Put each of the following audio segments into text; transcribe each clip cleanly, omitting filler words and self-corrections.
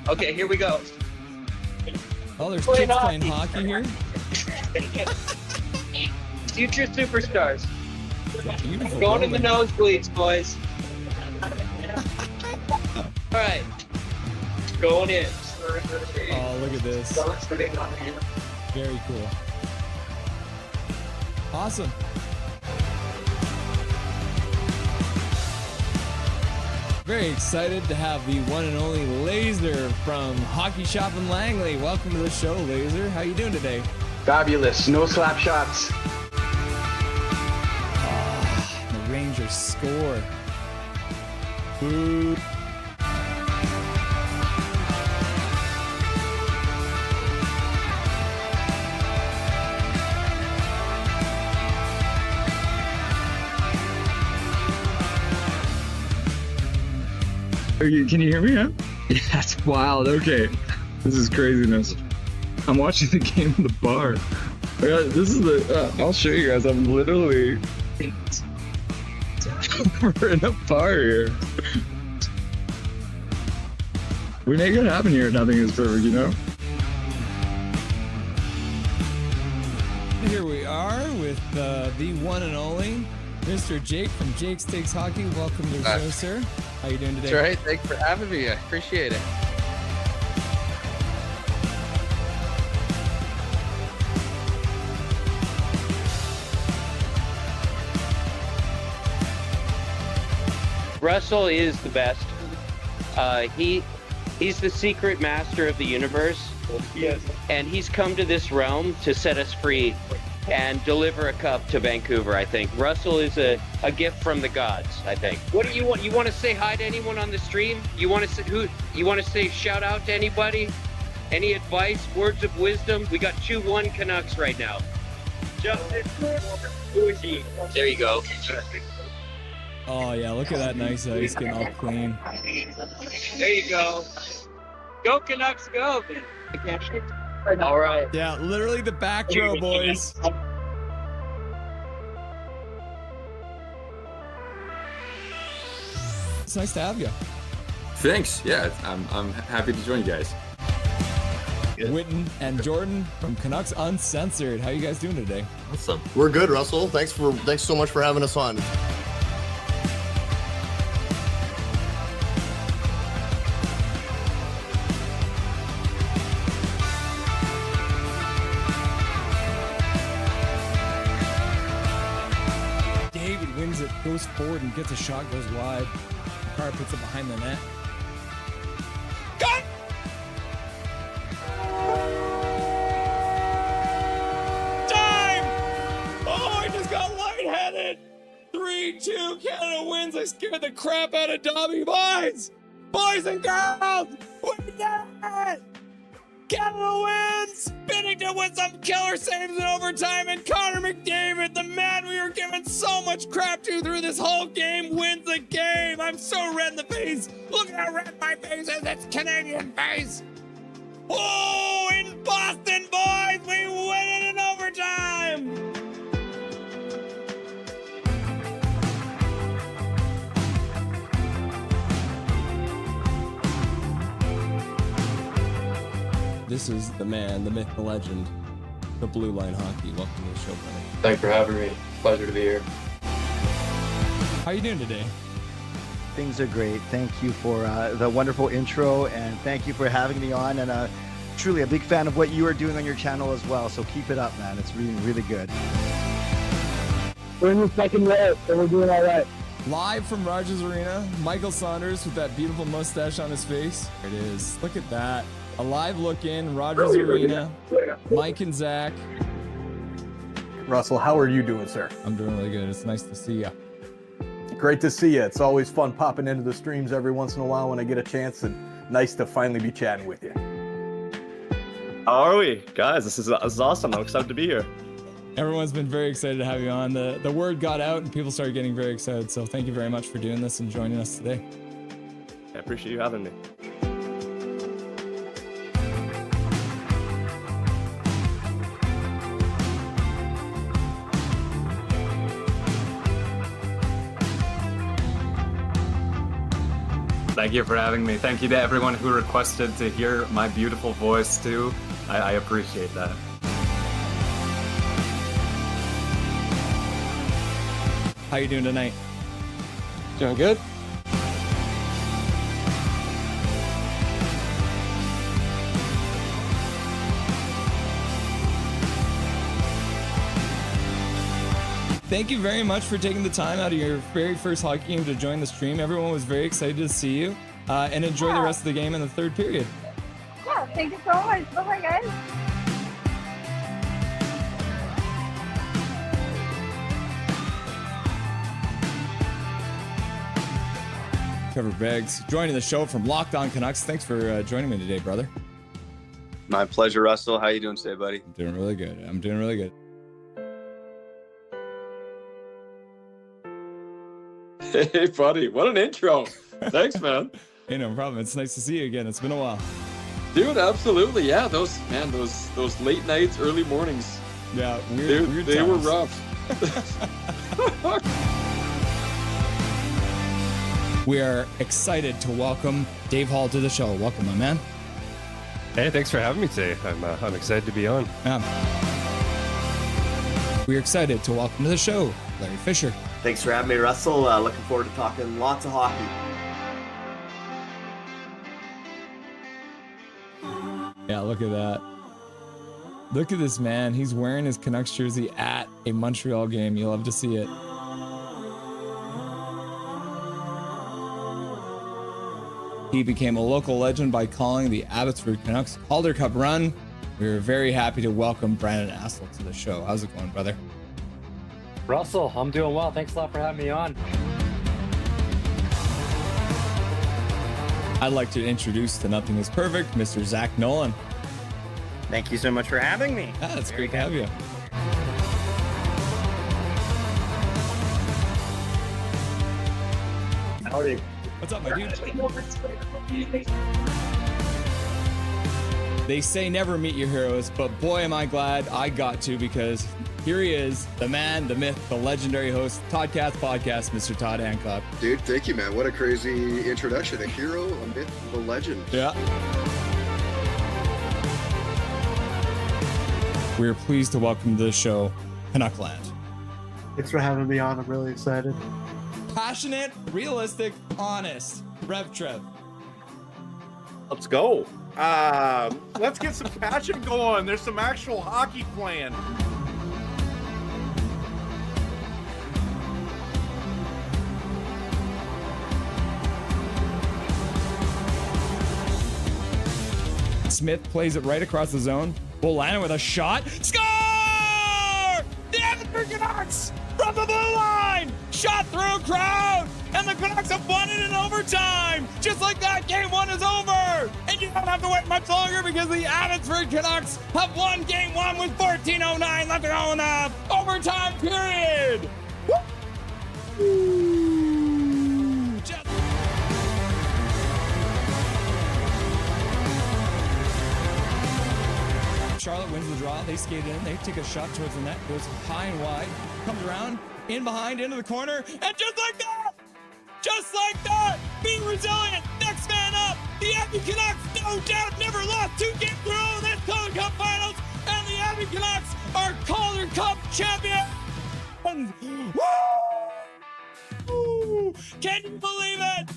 Okay, here we go. Oh, there's kids playing hockey here. Future superstars. Beautiful. Going in the building. nosebleeds, boys. All right. Going in. Oh, look at this. Very cool. Awesome. Very excited to have the one and only Laser from Hockey Shop in Langley. Welcome to the show, Laser. How you doing today? Fabulous. No slap shots. The Rangers score. Boo. Can you hear me? Yeah? Yeah, that's wild. Okay. This is craziness. I'm watching the game in the bar. This is the, I'll show you guys. I'm literally we're in a bar here. We make it happen here. Nothing is perfect, you know? Here we are with the one and only Mr. Jake from Jake's Takes Hockey. Welcome to the show, sir. How you doing today? That's right. Thanks for having me. I appreciate it. Russell is the best. He's the secret master of the universe. Yes. And he's come to this realm to set us free and deliver a cup to Vancouver, I think. Russell is a gift from the gods, I think. What do you want? You want to say hi to anyone on the stream? You want to say you want to say shout out to anybody? Any advice, words of wisdom? We got 2-1 Canucks right now. Justin, who is he? There you go. Oh yeah, look at that nice ice getting all clean. There you go. Go Canucks, go! All right. Yeah, literally the back row, boys. It's nice to have you. Thanks. Yeah, I'm happy to join you guys. Witten and Jordan from Canucks Uncensored. How you guys doing today? Awesome. We're good, Russell. Thanks so much for having us on. David wins it, goes forward and gets a shot, goes wide. Carr puts it behind the net. Got! Time! Oh, I just got lightheaded! 3-2, Canada wins. I scared the crap out of Dobby. Boys! Boys and girls! We did it! Canada wins! Binnington with some killer saves in overtime, and Connor McDavid, the man we were giving so much crap to through this whole game, wins the game! I'm so red in the face! Look at how red my face is! It's Canadian face! Oh, in Boston, boys! We win it in overtime! This is the man, the myth, the legend, the Blue Line Hockey. Welcome to the show, buddy. Thanks for having me. Pleasure to be here. How you doing today? Things are great. Thank you for the wonderful intro, and thank you for having me on. And truly a big fan of what you are doing on your channel as well. So keep it up, man. It's really, really good. We're in the second row, so we're doing all right. Live from Rogers Arena, Michael Saunders with that beautiful mustache on his face. There it is. Look at that. A live look in, Rogers Arena, Mike and Zach. Russell, how are you doing, sir? I'm doing really good. It's nice to see you. Great to see you. It's always fun popping into the streams every once in a while when I get a chance, and nice to finally be chatting with you. How are we? Guys, this is awesome. I'm excited to be here. Everyone's been very excited to have you on. The word got out and people started getting very excited. So thank you very much for doing this and joining us today. I appreciate you having me. Thank you for having me. Thank you to everyone who requested to hear my beautiful voice too. I appreciate that. How you doing tonight? Doing good? Thank you very much for taking the time out of your very first hockey game to join the stream. Everyone was very excited to see you, and enjoy the rest of the game in the third period. Yeah, thank you so much. Bye-bye, guys. Trevor Beggs joining the show from Locked On Canucks. Thanks for joining me today, brother. My pleasure, Russell. How you doing today, buddy? I'm doing really good. I'm doing really good. Hey, buddy, what an intro. Thanks, man. Hey, no problem. It's nice to see you again. It's been a while. Dude, absolutely. Yeah, those late nights, early mornings. Yeah, weird They were times. rough. We are excited to welcome Dave Hall to the show. Welcome, my man. Hey, thanks for having me today. I'm excited to be on. We're excited to welcome to the show Larry Fisher. Thanks for having me, Russell. Looking forward to talking lots of hockey. Yeah, look at that. Look at this man. He's wearing his Canucks jersey at a Montreal game. You love to see it. He became a local legend by calling the Abbotsford Canucks Calder Cup run. We are very happy to welcome Brandon Asselt to the show. How's it going, brother? Russell, I'm doing well. Thanks a lot for having me on. I'd like to introduce to Nothing is Perfect, Mr. Zach Nolan. Thank you so much for having me. It's great to have you. Howdy. What's up, my dude? They say never meet your heroes, but boy, am I glad I got to, because here he is, the man, the myth, the legendary host, Toddcast Podcast, Mr. Todd Hancock. Dude, thank you, man. What a crazy introduction. A hero, a myth, a legend. Yeah. We're pleased to welcome to the show, Canuckland. Thanks for having me on. I'm really excited. Passionate, realistic, honest. Rev Trev. Let's go. Let's get some passion going. There's some actual hockey playing. Smith plays it right across the zone. Willander with a shot. Score! The Edmonton Canucks from the blue line! Shot through a crowd! And the Canucks have won it in overtime! Just like that, game one is over! And you don't have to wait much longer, because the Abbotsford Canucks have won game one with 14:09 left to go in the overtime period! Woo! Just Charlotte wins the draw. They skate in. They take a shot towards the net. Goes high and wide. Comes around. In behind. Into the corner. And just like that! Just like that! Being resilient. Next man up. The Abbey Canucks, no doubt, never lost 2 games in a row in this Calder Cup Finals. And the Abbey Canucks are Calder Cup champions! Woo! Can you believe it?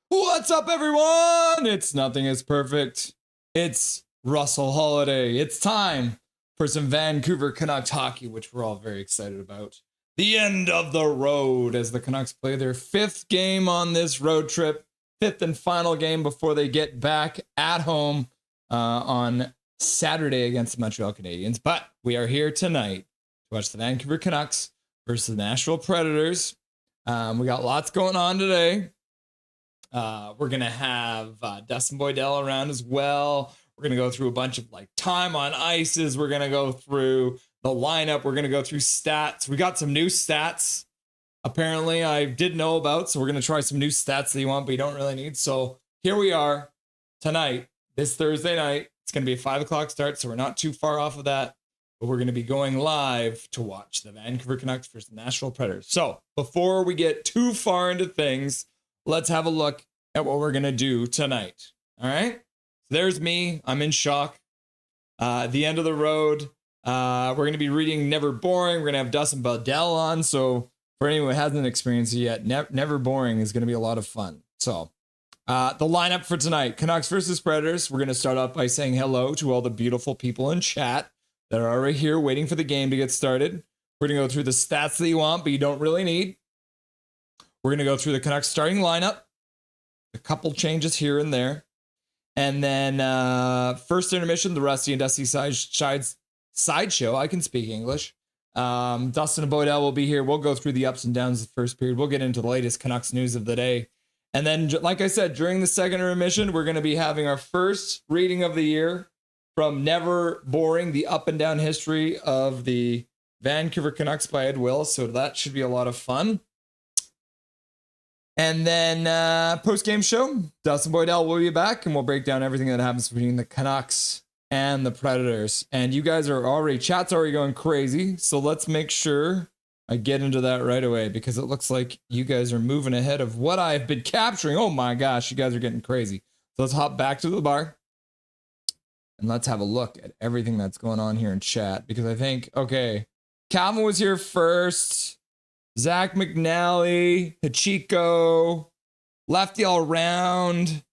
What's up, everyone? It's Nothing is Perfect. It's Russell Holiday. It's time for some Vancouver Canucks hockey, which we're all very excited about. The end of the road as the Canucks play their 5th game on this road trip, 5th and final game before they get back at home on Saturday against the Montreal Canadiens. But we are here tonight to watch the Vancouver Canucks versus the Nashville Predators. We got lots going on today. We're going to have Dustin Boydell around as well. We're going to go through a bunch of like time on ices. We're going to go through the lineup. We're going to go through stats. We got some new stats. Apparently I did know about, so we're going to try some new stats that you want, but you don't really need. So here we are tonight, this Thursday night. It's going to be a 5 o'clock start, so we're not too far off of that, but we're going to be going live to watch the Vancouver Canucks versus the Nashville Predators. So before we get too far into things, let's have a look at what we're going to do tonight. All right. So there's me. I'm in shock. The end of the road. We're going to be reading Never Boring. We're going to have Dustin Boydell on. So for anyone who hasn't experienced it yet, Never Boring is going to be a lot of fun. So the lineup for tonight, Canucks versus Predators. We're going to start off by saying hello to all the beautiful people in chat that are already here waiting for the game to get started. We're going to go through the stats that you want, but you don't really need. We're going to go through the Canucks starting lineup, a couple changes here and there. And then first intermission, the Rusty and Dusty Sideshow. I can speak English. Dustin and Boydell will be here. We'll go through the ups and downs of the first period. We'll get into the latest Canucks news of the day. And then, like I said, during the second intermission, we're going to be having our first reading of the year from Never Boring, the up and down history of the Vancouver Canucks by Ed Wills. So that should be a lot of fun. And then post-game show, Dustin Boydell will be back, and we'll break down everything that happens between the Canucks and the Predators. And you guys are already, chat's already going crazy, so let's make sure I get into that right away, because it looks like you guys are moving ahead of what I've been capturing. Oh my gosh, you guys are getting crazy. So let's hop back to the bar, and let's have a look at everything that's going on here in chat, because I think, okay, Calvin was here first. Zach McNally, Hachiko, Lefty all round.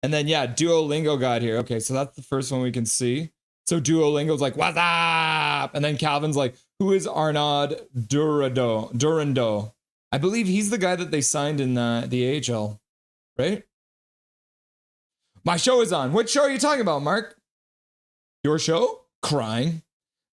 And then, yeah, Duolingo got here. Okay, so that's the first one we can see. So Duolingo's like, what's up? And then Calvin's like, who is Arnaud Durando? I believe he's the guy that they signed in the AHL, right? My show is on. What show are you talking about, Mark? Your show? Crying.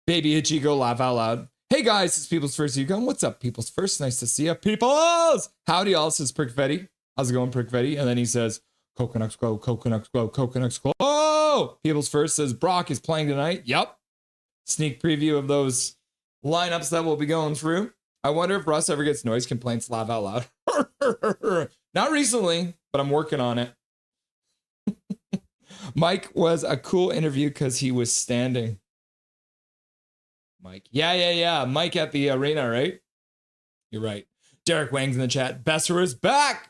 Baby Hachiko, laugh out loud. Hey guys, it's People's First Yukon. What's up, People's First? Nice to see you. Peoples! Howdy all, says Prickfetti. How's it going, Prickfetti? And then he says, Coconuts go, Coconuts go, Coconuts go. Oh! People's First says, Brock is playing tonight. Yep. Sneak preview of those lineups that we'll be going through. I wonder if Russ ever gets noise complaints, laugh out loud. Not recently, but I'm working on it. Mike was a cool interview because he was standing. Mike. Yeah. Mike at the arena, right? You're right. Derek Wang's in the chat. Besser is back.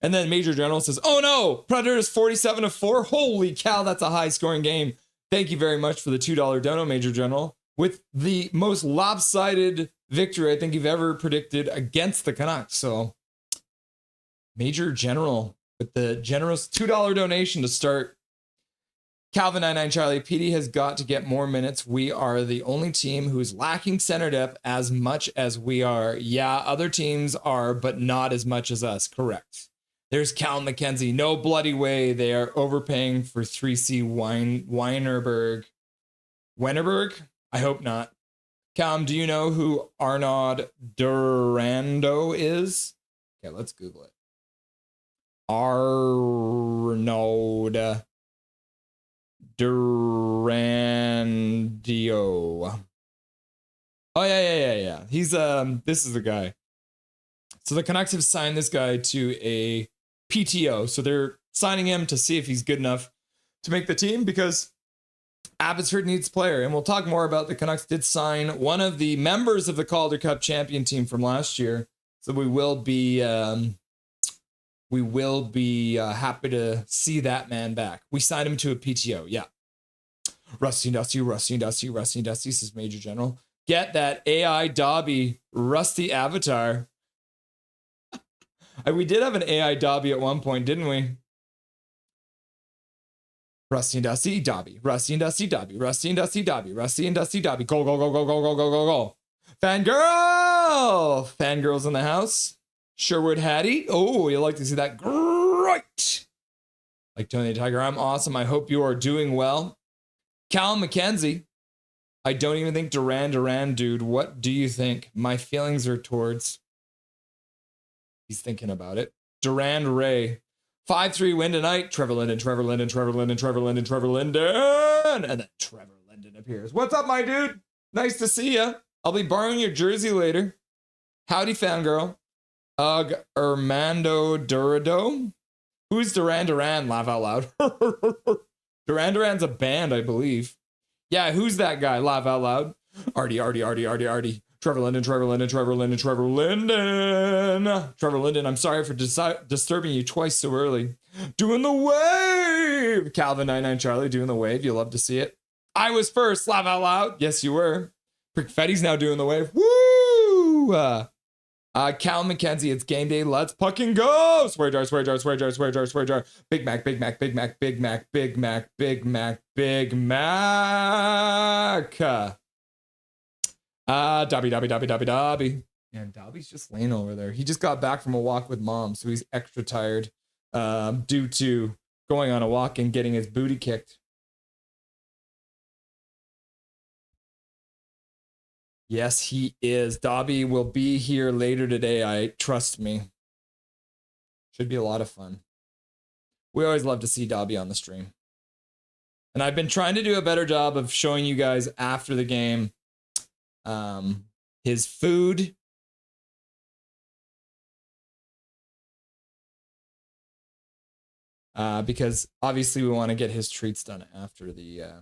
And then Major General says, oh no, Predators 47-4. Holy cow, that's a high scoring game. Thank you very much for the $2 dono, Major General. With the most lopsided victory I think you've ever predicted against the Canucks. So Major General with the generous $2 donation to start. Calvin 99 Charlie, PD has got to get more minutes. We are the only team who is lacking center depth as much as we are. Yeah, other teams are, but not as much as us. Correct. There's Cal McKenzie. No bloody way they are overpaying for 3C Weinerberg. Weinerberg? I hope not. Cam, do you know who Arnaud Durando is? Okay, let's Google it. Arnaud Durandio. Oh yeah. He's this is the guy. So the Canucks have signed this guy to a PTO. So they're signing him to see if he's good enough to make the team, because Abbotsford needs player. And we'll talk more about the Canucks did sign one of the members of the Calder Cup champion team from last year. So we will be happy to see that man back. We signed him to a PTO. Yeah. Rusty Dusty, says Major General. Get that AI Dobby Rusty avatar. We did have an AI Dobby at one point, didn't we? Rusty and Dusty, Dobby. Rusty and Dusty, Dobby. Rusty and Dusty, Dobby. Rusty and Dusty, Dobby. Go, go, go, go, go, go, go, go, go. Fangirl! Fangirls in the house. Sherwood Hattie. Oh, you like to see that? Great! Like Tony the Tiger, I'm awesome. I hope you are doing well. Cal McKenzie. I don't even think Duran, dude. What do you think? My feelings are towards... He's thinking about it. Duran Ray. 5-3 win tonight. Trevor Linden. And then Trevor Linden appears. What's up, my dude? Nice to see ya. I'll be borrowing your jersey later. Howdy, fangirl. Armando Durado. Who's Duran? Laugh out loud. Duran's a band, I believe. Yeah, who's that guy? Laugh out loud. Artie. Trevor Linden. I'm sorry for disturbing you twice so early. Doing the wave. Calvin 99 Charlie doing the wave. You love to see it. I was first. Laugh out loud. Yes, you were. Fetty's now doing the wave. Woo! Cal McKenzie, it's game day. Let's fucking go. Swear jar. Big Mac. Dobby. And Dobby's just laying over there. He just got back from a walk with mom, so he's extra tired due to going on a walk and getting his booty kicked. Yes, he is. Dobby will be here later today. Trust me. Should be a lot of fun. We always love to see Dobby on the stream. And I've been trying to do a better job of showing you guys after the game his food. Because obviously we want to get his treats done after the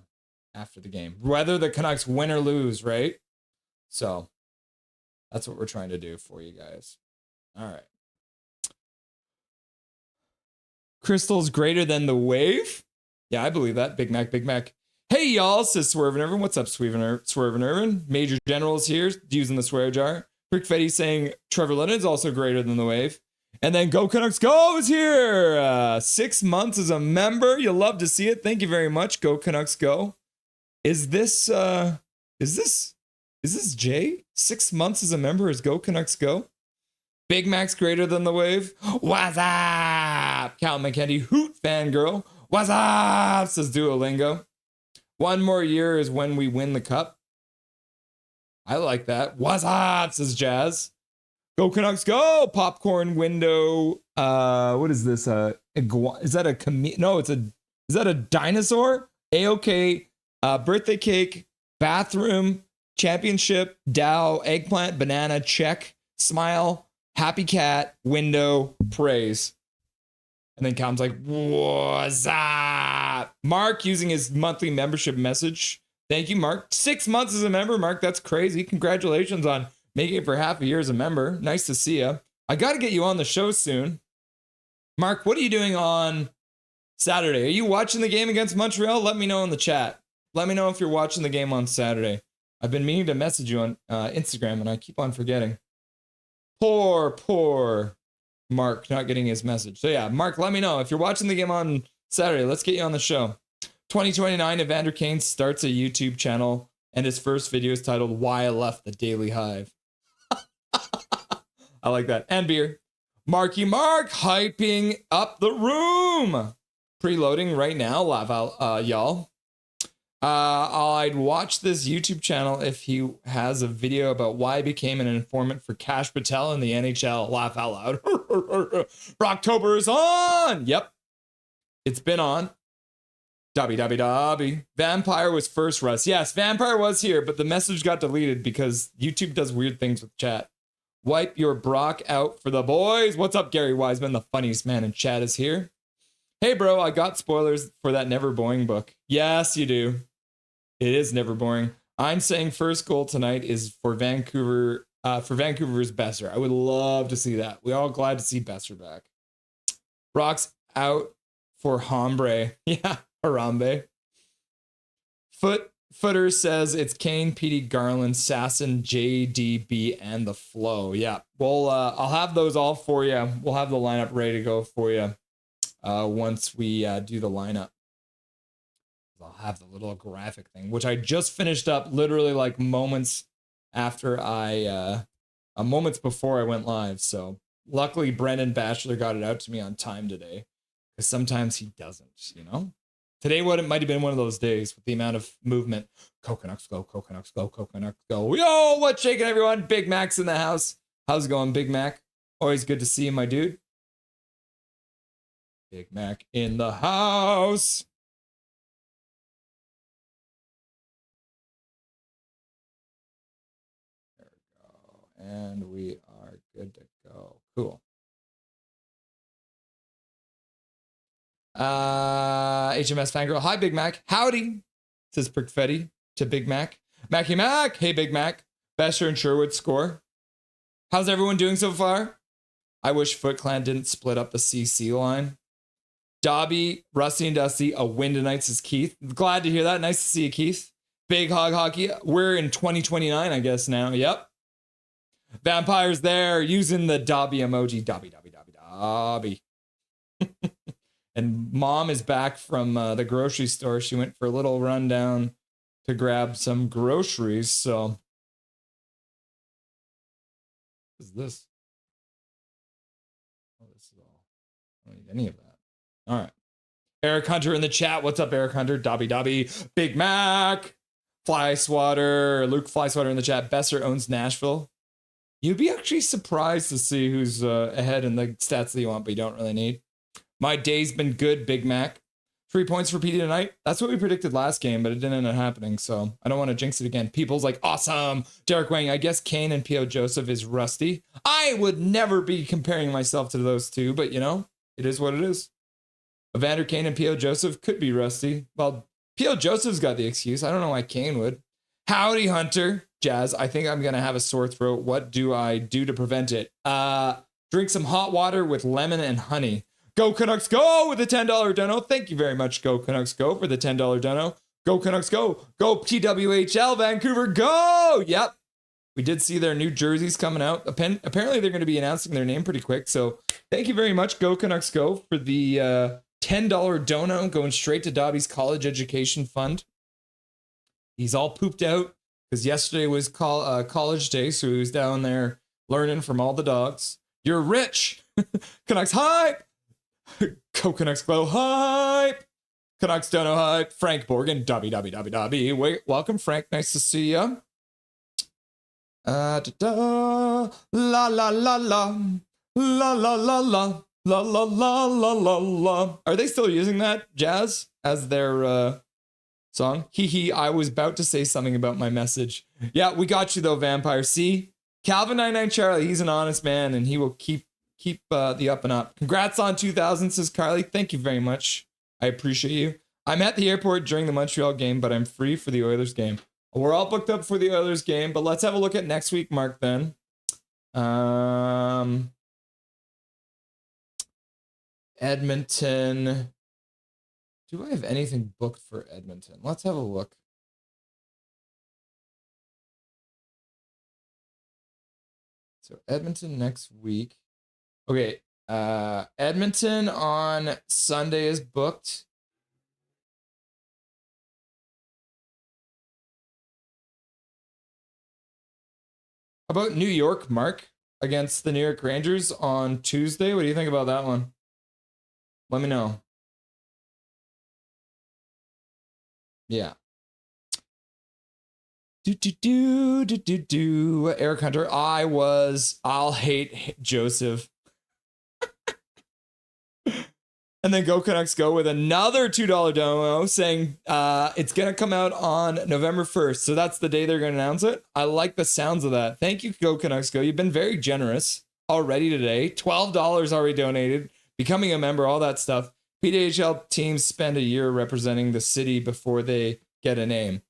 game. Whether the Canucks win or lose, right? So that's what we're trying to do for you guys. All right. Crystal's greater than the wave? Yeah, I believe that. Big Mac. Hey, y'all, says Swervin' Irvin. What's up, Swervin' Irvin? Major General's here, using the swear jar. Rick Fetty saying Trevor Linden is also greater than the wave. And then Go Canucks Go is here. 6 months as a member. You'll love to see it. Thank you very much, Go Canucks Go. Is this Jay? 6 months as a member is Go Canucks Go. Big Mac's greater than the wave. What's up? Cal McKenzie, hoot fangirl. What's up? Says Duolingo. 1 more year is when we win the cup. I like that. What's up? Says Jazz. Go Canucks Go. Popcorn window. What is this? Is that a no? Is that a dinosaur? A-OK. Birthday cake. Bathroom. Championship. Dow. Eggplant. Banana. Check. Smile. Happy cat. Window. Praise. And then Calum's like, what's up? Mark using his monthly membership message. Thank you, Mark. 6 months as a member, Mark. That's crazy. Congratulations on making it for half a year as a member. Nice to see you. I got to get you on the show soon. Mark, what are you doing on Saturday? Are you watching the game against Montreal? Let me know in the chat. Let me know if you're watching the game on Saturday. I've been meaning to message you on Instagram, and I keep on forgetting. Poor Mark not getting his message. So yeah, Mark, let me know. If you're watching the game on Saturday, let's get you on the show. 2029, Evander Kane starts a YouTube channel, and his first video is titled Why I Left the Daily Hive. I like that. And beer. Marky Mark hyping up the room. Preloading right now, y'all. I'd watch this YouTube channel if he has a video about why he became an informant for Cash Patel in the NHL. Laugh out loud. Rocktober is on. Yep. It's been on. Dobby. Vampire was first, Russ. Yes, Vampire was here, but the message got deleted because YouTube does weird things with chat. Wipe your Brock out for the boys. What's up, Gary Wiseman? The funniest man in chat is here. Hey, bro, I got spoilers for that Never Boring book. Yes, you do. It is never boring. I'm saying first goal tonight is for Vancouver, for Vancouver's Besser. I would love to see that. We're all glad to see Besser back. Brock's out for Hombre. Yeah, Harambe. Footer says it's Kane, PD, Garland, Sasson, JDB, and the Flow. Yeah, well, I'll have those all for you. We'll have the lineup ready to go for you once we do the lineup. I'll have the little graphic thing, which I just finished up literally like moments after moments before I went live. So luckily Brendan Batchelor got it out to me on time today, because sometimes he doesn't, you know? Today, it might have been one of those days with the amount of movement. Go Canucks, go, go Canucks, go, go Canucks, go. Yo, what's shaking, everyone? Big Mac's in the house. How's it going, Big Mac? Always good to see you, my dude. Big Mac in the house. There we go. And we are good to go. Cool. HMS Fangirl. Hi, Big Mac. Howdy, says Prickfetti to Big Mac. Mackie Mac. Hey, Big Mac. Besser and Sherwood score. How's everyone doing so far? I wish Foot Clan didn't split up the CC line. Dobby, Rusty, and Dusty, a win tonight, says Keith. Glad to hear that. Nice to see you, Keith. Big Hog Hockey. We're in 2029, I guess, now. Yep. Vampire's there using the Dobby emoji. Dobby, Dobby, Dobby, Dobby. And Mom is back from the grocery store. She went for a little rundown to grab some groceries. So, what is this? Oh, this is all. I don't need any of that. All right. Eric Hunter in the chat. What's up, Eric Hunter? Dobby Dobby. Big Mac. Fly Swatter. Luke Fly Swatter in the chat. Besser owns Nashville. You'd be actually surprised to see who's ahead in the stats that you want, but you don't really need. My day's been good, Big Mac. 3 points for PD tonight. That's what we predicted last game, but it didn't end up happening, so I don't want to jinx it again. People's like, awesome. Derek Wang, I guess Kane and P.O. Joseph is rusty. I would never be comparing myself to those two, but, you know, it is what it is. Evander Kane and P.O. Joseph could be rusty. Well, P.O. Joseph's got the excuse. I don't know why Kane would. Howdy, Hunter. Jazz, I think I'm going to have a sore throat. What do I do to prevent it? Drink some hot water with lemon and honey. Go Canucks go with the $10 dono. Thank you very much, Go Canucks go, for the $10 dono. Go Canucks go. Go PWHL Vancouver go. Yep. We did see their new jerseys coming out. Apparently they're going to be announcing their name pretty quick. So thank you very much, Go Canucks go, for the $10 dono going straight to Dobby's college education fund. He's all pooped out because yesterday was college day. So he was down there learning from all the dogs. You're rich. Canucks hype. Go Canucks glow hype. Canucks dono hype. Frank Borgen. Dobby, Dobby, Dobby, Dobby. Wait, welcome, Frank. Nice to see ya. La la la la la la la la la la la la la la. Are they still using that, Jazz, as their song? Hee hee. I was about to say something about my message. Yeah, we got you though, Vampire. See, Calvin 99 Charlie. He's an honest man, and he will keep the up and up. Congrats on 2000, says Carly. Thank you very much. I appreciate you. I'm at the airport during the Montreal game, but I'm free for the Oilers game. We're all booked up for the Oilers game, but let's have a look at next week, Mark, then. Edmonton. Do I have anything booked for Edmonton? Let's have a look. So Edmonton next week. Okay, Edmonton on Sunday is booked. How about New York, Mark, against the New York Rangers on Tuesday? What do you think about that one? Let me know. Yeah. Eric Hunter, I'll hate Joseph. And then Go Canucks go with another $2 dono saying it's going to come out on November 1st. So that's the day they're going to announce it. I like the sounds of that. Thank you, Go Canucks go. You've been very generous already today. $12 already donated. Becoming a member, all that stuff. PDHL teams spend a year representing the city before they get a name.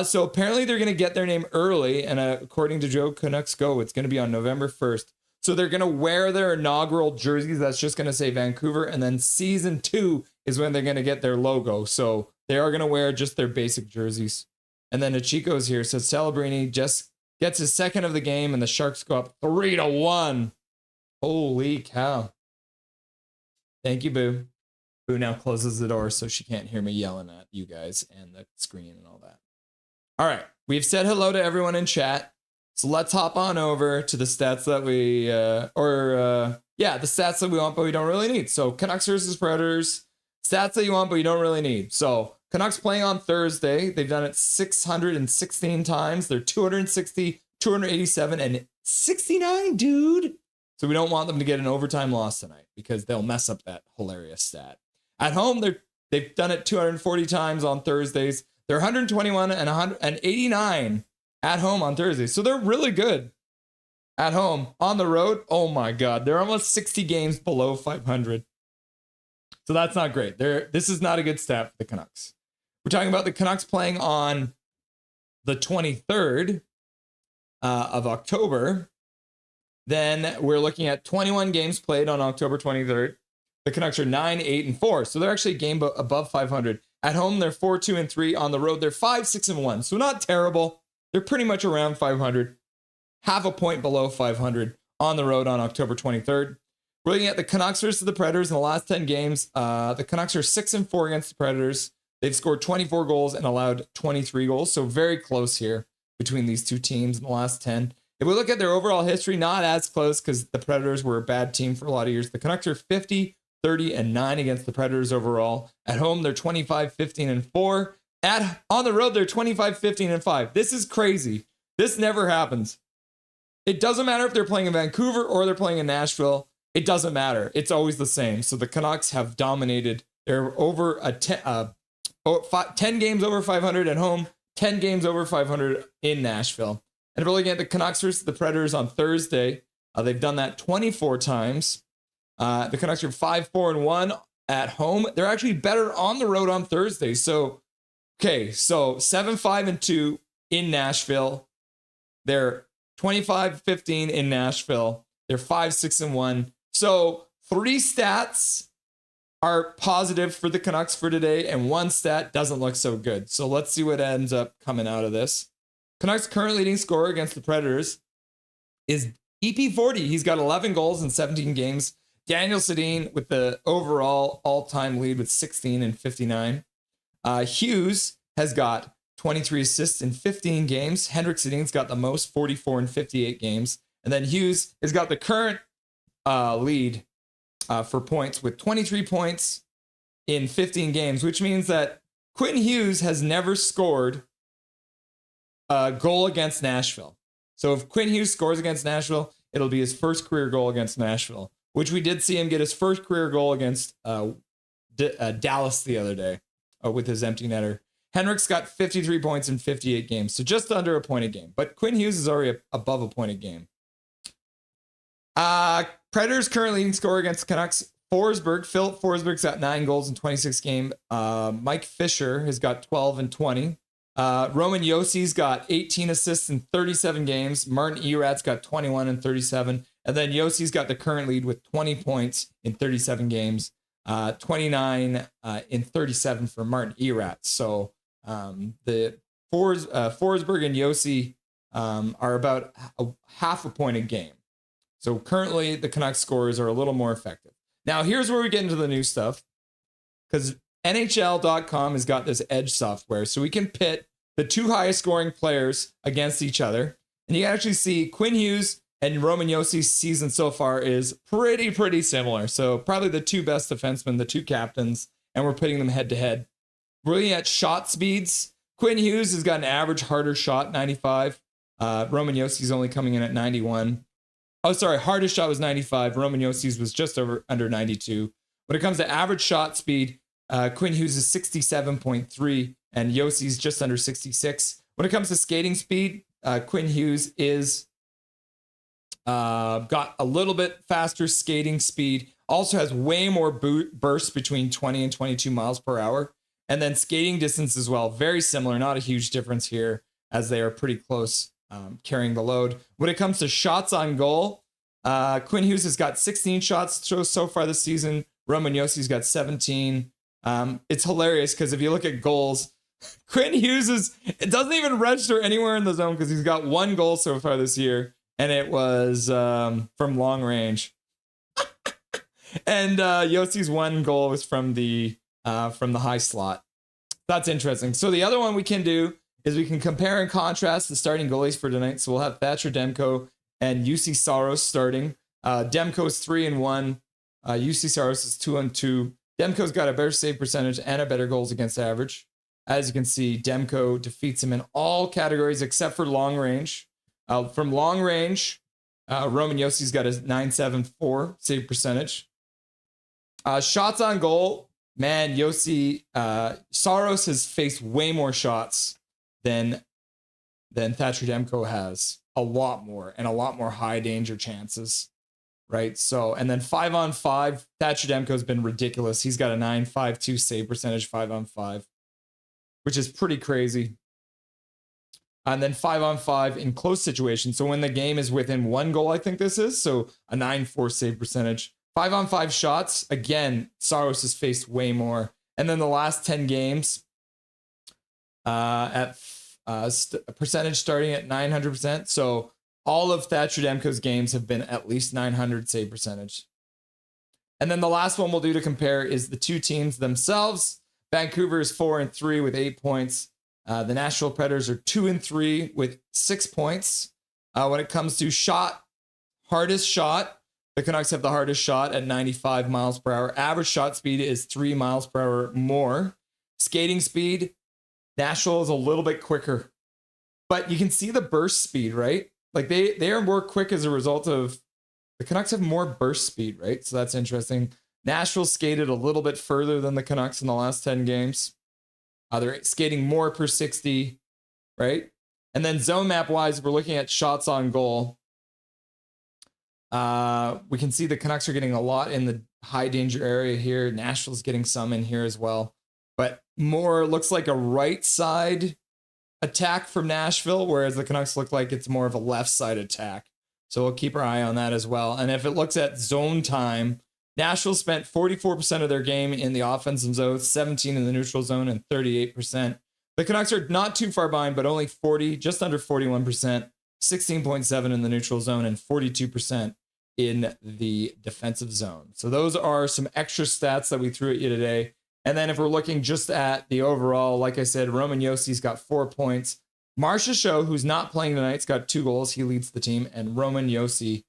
So apparently they're going to get their name early. And according to Joe Canucks go, it's going to be on November 1st. So they're going to wear their inaugural jerseys. That's just going to say Vancouver. And then season 2 is when they're going to get their logo. So they are going to wear just their basic jerseys. And then Achiko's here. So Celebrini just gets his second of the game and the Sharks go up 3-1. Holy cow. Thank you, Boo. Who now closes the door so she can't hear me yelling at you guys and the screen and all that. All right, we've said hello to everyone in chat. So let's hop on over to the stats that we, the stats that we want, but we don't really need. So Canucks versus Predators, stats that you want, but you don't really need. So Canucks playing on Thursday. They've done it 616 times. They're 260, 287, and 69, dude. So we don't want them to get an overtime loss tonight because they'll mess up that hilarious stat. At home, they've done it 240 times on Thursdays. They're 121 and 189 at home on Thursday. So they're really good at home. On the road, oh my God, they're almost 60 games below 500. So that's not great. This is not a good stat for the Canucks. We're talking about the Canucks playing on the 23rd of October. Then we're looking at 21 games played on October 23rd. The Canucks are 9-8-4. So they're actually a game above 500. At home, they're 4-2-3. On the road, they're 5-6-1. So not terrible. They're pretty much around 500, half a point below 500 on the road on October 23rd. We're looking at the Canucks versus the Predators in the last 10 games. The Canucks are 6-4 against the Predators. They've scored 24 goals and allowed 23 goals. So very close here between these two teams in the last 10. If we look at their overall history, not as close because the Predators were a bad team for a lot of years. The Canucks are 50, 30, and 9 against the Predators overall. At home, they're 25, 15, and 4. On the road, they're 25, 15, and 5. This is crazy. This never happens. It doesn't matter if they're playing in Vancouver or they're playing in Nashville. It doesn't matter. It's always the same. So the Canucks have dominated. They're over 10 games over 500 at home, 10 games over 500 in Nashville. And if we're looking at the Canucks versus the Predators on Thursday, they've done that 24 times. The Canucks are 5-4-1 at home. They're actually better on the road on Thursday. So 7-5-2 in Nashville. They're 25-15 in Nashville. They're 5-6-1. So 3 stats are positive for the Canucks for today, and 1 stat doesn't look so good. So let's see what ends up coming out of this. Canucks' current leading scorer against the Predators is EP40. He's got 11 goals in 17 games. Daniel Sedin with the overall all-time lead with 16 and 59. Hughes has got 23 assists in 15 games. Henrik Sedin's got the most, 44 in 58 games. And then Hughes has got the current lead for points with 23 points in 15 games, which means that Quinn Hughes has never scored a goal against Nashville. So if Quinn Hughes scores against Nashville, it'll be his first career goal against Nashville, which we did see him get his first career goal against Dallas the other day with his empty netter. Henrik's got 53 points in 58 games, so just under a point a game. But Quinn Hughes is already above a point a game. Predators current leading scorer against Canucks, Forsberg. Philip Forsberg's got 9 goals in 26 games. Mike Fisher has got 12 and 20. Roman Jossi's got 18 assists in 37 games. Martin Erat's got 21 and 37. And then Jossi's got the current lead with 20 points in 37 games. 29 in 37 for Martin Erat. So the Forsberg and Josi are about half a point a game. So currently the Canucks scorers are a little more effective. Now here's where we get into the new stuff, because NHL.com has got this edge software, so we can pit the 2 highest scoring players against each other. And you can actually see Quinn Hughes and Roman Jossi's season so far is pretty similar. So probably the 2 best defensemen, the 2 captains, and we're putting them head to head. We're looking at shot speeds. Quinn Hughes has got an average harder shot, 95. Roman Jossi's only coming in at 91. Oh, sorry, hardest shot was 95. Roman Jossi's was just under 92. When it comes to average shot speed, Quinn Hughes is 67.3 and Jossi's just under 66. When it comes to skating speed, Quinn Hughes is got a little bit faster skating speed. Also has way more bursts between 20 and 22 miles per hour. And then skating distance as well. Very similar, not a huge difference here as they are pretty close carrying the load. When it comes to shots on goal, Quinn Hughes has got 16 shots so far this season. Roman Jossi's got 17. It's hilarious because if you look at goals, Quinn Hughes it doesn't even register anywhere in the zone because he's got 1 goal so far this year, and it was from long range. And Yossi's one goal was from the high slot. That's interesting. So the other one we can do is we can compare and contrast the starting goalies for tonight. So we'll have Thatcher Demko and UC Saros starting. Demko's 3-1. UC Saros is 2-2. Demko's got a better save percentage and a better goals against average. As you can see, Demko defeats him in all categories except for long range. From long range, Roman Yossi's got a 974 save percentage. Shots on goal, man, Yossi Saros has faced way more shots than Thatcher Demko has. A lot more, and a lot more high danger chances. Right. So, and then 5-on-5, Thatcher Demko's been ridiculous. He's got a 952 save percentage 5-on-5, which is pretty crazy. And then 5-on-5 in close situations. So when the game is within one goal, I think this is. So a 9-4 save percentage. 5-on-5 shots. Again, Saros has faced way more. And then the last 10 games at percentage starting at 900%. So all of Thatcher Demko's games have been at least 900 save percentage. And then the last one we'll do to compare is the two teams themselves. Vancouver is 4-3 with 8 points. The Nashville Predators are 2-3 with 6 points. When it comes to hardest shot, the Canucks have the hardest shot at 95 miles per hour. Average shot speed is 3 miles per hour more. Skating speed, Nashville is a little bit quicker. But you can see the burst speed, right? Like they are more quick as a result of the Canucks have more burst speed, right? So that's interesting. Nashville skated a little bit further than the Canucks in the last 10 games. They're skating more per 60, right? And then zone map wise, we're looking at shots on goal. We can see the Canucks are getting a lot in the high danger area here. Nashville's getting some in here as well. But more looks like a right side attack from Nashville, whereas the Canucks look like it's more of a left side attack. So we'll keep our eye on that as well. And if it looks at zone time, Nashville spent 44% of their game in the offensive zone, 17 in the neutral zone, and 38%. The Canucks are not too far behind, but only just under 41%, 16.7 in the neutral zone, and 42% in the defensive zone. So those are some extra stats that we threw at you today. And then if we're looking just at the overall, like I said, Roman Yossi's got 4 points. Marcia Show, who's not playing tonight, has got 2 goals. He leads the team. And Roman Yossi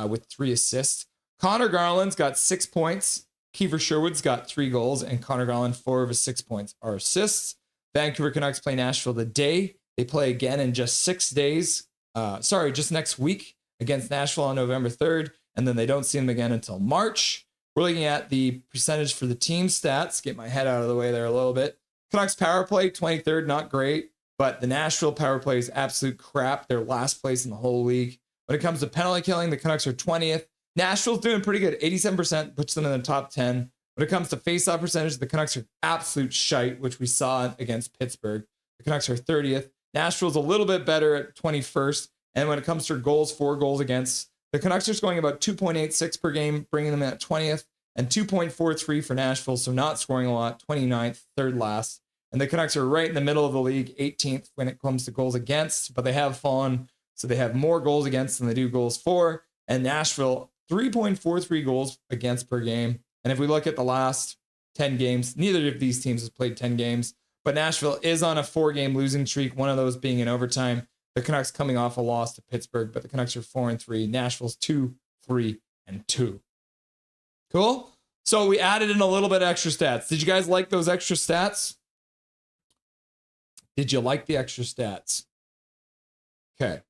with 3 assists. Connor Garland's got 6 points. Kiefer Sherwood's got 3 goals. And Connor Garland, 4 of his 6 points are assists. Vancouver Canucks play Nashville today. They play again in just 6 days. Just next week against Nashville on November 3rd. And then they don't see them again until March. We're looking at the percentage for the team stats. Get my head out of the way there a little bit. Canucks power play, 23rd, not great. But the Nashville power play is absolute crap. They're last place in the whole league. When it comes to penalty killing, the Canucks are 20th. Nashville's doing pretty good. 87% puts them in the top 10. When it comes to face-off percentage, the Canucks are absolute shite, which we saw against Pittsburgh. The Canucks are 30th. Nashville's a little bit better at 21st. And when it comes to goals, 4 goals against, the Canucks are scoring about 2.86 per game, bringing them in at 20th, and 2.43 for Nashville, so not scoring a lot, 29th, third last. And the Canucks are right in the middle of the league, 18th when it comes to goals against, but they have fallen, so they have more goals against than they do goals for. And Nashville, 3.43 goals against per game. And if we look at the last 10 games, neither of these teams has played 10 games, but Nashville is on a 4-game losing streak, one of those being in overtime. The Canucks coming off a loss to Pittsburgh, but the Canucks are 4-3. Nashville's 2-3-2. Cool. So we added in a little bit of extra stats. Did you guys like those extra stats? Did you like the extra stats? Okay.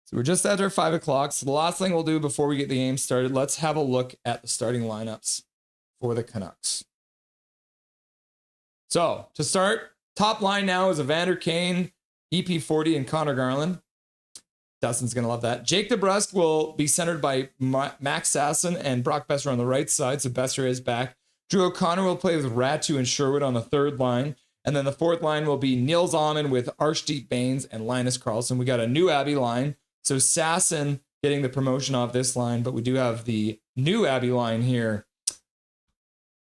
So we're just after 5 o'clock. So the last thing we'll do before we get the game started, let's have a look at the starting lineups for the Canucks. So to start, top line now is Evander Kane, EP40, and Connor Garland. Dustin's going to love that. Jake DeBrusk will be centered by Max Sasson and Brock Besser on the right side, so Besser is back. Drew O'Connor will play with Ratu and Sherwood on the third line. And then the fourth line will be Nils Alman with Arshdeep Bains and Linus Karlsson. We got a new Abbey line. So Sasson getting the promotion off this line, but we do have the new Abbey line here.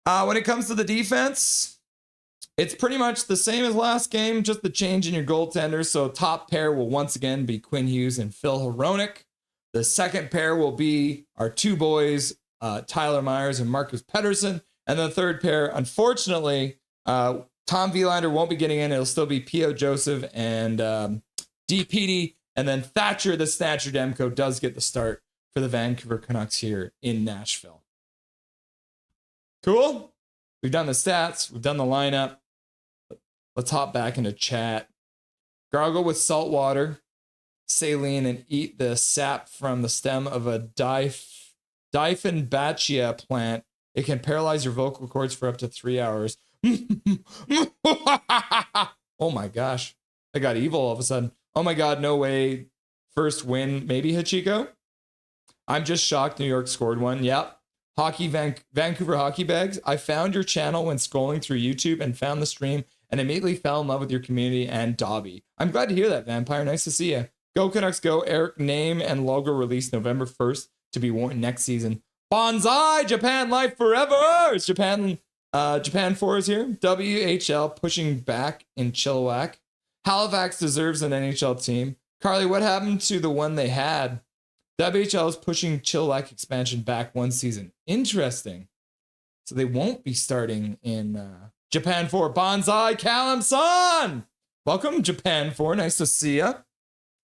When it comes to the defense, it's pretty much the same as last game, just the change in your goaltenders. So top pair will once again be Quinn Hughes and Phil Hronek. The second pair will be our 2 boys, Tyler Myers and Marcus Pettersson. And the third pair, unfortunately, Tom Willander won't be getting in. It'll still be P.O. Joseph and D. Petey. And then Thatcher, the Snatcher Demko, does get the start for the Vancouver Canucks here in Nashville. Cool? We've done the stats. We've done the lineup. Let's hop back into chat. Gargle with salt water, saline, and eat the sap from the stem of a Dieffenbachia plant. It can paralyze your vocal cords for up to 3 hours. Oh my gosh. I got evil all of a sudden. Oh my God, no way. First win, maybe Hachiko? I'm just shocked New York scored one. Yep. Vancouver Hockey Bags. I found your channel when scrolling through YouTube and found the stream and immediately fell in love with your community and Dobby. I'm glad to hear that, Vampire. Nice to see you. Go Canucks go. Eric, name and logo released November 1st to be worn next season. Bonsai, Japan life forever. It's Japan 4 is here. WHL pushing back in Chilliwack. Halifax deserves an NHL team. Carly, what happened to the one they had? WHL is pushing Chilliwack expansion back one season. Interesting. So they won't be starting in Japan 4. Bonsai, Callum-san. Welcome, Japan 4. Nice to see ya.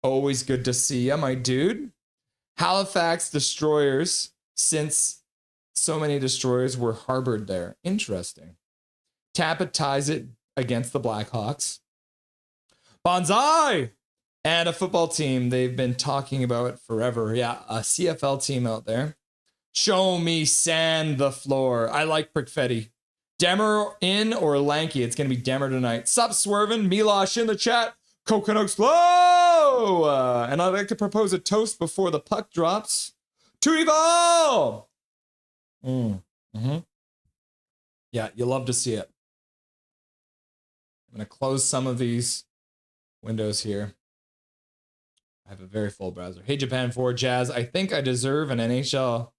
Always good to see ya, my dude. Halifax destroyers, since so many destroyers were harbored there. Interesting. Tampa ties it against the Blackhawks. Bonsai! And a football team. They've been talking about it forever. Yeah, a CFL team out there. Show me sand the floor. I like Prickfetti. Demmer in or Lanky? It's going to be Demmer tonight. Sup, Swervin? Milosh in the chat. Coconut slow! And I'd like to propose a toast before the puck drops. To Evolve! Yeah, you love to see it. I'm going to close some of these windows here. I have a very full browser. Hey, Japan 4 Jazz. I think I deserve an NHL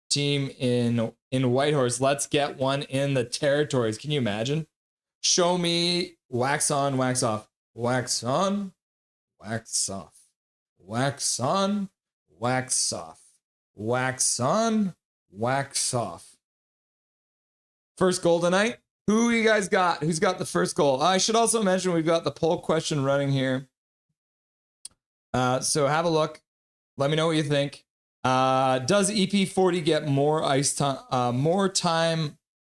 team in Whitehorse. Let's get one in the territories. Can you imagine? Show me wax on, wax off. Wax on, wax off. Wax on, wax off. Wax on, wax off. First goal tonight. Who you guys got? Who's got the first goal? I should also mention we've got the poll question running here. So have a look. Let me know what you think. Does EP40 get more ice time?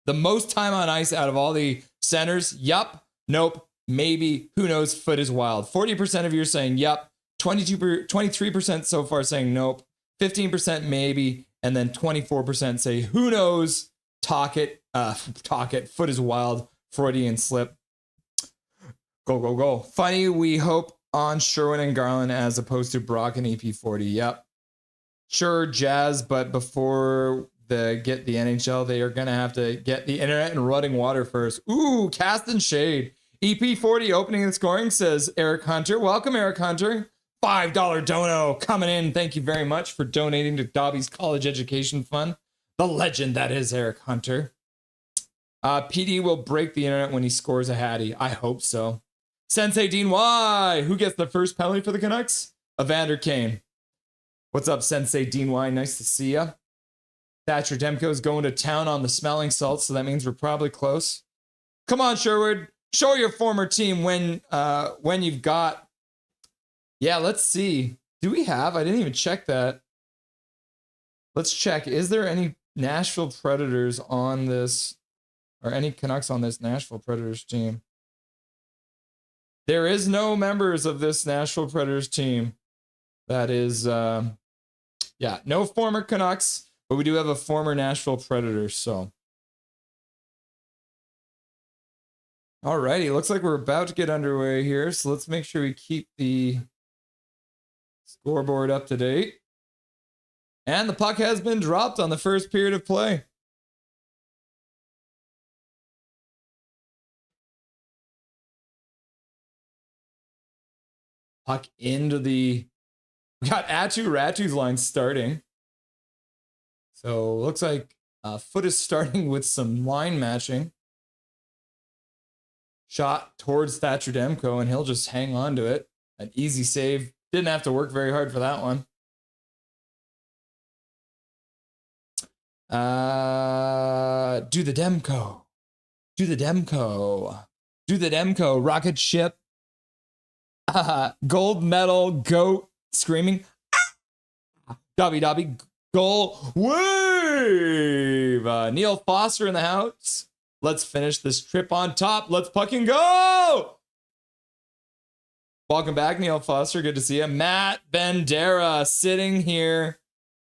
The most time on ice out of all the centers? Yup. Nope. Maybe. Who knows? Foote is wild. 40% of you are saying yup. 23% so far saying nope. 15% maybe. And then 24% say who knows? Talk it. Foote is wild. Freudian slip. Go, go, go. Funny, we hope on Sherwin and Garland as opposed to Brock and EP40. Yep. Sure, Jazz, but before they get the NHL, they are going to have to get the internet and running water first. Ooh, cast and shade. EP40 opening and scoring, says Eric Hunter. Welcome, Eric Hunter. $5 dono coming in. Thank you very much for donating to Dobby's College Education Fund. The legend that is Eric Hunter. PD will break the internet when he scores a hattie. I hope so. Sensei Dean Y. Who gets the first penalty for the Canucks? Evander Kane. What's up, Sensei Dean Y? Nice to see ya. Thatcher Demko is going to town on the smelling salts, so that means we're probably close. Come on, Sherwood. Show your former team when you've got. Yeah, let's see. Do we have? I didn't even check that. Let's check. Is there any Nashville Predators on this, or any Canucks on this Nashville Predators team? There is no members of this Nashville Predators team. That is, yeah, no former Canucks, but we do have a former Nashville Predators, so. Alrighty, looks like we're about to get underway here, so let's make sure we keep the scoreboard up to date. And the puck has been dropped on the first period of play. Puck into the... We got Ratu's line starting. So looks like Foote is starting with some line matching. Shot towards Thatcher Demko, and he'll just hang on to it. An easy save. Didn't have to work very hard for that one. Do the Demko. Do the Demko. Do the Demko. Rocket ship. Gold medal. Goat. Screaming. Dobby. Goal. Wave. Neil Foster in the house. Let's finish this trip on top. Let's fucking go. Welcome back, Neil Foster. Good to see you. Matt Bandera sitting here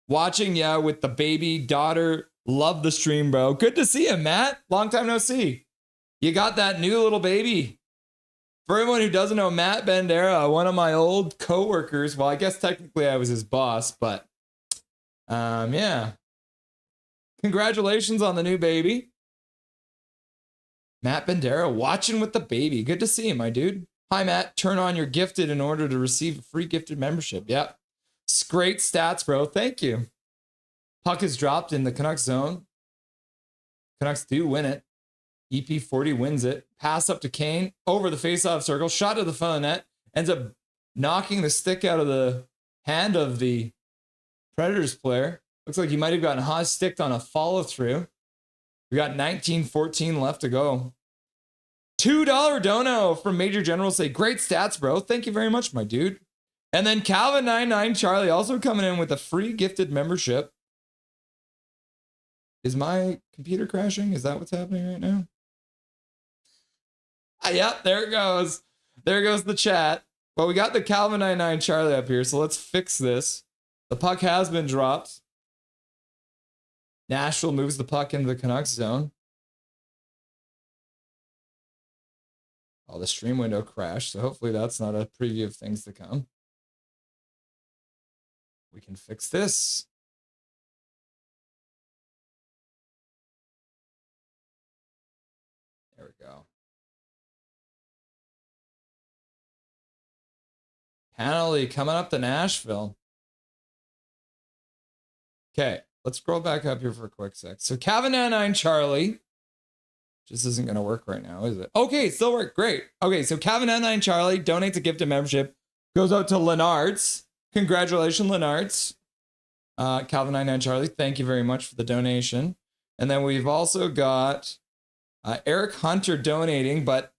watching ya with the baby daughter. Love the stream, bro. Good to see you, Matt. Long time no see. You got that new little baby. For everyone who doesn't know, Matt Bandera, one of my old coworkers. Well, I guess technically I was his boss, but yeah. Congratulations on the new baby. Matt Bandera watching with the baby. Good to see you, my dude. Hi, Matt. Turn on your gifted in order to receive a free gifted membership. Yep. Great stats, bro. Thank you. Puck is dropped in the Canucks zone. Canucks do win it. EP40 wins it. Pass up to Kane. Over the faceoff circle. Shot to the front of the net. Ends up knocking the stick out of the hand of the Predators player. Looks like he might have gotten hot sticked on a follow through. We got 19:14 left to go. $2 dono from Major General. Say, great stats, bro. Thank you very much, my dude. And then Calvin99 Charlie also coming in with a free gifted membership. Is my computer crashing? Is that what's happening right now? Yep, there it goes. There goes the chat. Well, we got the Calvin99 Charlie up here, so let's fix this. The puck has been dropped. Nashville moves the puck into the Canucks zone. Oh, the stream window crashed, so hopefully that's not a preview of things to come. We can fix this. There we go. Penalty coming up to Nashville. Okay. Let's scroll back up here for a quick sec. So Calvin99 Charlie. Just isn't going to work right now, is it? Okay, it still worked. Great. Okay, so Calvin99 Charlie donates a gift of membership. Goes out to Lenards. Congratulations, Lenards. Calvin99 Charlie, thank you very much for the donation. And then we've also got Eric Hunter donating, but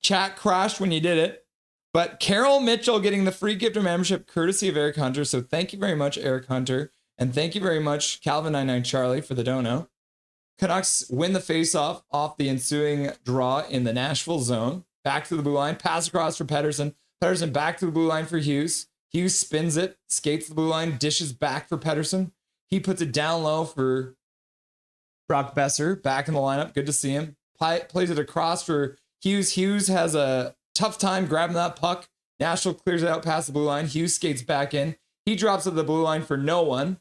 chat crashed when you did it. But Carol Mitchell getting the free gift of membership courtesy of Eric Hunter. So thank you very much, Eric Hunter. And thank you very much, Calvin99 Charlie, for the dono. Canucks win the faceoff off the ensuing draw in the Nashville zone. Back to the blue line. Pass across for Pettersson. Pettersson back to the blue line for Hughes. Hughes spins it. Skates the blue line. Dishes back for Pettersson. He puts it down low for Brock Besser. Back in the lineup. Good to see him. Plays it across for Hughes. Hughes has a tough time grabbing that puck. Nashville clears it out past the blue line. Hughes skates back in. He drops at the blue line for no one.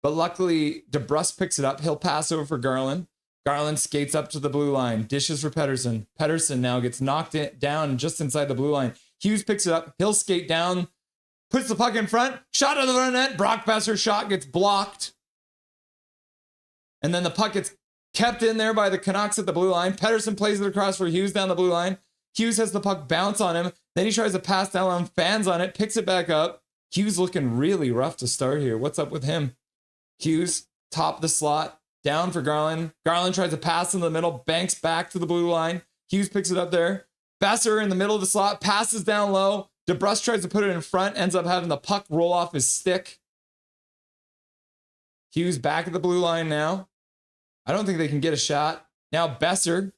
But luckily, DeBrusque picks it up. He'll pass over for Garland. Garland skates up to the blue line. Dishes for Pettersson. Pettersson now gets knocked down just inside the blue line. Hughes picks it up. He'll skate down. Puts the puck in front. Shot out of the front net. Brock Besser shot gets blocked. And then the puck gets kept in there by the Canucks at the blue line. Pettersson plays it across for Hughes down the blue line. Hughes has the puck bounce on him. Then he tries to pass down on fans on it. Picks it back up. Hughes looking really rough to start here. What's up with him? Hughes, top of the slot, down for Garland. Garland tries to pass in the middle, banks back to the blue line. Hughes picks it up there. Besser in the middle of the slot, passes down low. DeBrusque tries to put it in front, ends up having the puck roll off his stick. Hughes back at the blue line now. I don't think they can get a shot. Now Besser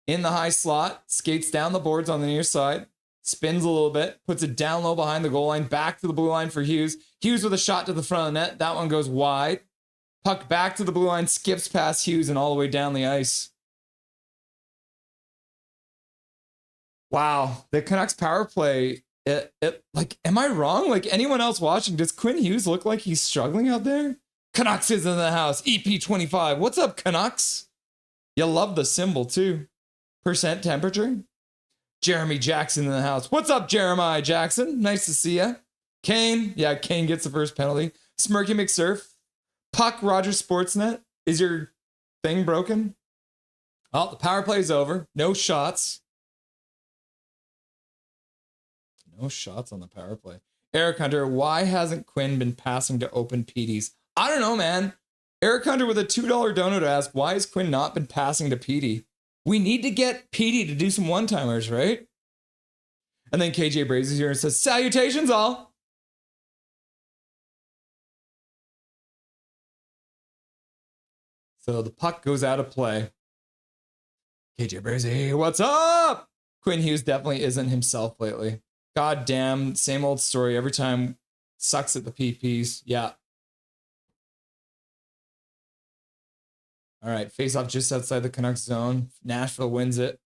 in the high slot, skates down the boards on the near side. Spins a little bit, puts it down low behind the goal line, back to the blue line for Hughes. Hughes with a shot to the front of the net. That one goes wide. Puck back to the blue line, skips past Hughes and all the way down the ice. Wow, the Canucks power play, like, am I wrong? Like, anyone else watching, does Quinn Hughes look like he's struggling out there? Canucks is in the house, EP25. What's up, Canucks? You love the symbol, too. Percent temperature. Jeremy Jackson in the house. What's up, Jeremiah Jackson? Nice to see ya. Kane. Yeah, Kane gets the first penalty. Smirky McSurf. Puck, Roger Sportsnet. Is your thing broken? Well, the power play's over. No shots. No shots on the power play. Eric Hunter, why hasn't Quinn been passing to open PDs? I don't know, man. Eric Hunter with a $2 donut to ask, why has Quinn not been passing to Petey? We need to get Petey to do some one-timers, right? And then KJ Braves is here and says, salutations all. So the puck goes out of play. KJ Brazy, what's up? Quinn Hughes definitely isn't himself lately. God damn, same old story every time. Sucks at the PPs. Yeah. All right, face off just outside the Canucks zone. Nashville wins it.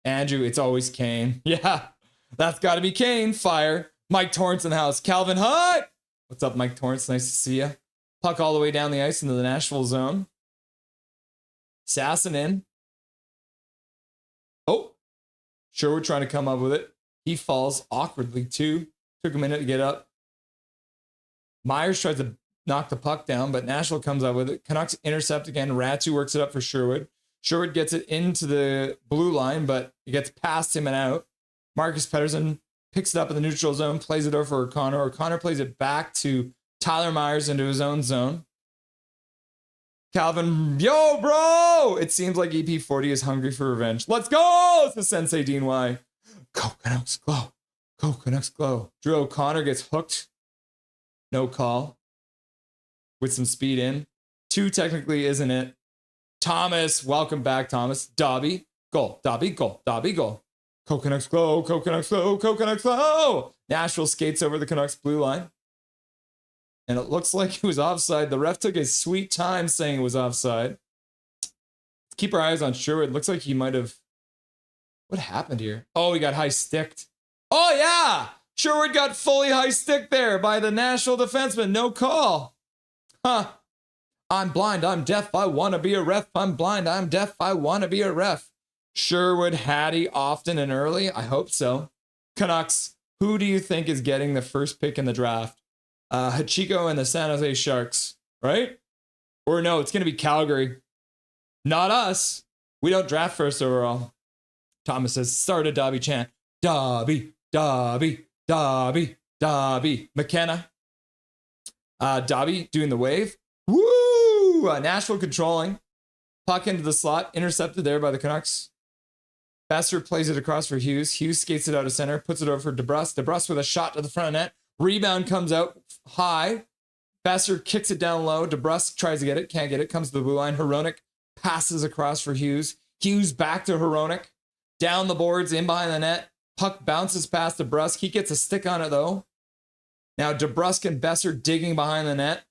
Andrew, it's always Kane. Yeah, that's got to be Kane. Fire. Mike Torrance in the house. Calvin Hutt. What's up, Mike Torrance? Nice to see you. Puck all the way down the ice into the Nashville zone. Sasson in. Oh, Sherwood trying to come up with it. He falls awkwardly too. Took a minute to get up. Myers tries to knock the puck down, but Nashville comes up with it. Canucks intercept again. Ratu works it up for Sherwood. Sherwood gets it into the blue line, but it gets past him and out. Marcus Pettersson picks it up in the neutral zone, plays it over for O'Connor. O'Connor plays it back to Tyler Myers into his own zone. Calvin, yo, bro! It seems like EP40 is hungry for revenge. Let's go! It's the Sensei Dean Y. Go, Canucks, glow. Go, Canucks, glow. Drew O'Connor gets hooked. No call. With some speed in. 2 technically isn't it. Thomas, welcome back, Thomas. Dobby, goal. Dobby, goal. Dobby, goal. Go, Canucks, glow. Go, Canucks, glow. Go, Canucks, glow. Nashville skates over the Canucks blue line. And it looks like he was offside. The ref took his sweet time saying it was offside. Let's keep our eyes on Sherwood. Looks like he might have... What happened here? Oh, he got high-sticked. Oh, yeah! Sherwood got fully high-sticked there by the Nashville defenseman. No call. Huh. I'm blind. I'm deaf. I want to be a ref. I'm blind. I'm deaf. I want to be a ref. Sherwood, Hattie, often and early. I hope so. Canucks, who do you think is getting the first pick in the draft? Hachiko and the San Jose Sharks, right? Or no, it's going to be Calgary. Not us. We don't draft first overall. Thomas says, start a Dobby chant. Dobby, Dobby, Dobby, Dobby. McKenna. Dobby doing the wave. Woo! Nashville controlling. Puck into the slot. Intercepted there by the Canucks. Besser plays it across for Hughes. Hughes skates it out of center. Puts it over for DeBrus. DeBrus with a shot to the front of net. Rebound comes out high. Besser kicks it down low. DeBrus tries to get it. Can't get it. Comes to the blue line. Hronek passes across for Hughes. Hughes back to Hronek. Down the boards. In behind the net. Puck bounces past DeBrus. He gets a stick on it though. Now DeBrusque and Besser digging behind the net.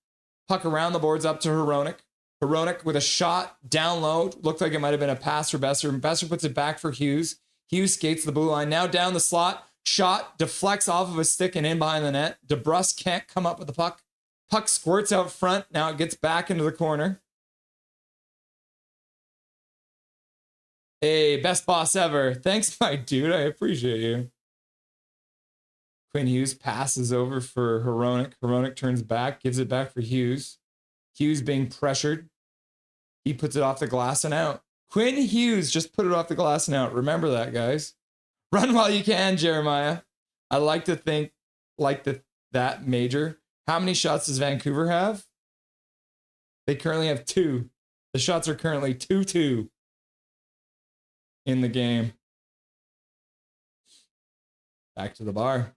Puck around the boards up to Hronek. Hronek with a shot down low. Looked like it might have been a pass for Besser. Besser puts it back for Hughes. Hughes skates the blue line. Now down the slot. Shot deflects off of a stick and in behind the net. DeBrusque can't come up with the puck. Puck squirts out front. Now it gets back into the corner. Hey, best boss ever. Thanks, my dude. I appreciate you. Quinn Hughes passes over for Hronek. Hronek turns back, gives it back for Hughes. Hughes being pressured. He puts it off the glass and out. Quinn Hughes just put it off the glass and out. Remember that, guys. Run while you can, Jeremiah. I like to think like that major. How many shots does Vancouver have? They currently have 2. The shots are currently 2-2 in the game. Back to the bar.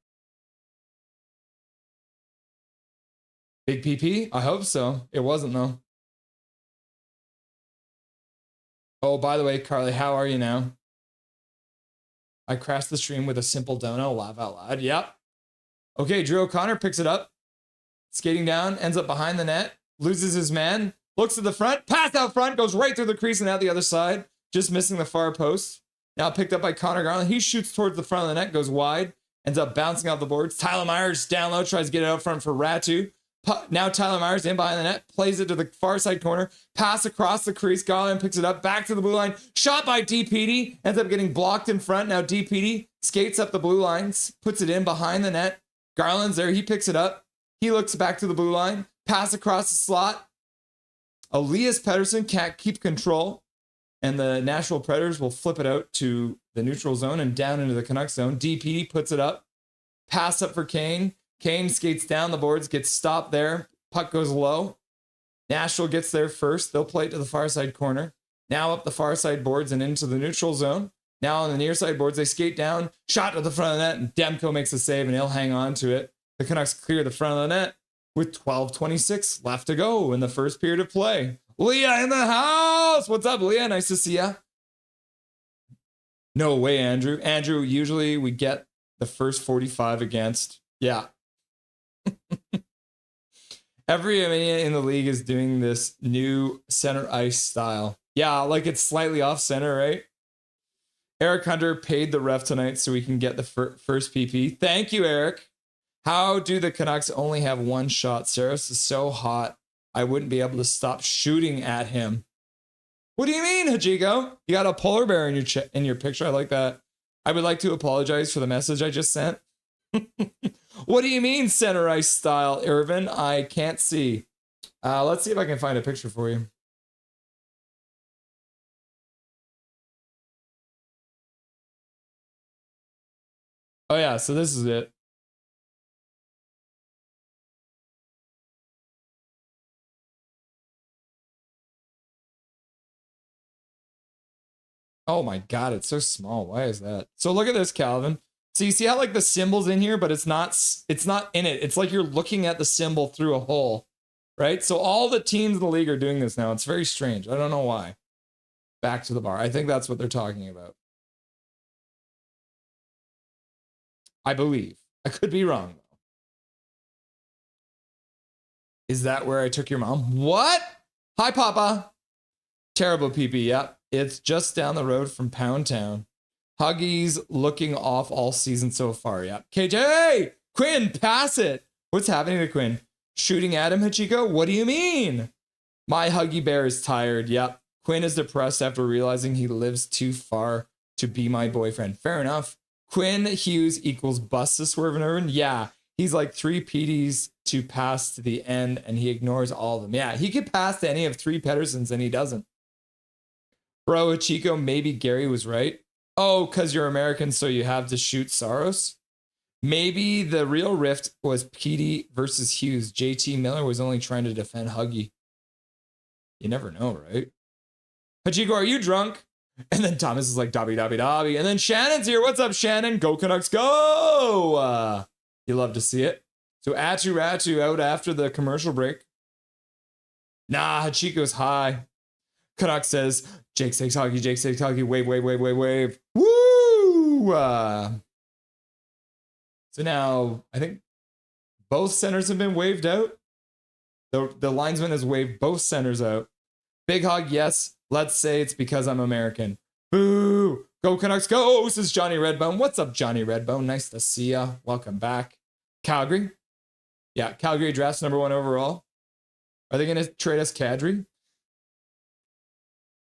Big PP? I hope so. It wasn't though. Oh, by the way, Carly, how are you now? I crashed the stream with a simple dono. Laugh out loud. Yep. Okay, Drew O'Connor picks it up. Skating down, ends up behind the net. Loses his man. Looks to the front. Pass out front. Goes right through the crease and out the other side. Just missing the far post. Now picked up by Connor Garland. He shoots towards the front of the net. Goes wide. Ends up bouncing off the boards. Tyler Myers down low. Tries to get it out front for Ratu. Now Tyler Myers in behind the net. Plays it to the far side corner. Pass across the crease. Garland picks it up. Back to the blue line. Shot by DPD. Ends up getting blocked in front. Now DPD skates up the blue lines. Puts it in behind the net. Garland's there. He picks it up. He looks back to the blue line. Pass across the slot. Elias Pettersson can't keep control. And the Nashville Predators will flip it out to the neutral zone and down into the Canucks zone. DPD puts it up. Pass up for Kane. Kane skates down the boards, gets stopped there. Puck goes low. Nashville gets there first. They'll play it to the far side corner. Now up the far side boards and into the neutral zone. Now on the near side boards, they skate down. Shot to the front of the net, and Demko makes a save, and he'll hang on to it. The Canucks clear the front of the net with 12:26 left to go in the first period of play. Leah in the house. What's up, Leah? Nice to see ya. No way, Andrew. Andrew, usually we get the first 45 against. Yeah. Every Armenian in the league is doing this new center ice style. Yeah, like it's slightly off center, right? Eric Hunter paid the ref tonight so we can get the first PP. Thank you, Eric. How do the Canucks only have one shot? Saros is so hot, I wouldn't be able to stop shooting at him. What do you mean, Hajiko? You got a polar bear in your picture. I like that. I would like to apologize for the message I just sent. What do you mean, center ice style, Irvin? I can't see. Let's see if I can find a picture for you. Oh yeah, so this is it. Oh my God, it's so small. Why is that? So look at this, Calvin. So you see how like the symbol's in here, but it's not in it. It's like you're looking at the symbol through a hole, right? So all the teams in the league are doing this now. It's very strange. I don't know why. Back to the bar. I think that's what they're talking about. I believe. I could be wrong, though. Is that where I took your mom? What? Hi, Papa. Terrible PP. Yep. It's just down the road from Pound Town. Huggies looking off all season so far. Yep. KJ! Quinn, pass it. What's happening to Quinn? Shooting at him, Hachiko? What do you mean? My Huggy Bear is tired. Yep. Quinn is depressed after realizing he lives too far to be my boyfriend. Fair enough. Quinn Hughes equals bust to Swerve and Irvin. Yeah, he's like 3 PDs to pass to the end, and he ignores all of them. Yeah, he could pass to any of 3 Pedersons, and he doesn't. Bro, Chico, maybe Gary was right. Oh, because you're American, so you have to shoot Saros? Maybe the real rift was PD versus Hughes. JT Miller was only trying to defend Huggy. You never know, right? Hachiko, are you drunk? And then Thomas is like, Dobby. And then Shannon's here. What's up, Shannon? Go Canucks, go! You love to see it. So Atu Ratu out after the commercial break. Nah, Hachiko's high. Canucks says, Jake takes hockey, wave. Woo! So now, I think both centers have been waved out. The linesman has waved both centers out. Big hug, yes. Let's say it's because I'm American. Boo! Go Canucks, go! This is Johnny Redbone. What's up, Johnny Redbone? Nice to see ya. Welcome back. Calgary. Yeah, Calgary drafts number 1 overall. Are they going to trade us Kadri?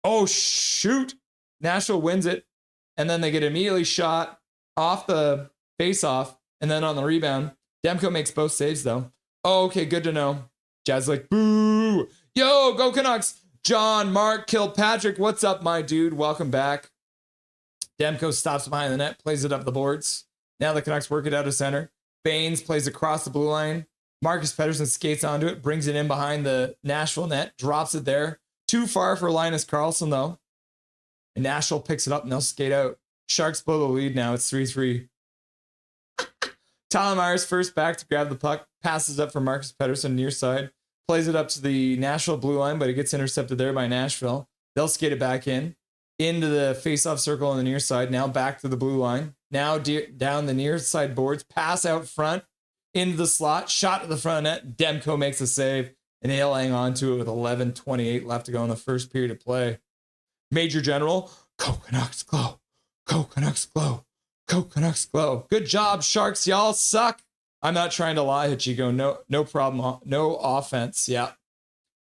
Oh, shoot. Nashville wins it. And then they get immediately shot off the face-off. And then on the rebound, Demko makes both saves, though. Oh, okay, good to know. Jazz like, boo! Yo, go Canucks! John, Mark, Kilpatrick, what's up, my dude? Welcome back. Demko stops behind the net, plays it up the boards. Now the Canucks work it out of center. Baines plays across the blue line. Marcus Pettersson skates onto it, brings it in behind the Nashville net, drops it there. Too far for Linus Karlsson, though. And Nashville picks it up, and they'll skate out. Sharks blow the lead now. It's 3-3. Tyler Myers first back to grab the puck, passes up for Marcus Pettersson near side. Plays it up to the Nashville blue line, but it gets intercepted there by Nashville. They'll skate it back into the face-off circle on the near side. Now back to the blue line. Now down the near side boards. Pass out front into the slot. Shot to the front net. Demko makes a save, and he'll hang on to it with 11:28 left to go in the first period of play. Major General, go Canucks, glow. Go Canucks, glow. Go Canucks, glow. Good job, Sharks. Y'all suck. I'm not trying to lie, Hachiko. No problem. No offense. Yeah.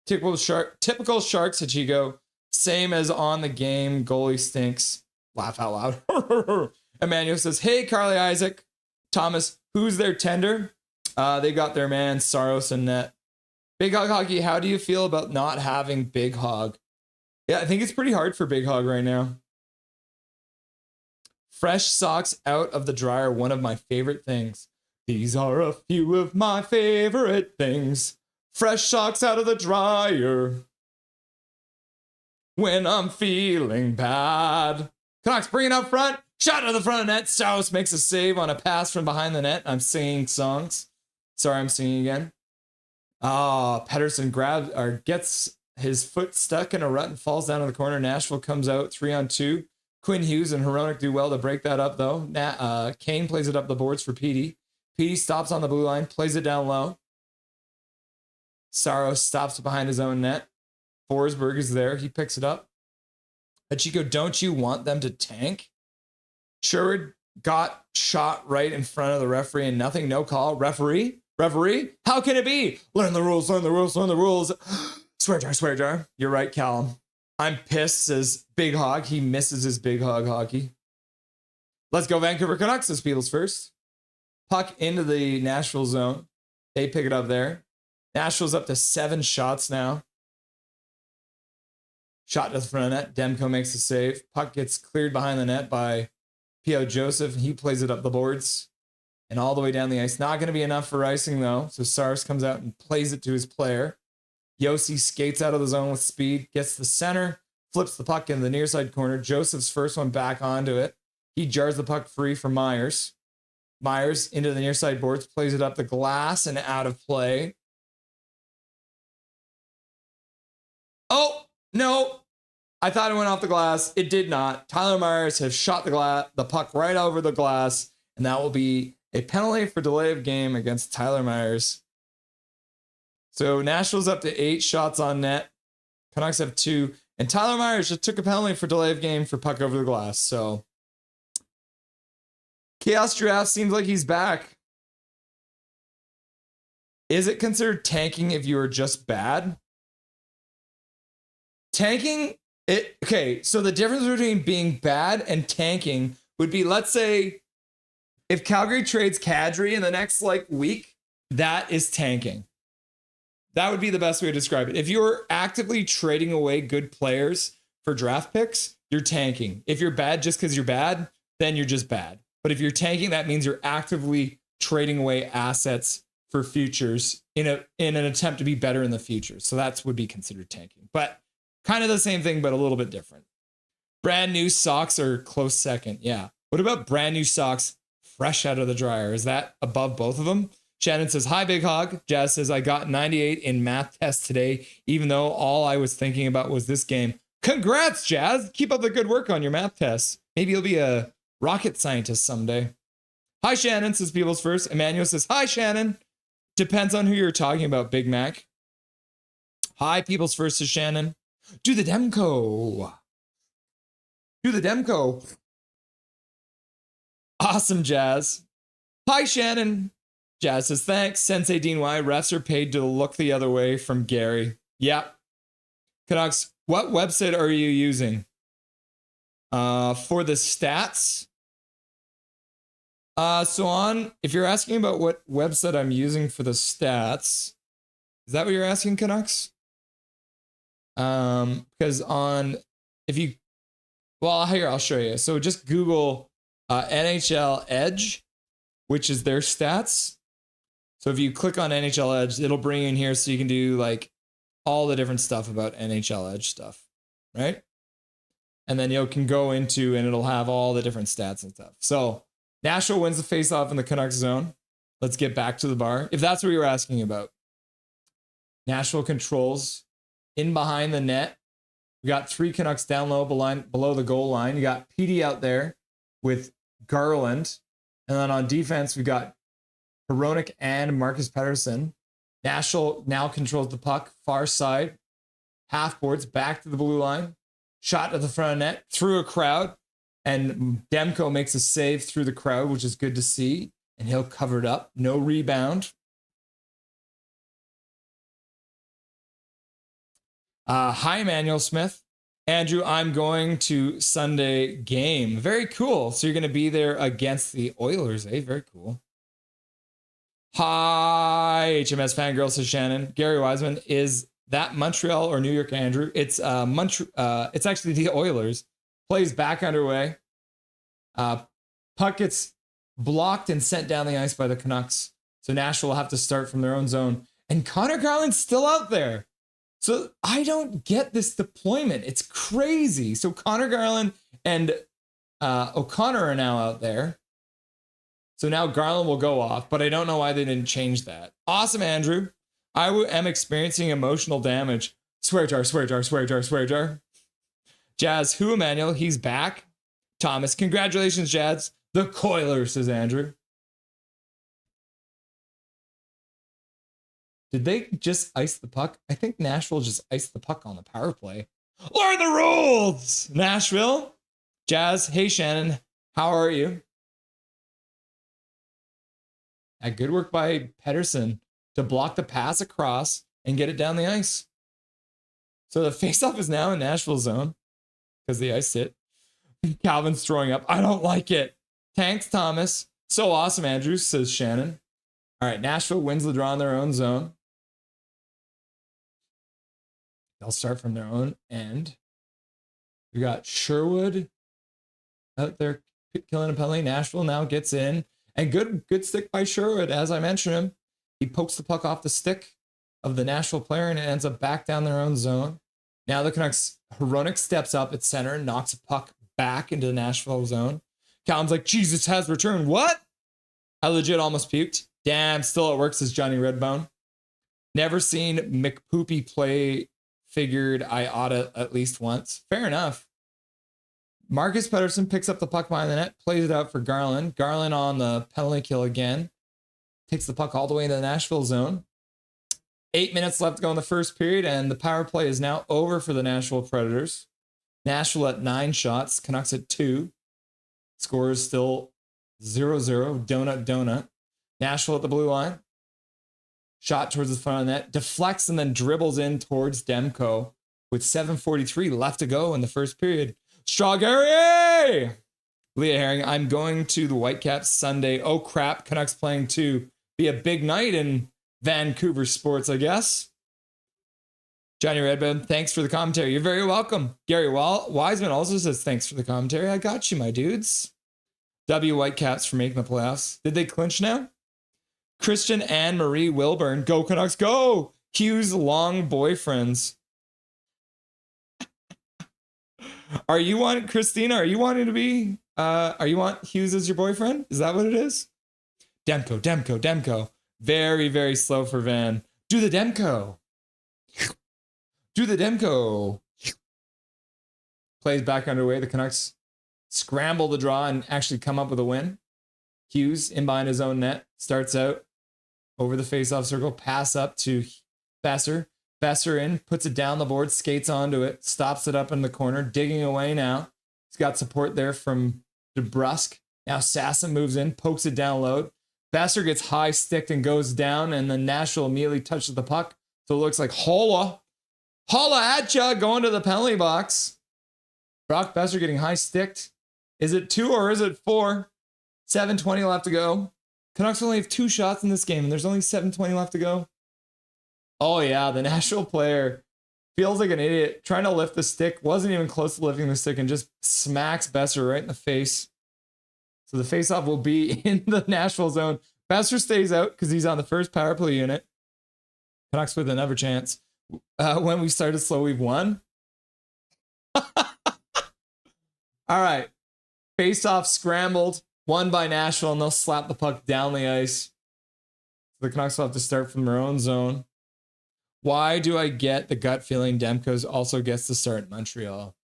Typical Sharks, Hachiko. Same as on the game. Goalie stinks. Laugh out loud. Emmanuel says, hey, Carly Isaac. Thomas, who's their tender? They got their man, Saros and net. Big Hog Hockey, how do you feel about not having Big Hog? Yeah, I think it's pretty hard for Big Hog right now. Fresh socks out of the dryer, one of my favorite things. These are a few of my favorite things. Fresh socks out of the dryer. When I'm feeling bad. Canucks bring it up front. Shot to the front of net. Saros makes a save on a pass from behind the net. I'm singing songs. Sorry, I'm singing again. Pettersson gets his foot stuck in a rut and falls down in the corner. Nashville comes out 3-on-2. Quinn Hughes and Hronek do well to break that up, though. Kane plays it up the boards for Petey. Petey stops on the blue line, plays it down low. Saros stops behind his own net. Forsberg is there. He picks it up. Chico, don't you want them to tank? Sherwood got shot right in front of the referee and nothing. No call. Referee? How can it be? Learn the rules. Swear jar. You're right, Callum. I'm pissed, says Big Hog. He misses his Big Hog hockey. Let's go Vancouver Canucks, says Peoples first. Puck into the Nashville zone. They pick it up there. Nashville's up to 7 shots now. Shot to the front of net. Demko makes the save. Puck gets cleared behind the net by P.O. Joseph. He plays it up the boards and all the way down the ice. Not going to be enough for icing, though. So Saros comes out and plays it to his player. Yossi skates out of the zone with speed, gets the center, flips the puck in the near side corner. Joseph's first one back onto it. He jars the puck free for Myers. Myers into the near side boards, plays it up the glass and out of play. Oh, no. I thought it went off the glass. It did not. Tyler Myers has shot the puck right over the glass, and that will be a penalty for delay of game against Tyler Myers. So Nashville's up to 8 shots on net. Canucks have 2. And Tyler Myers just took a penalty for delay of game for puck over the glass. So Chaos Giraffe seems like he's back. Is it considered tanking if you are just bad? Tanking... Okay, so the difference between being bad and tanking would be, let's say, if Calgary trades Kadri in the next week, that is tanking. That would be the best way to describe it. If you're actively trading away good players for draft picks, you're tanking. If you're bad just because you're bad, then you're just bad. But if you're tanking, that means you're actively trading away assets for futures in an attempt to be better in the future. So that would be considered tanking. But kind of the same thing, but a little bit different. Brand new socks are close second. Yeah. What about brand new socks fresh out of the dryer? Is that above both of them? Shannon says, hi, Big Hog. Jazz says, I got 98 in math test today, even though all I was thinking about was this game. Congrats, Jazz. Keep up the good work on your math tests. Maybe you'll be a rocket scientist someday. Hi, Shannon, says People's First. Emmanuel says, hi, Shannon. Depends on who you're talking about, Big Mac. Hi, People's First, says Shannon. Do the Demko. Awesome, Jazz. Hi, Shannon. Jazz says, thanks. Sensei Dean Y. Refs are paid to look the other way from Gary. Yep. Canucks, what website are you using? For the stats? If you're asking about what website I'm using for the stats, is that what you're asking, Canucks? Because here, I'll show you. So just Google NHL Edge, which is their stats. So if you click on NHL Edge, it'll bring you in here so you can do all the different stuff about NHL Edge stuff, right? And then you can go into and it'll have all the different stats and stuff. So Nashville wins the faceoff in the Canucks zone. Let's get back to the bar. If that's what you're asking about. Nashville controls in behind the net. We got 3 Canucks down low below the goal line. You got PD out there with Garland. And then on defense, we got Hronek and Marcus Pettersson. Nashville now controls the puck. Far side. Half boards back to the blue line. Shot to the front of net. Through a crowd. And Demko makes a save through the crowd, which is good to see. And he'll cover it up. No rebound. Hi, Emmanuel Smith. Andrew, I'm going to Sunday game. Very cool. So you're going to be there against the Oilers, eh? Very cool. Hi, HMS Fangirl, says Shannon. Gary Wiseman, is that Montreal or New York, Andrew? It's it's actually the Oilers. Plays back underway. Puck gets blocked and sent down the ice by the Canucks. So Nashville will have to start from their own zone. And Connor Garland's still out there. So I don't get this deployment. It's crazy. So Connor Garland and O'Connor are now out there. So now Garland will go off, but I don't know why they didn't change that. Awesome, Andrew. I am experiencing emotional damage. Swear jar, swear jar, swear jar, swear jar. Jazz, who Emmanuel? He's back. Thomas, congratulations, Jazz. The Coiler, says Andrew. Did they just ice the puck? I think Nashville just iced the puck on the power play. Learn the rules! Nashville. Jazz, hey Shannon, how are you? Good work by Pedersen to block the pass across and get it down the ice. So the faceoff is now in Nashville zone because they iced it. Calvin's throwing up. I don't like it. Thanks, Thomas. So awesome, Andrew, says Shannon. All right, Nashville wins the draw in their own zone. They'll start from their own end. We got Sherwood out there killing a penalty. Nashville now gets in. And good stick by Sherwood. As I mentioned him, he pokes the puck off the stick of the Nashville player and it ends up back down their own zone. Now the Canucks, Hronek steps up at center and knocks a puck back into the Nashville zone. Callum's like, Jesus has returned. What? I legit almost puked. Damn, still it works, says Johnny Redbone. Never seen McPoopy play. Figured I oughta at least once. Fair enough. Marcus Pedersen picks up the puck behind the net, plays it out for Garland. Garland on the penalty kill again. Takes the puck all the way into the Nashville zone. 8 minutes left to go in the first period, and the power play is now over for the Nashville Predators. Nashville at 9 shots, Canucks at 2. Score is still 0-0, donut. Nashville at the blue line. Shot towards the front of the net, deflects and then dribbles in towards Demko with 7:43 left to go in the first period. Strawberry! Leah Herring, I'm going to the Whitecaps Sunday. Oh crap, Canucks playing too. Be a big night in Vancouver sports, I guess. Johnny Redbone, thanks for the commentary. You're very welcome. Gary Wiseman also says thanks for the commentary. I got you, my dudes. W Whitecaps for making the playoffs. Did they clinch now? Christian and Marie Wilburn. Go Canucks, go! Hughes' long boyfriends. Are you wanting, Christina, are you wanting to be, are you want Hughes as your boyfriend? Is that what it is? Demko. Very, very slow for Van. Do the Demko. Plays back underway. The Canucks scramble the draw and actually come up with a win. Hughes in behind his own net. Starts out over the faceoff circle. Pass up to Besser. Besser in. Puts it down the board. Skates onto it. Stops it up in the corner. Digging away now. He's got support there from DeBrusque. Now Sasson moves in. Pokes it down low. Besser gets high sticked and goes down. And then Nashville immediately touches the puck. So it looks like holla at ya, going to the penalty box. Brock Besser getting high sticked. Is it 2 or is it 4? 7:20 left to go. Canucks only have 2 shots in this game, and there's only 7:20 left to go. Oh yeah, the Nashville player feels like an idiot trying to lift the stick. Wasn't even close to lifting the stick and just smacks Besser right in the face. So the faceoff will be in the Nashville zone. Besser stays out because he's on the first power play unit. Canucks with another chance. When we started slow, we've won. All right. Face-off scrambled. Won by Nashville, and they'll slap the puck down the ice. So the Canucks will have to start from their own zone. Why do I get the gut feeling Demko also gets to start in Montreal?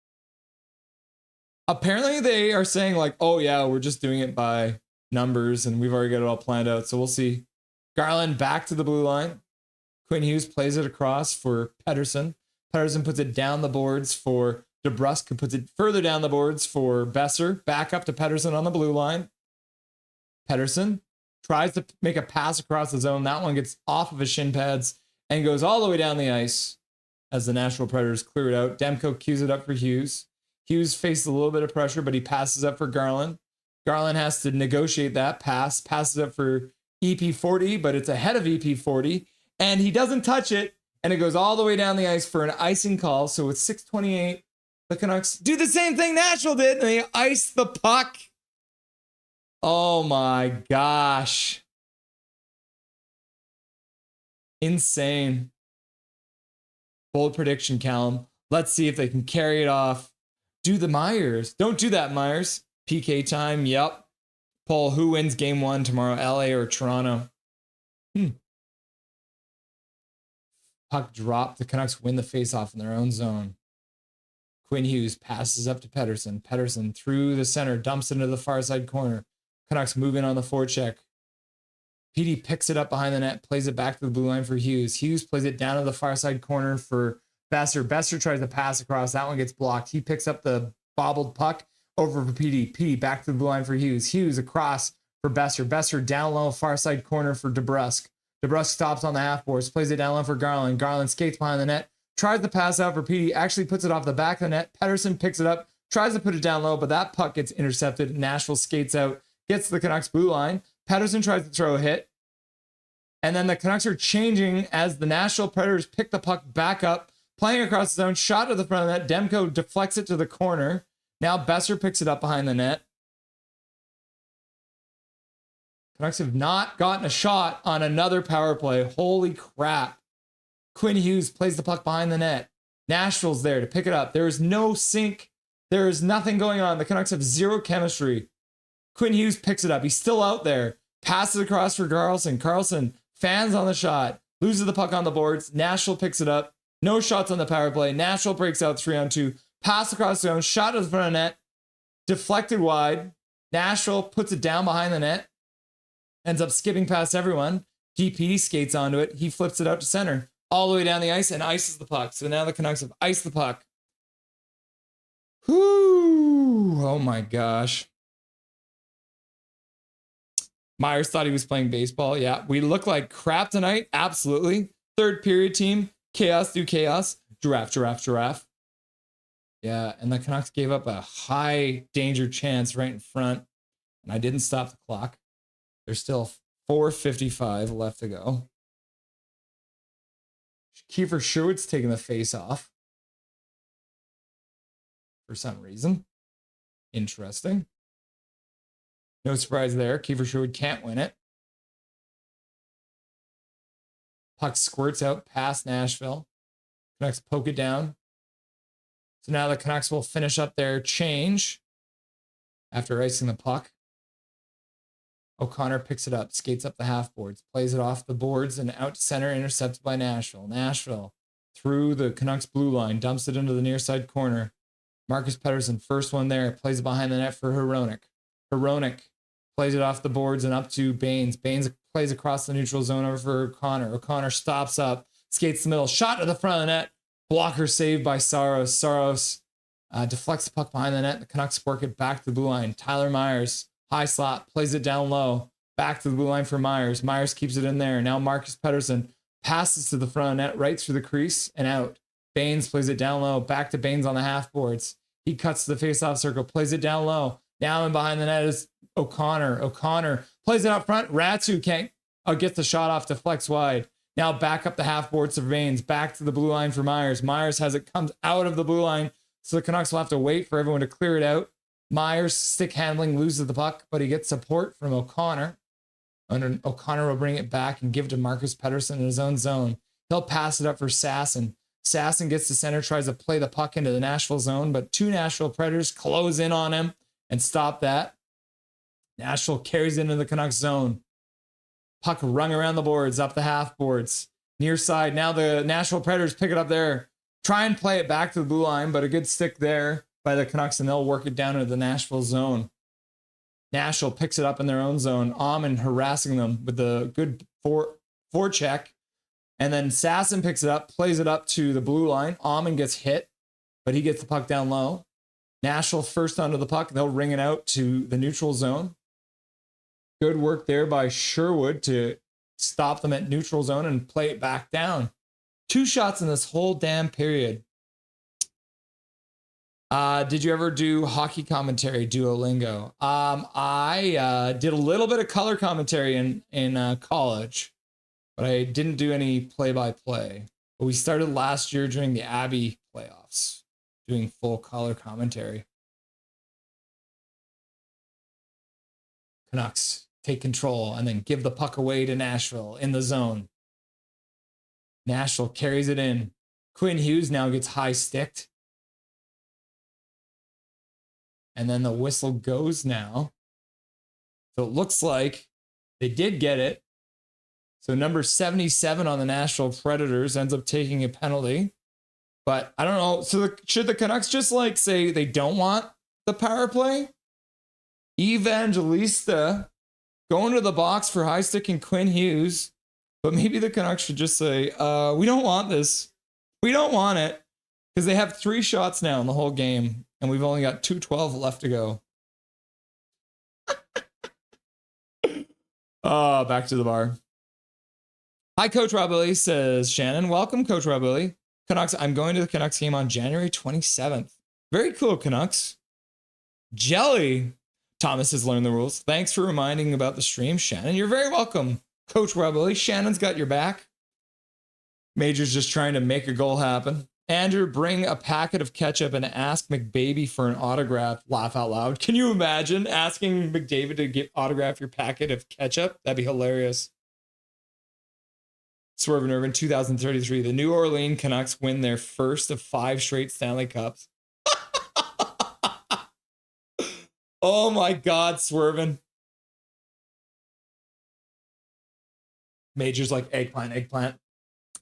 Apparently they are saying like, oh yeah, we're just doing it by numbers, and we've already got it all planned out. So we'll see. Garland back to the blue line. Quinn Hughes plays it across for Pedersen. Pedersen puts it down the boards for DeBrusque, who puts it further down the boards for Besser. Back up to Pedersen on the blue line. Pedersen tries to make a pass across the zone. That one gets off of his shin pads and goes all the way down the ice as the Nashville Predators clear it out. Demko cues it up for Hughes. Hughes faces a little bit of pressure, but he passes up for Garland. Garland has to negotiate that pass. Passes up for EP40, but it's ahead of EP40. And he doesn't touch it. And it goes all the way down the ice for an icing call. So with 6:28, the Canucks do the same thing Nashville did, and they ice the puck. Oh my gosh. Insane. Bold prediction, Callum. Let's see if they can carry it off. Do the Myers. Don't do that, Myers. PK time. Yep. Paul, who wins game 1 tomorrow? LA or Toronto? Puck drop. The Canucks win the faceoff in their own zone. Quinn Hughes passes up to Pettersson. Pettersson through the center, dumps into the far side corner. Canucks move in on the forecheck. PD picks it up behind the net, plays it back to the blue line for Hughes. Hughes plays it down to the far side corner for Besser. Besser tries to pass across. That one gets blocked. He picks up the bobbled puck over for PD. PD back to the blue line for Hughes. Hughes across for Besser. Besser down low, far side corner for DeBrusk. DeBrusk stops on the half boards, plays it down low for Garland. Garland skates behind the net, tries to pass out for PD, actually puts it off the back of the net. Pettersson picks it up, tries to put it down low, but that puck gets intercepted. Nashville skates out, gets to the Canucks blue line. Pettersson tries to throw a hit. And then the Canucks are changing as the Nashville Predators pick the puck back up, playing across the zone, shot to the front of the net. Demko deflects it to the corner. Now Besser picks it up behind the net. Canucks have not gotten a shot on another power play. Holy crap. Quinn Hughes plays the puck behind the net. Nashville's there to pick it up. There is no sync. There is nothing going on. The Canucks have zero chemistry. Quinn Hughes picks it up. He's still out there. Passes across for Carlson. Carlson fans on the shot. Loses the puck on the boards. Nashville picks it up. No shots on the power play. Nashville breaks out 3-on-2. Pass across the zone. Shot to the front of the net. Deflected wide. Nashville puts it down behind the net. Ends up skipping past everyone. DPD skates onto it. He flips it out to center. All the way down the ice and ices the puck. So now the Canucks have iced the puck. Whoo! Oh my gosh. Myers thought he was playing baseball. Yeah, we look like crap tonight. Absolutely. Third period team. Chaos do chaos. Giraffe. Yeah, and the Canucks gave up a high danger chance right in front. And I didn't stop the clock. There's still 4:55 left to go. Kiefer Sherwood's taking the face off. For some reason. Interesting. No surprise there. Kiefer Sherwood can't win it. Puck squirts out past Nashville. Canucks poke it down. So now the Canucks will finish up their change after icing the puck. O'Connor picks it up, skates up the half boards, plays it off the boards and out to center, intercepted by Nashville. Nashville through the Canucks blue line, dumps it into the near side corner. Marcus Pettersson, first one there, plays it behind the net for Hronek. Hronek plays it off the boards and up to Baines. Baines plays across the neutral zone over for O'Connor. O'Connor stops up, skates the middle, shot to the front of the net. Blocker saved by Saros. Saros deflects the puck behind the net. The Canucks work it back to the blue line. Tyler Myers, high slot, plays it down low. Back to the blue line for Myers. Myers keeps it in there. Now Marcus Pettersson passes to the front of the net, right through the crease and out. Baines plays it down low. Back to Baines on the half boards. He cuts to the faceoff circle, plays it down low. Now and behind the net is O'Connor. O'Connor plays it up front. Ratsu can't get the shot off, deflects wide. Now back up the half boards to Baines. Back to the blue line for Myers. Myers has it, comes out of the blue line. So the Canucks will have to wait for everyone to clear it out. Myers, stick handling, loses the puck, but he gets support from O'Connor. And O'Connor will bring it back and give it to Marcus Pettersson in his own zone. He'll pass it up for Sasson. Sasson gets to center, tries to play the puck into the Nashville zone, but two Nashville Predators close in on him and stop that. Nashville carries into the Canucks zone. Puck rung around the boards, up the half boards. Near side, now the Nashville Predators pick it up there. Try and play it back to the blue line, but a good stick there by the Canucks, and they'll work it down into the Nashville zone. Nashville picks it up in their own zone. Amon harassing them with a good forecheck. And then Sasson picks it up, plays it up to the blue line. Amon gets hit, but he gets the puck down low. Nashville first onto the puck. They'll ring it out to the neutral zone. Good work there by Sherwood to stop them at neutral zone and play it back down. 2 shots in this whole damn period. Did you ever do hockey commentary, Duolingo? I did a little bit of color commentary in college, but I didn't do any play-by-play. But we started last year during the Abbey playoffs, doing full color commentary. Canucks take control and then give the puck away to Nashville in the zone. Nashville carries it in. Quinn Hughes now gets high sticked. And then the whistle goes now. So it looks like they did get it. So number 77 on the Nashville Predators ends up taking a penalty. But I don't know. So should the Canucks just like say they don't want the power play? Evangelista going to the box for high sticking Quinn Hughes. But maybe the Canucks should just say, we don't want this. We don't want it. Because they have 3 shots now in the whole game. And we've only got 2:12 left to go. Back to the bar. Hi, Coach Rob Willie, says Shannon. Welcome, Coach Rob Willie. Canucks, I'm going to the Canucks game on January 27th. Very cool, Canucks. Jelly. Thomas has learned the rules. Thanks for reminding about the stream, Shannon. You're very welcome, Coach Rob Willie. Shannon's got your back. Major's just trying to make a goal happen. Andrew, bring a packet of ketchup and ask McBaby for an autograph. Laugh out loud. Can you imagine asking McDavid to autograph your packet of ketchup? That'd be hilarious. Swerve and Irvin, 2033. The New Orleans Canucks win their first of 5 straight Stanley Cups. Oh my God, Swervin. Major's like eggplant.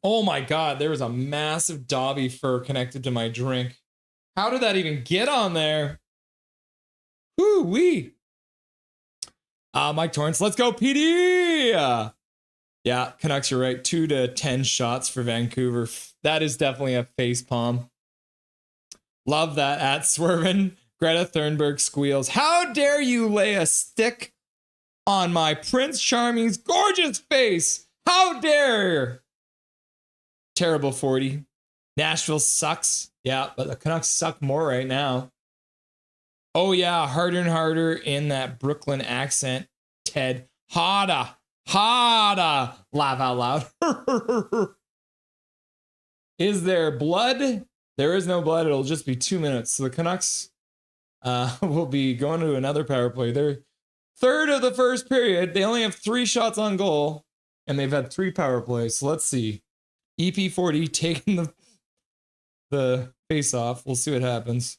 Oh my God, there was a massive Dobby fur connected to my drink. How did that even get on there? Whoo-wee. Mike Torrance, let's go, PD! Yeah, Canucks, you're right. 2 to 10 shots for Vancouver. That is definitely a face palm. Love that at Swervin. Greta Thunberg squeals. How dare you lay a stick on my Prince Charming's gorgeous face? How dare! Terrible 40. Nashville sucks. Yeah, but the Canucks suck more right now. Oh yeah, harder and harder in that Brooklyn accent. Ted. Harder. Laugh out loud. Is there blood? There is no blood. It'll just be 2 minutes. So the Canucks will be going to another power play. They're third of the first period. They only have 3 shots on goal, and they've had 3 power plays. So let's see. EP40 taking the face off. We'll see what happens.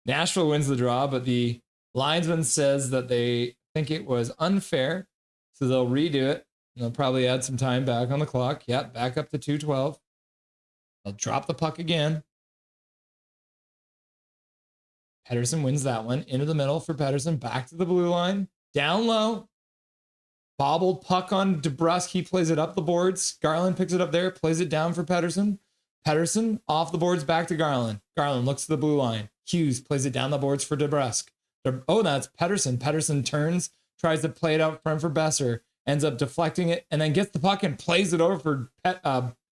Nashville wins the draw, but the linesman says that they think it was unfair, so they'll redo it. And they'll probably add some time back on the clock. Yep, back up to 2:12. They'll drop the puck again. Pettersson wins that one. Into the middle for Pettersson. Back to the blue line. Down low. Bobbled puck on DeBrusk. He plays it up the boards. Garland picks it up there. Plays it down for Pettersson. Pettersson off the boards back to Garland. Garland looks to the blue line. Hughes plays it down the boards for DeBrusk. Oh, that's Pettersson. Pettersson turns, tries to play it out front for Besser. Ends up deflecting it and then gets the puck and plays it over for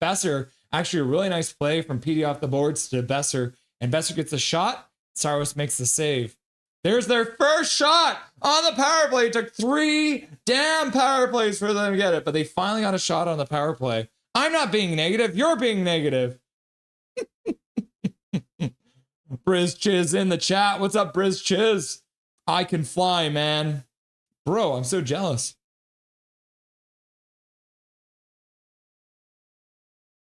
Besser. Actually, a really nice play from PD off the boards to Besser. And Besser gets a shot. Saros makes the save. There's their first shot on the power play. It took 3 damn power plays for them to get it, but they finally got a shot on the power play. I'm not being negative. You're being negative. Briz Chiz in the chat. What's up, Briz Chiz? I can fly, man. Bro, I'm so jealous.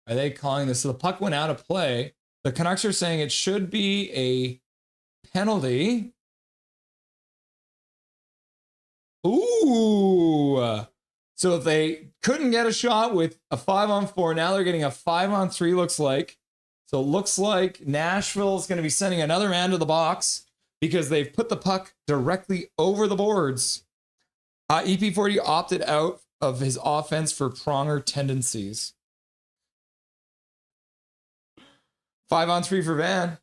Are they calling this? So the puck went out of play. The Canucks are saying it should be a penalty. Ooh. So if they couldn't get a shot with a 5-on-4, now they're getting a 5-on-3, looks like. So it looks like Nashville is going to be sending another man to the box because they've put the puck directly over the boards. EP40 opted out of his offense for Pronger tendencies. 5-on-3 for Van.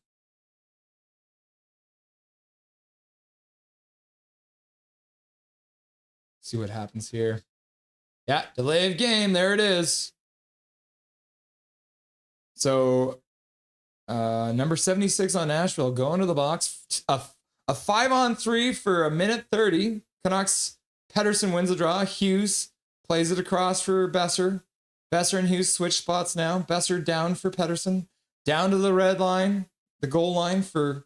See what happens here. Yeah, delay of game. There it is. So number 76 on Nashville going to the box. A 5-on-3 for 1:30. Canucks. Pettersson wins the draw. Hughes plays it across for Besser. Besser and Hughes switch spots now. Besser down for Pettersson. Down to the red line. The goal line for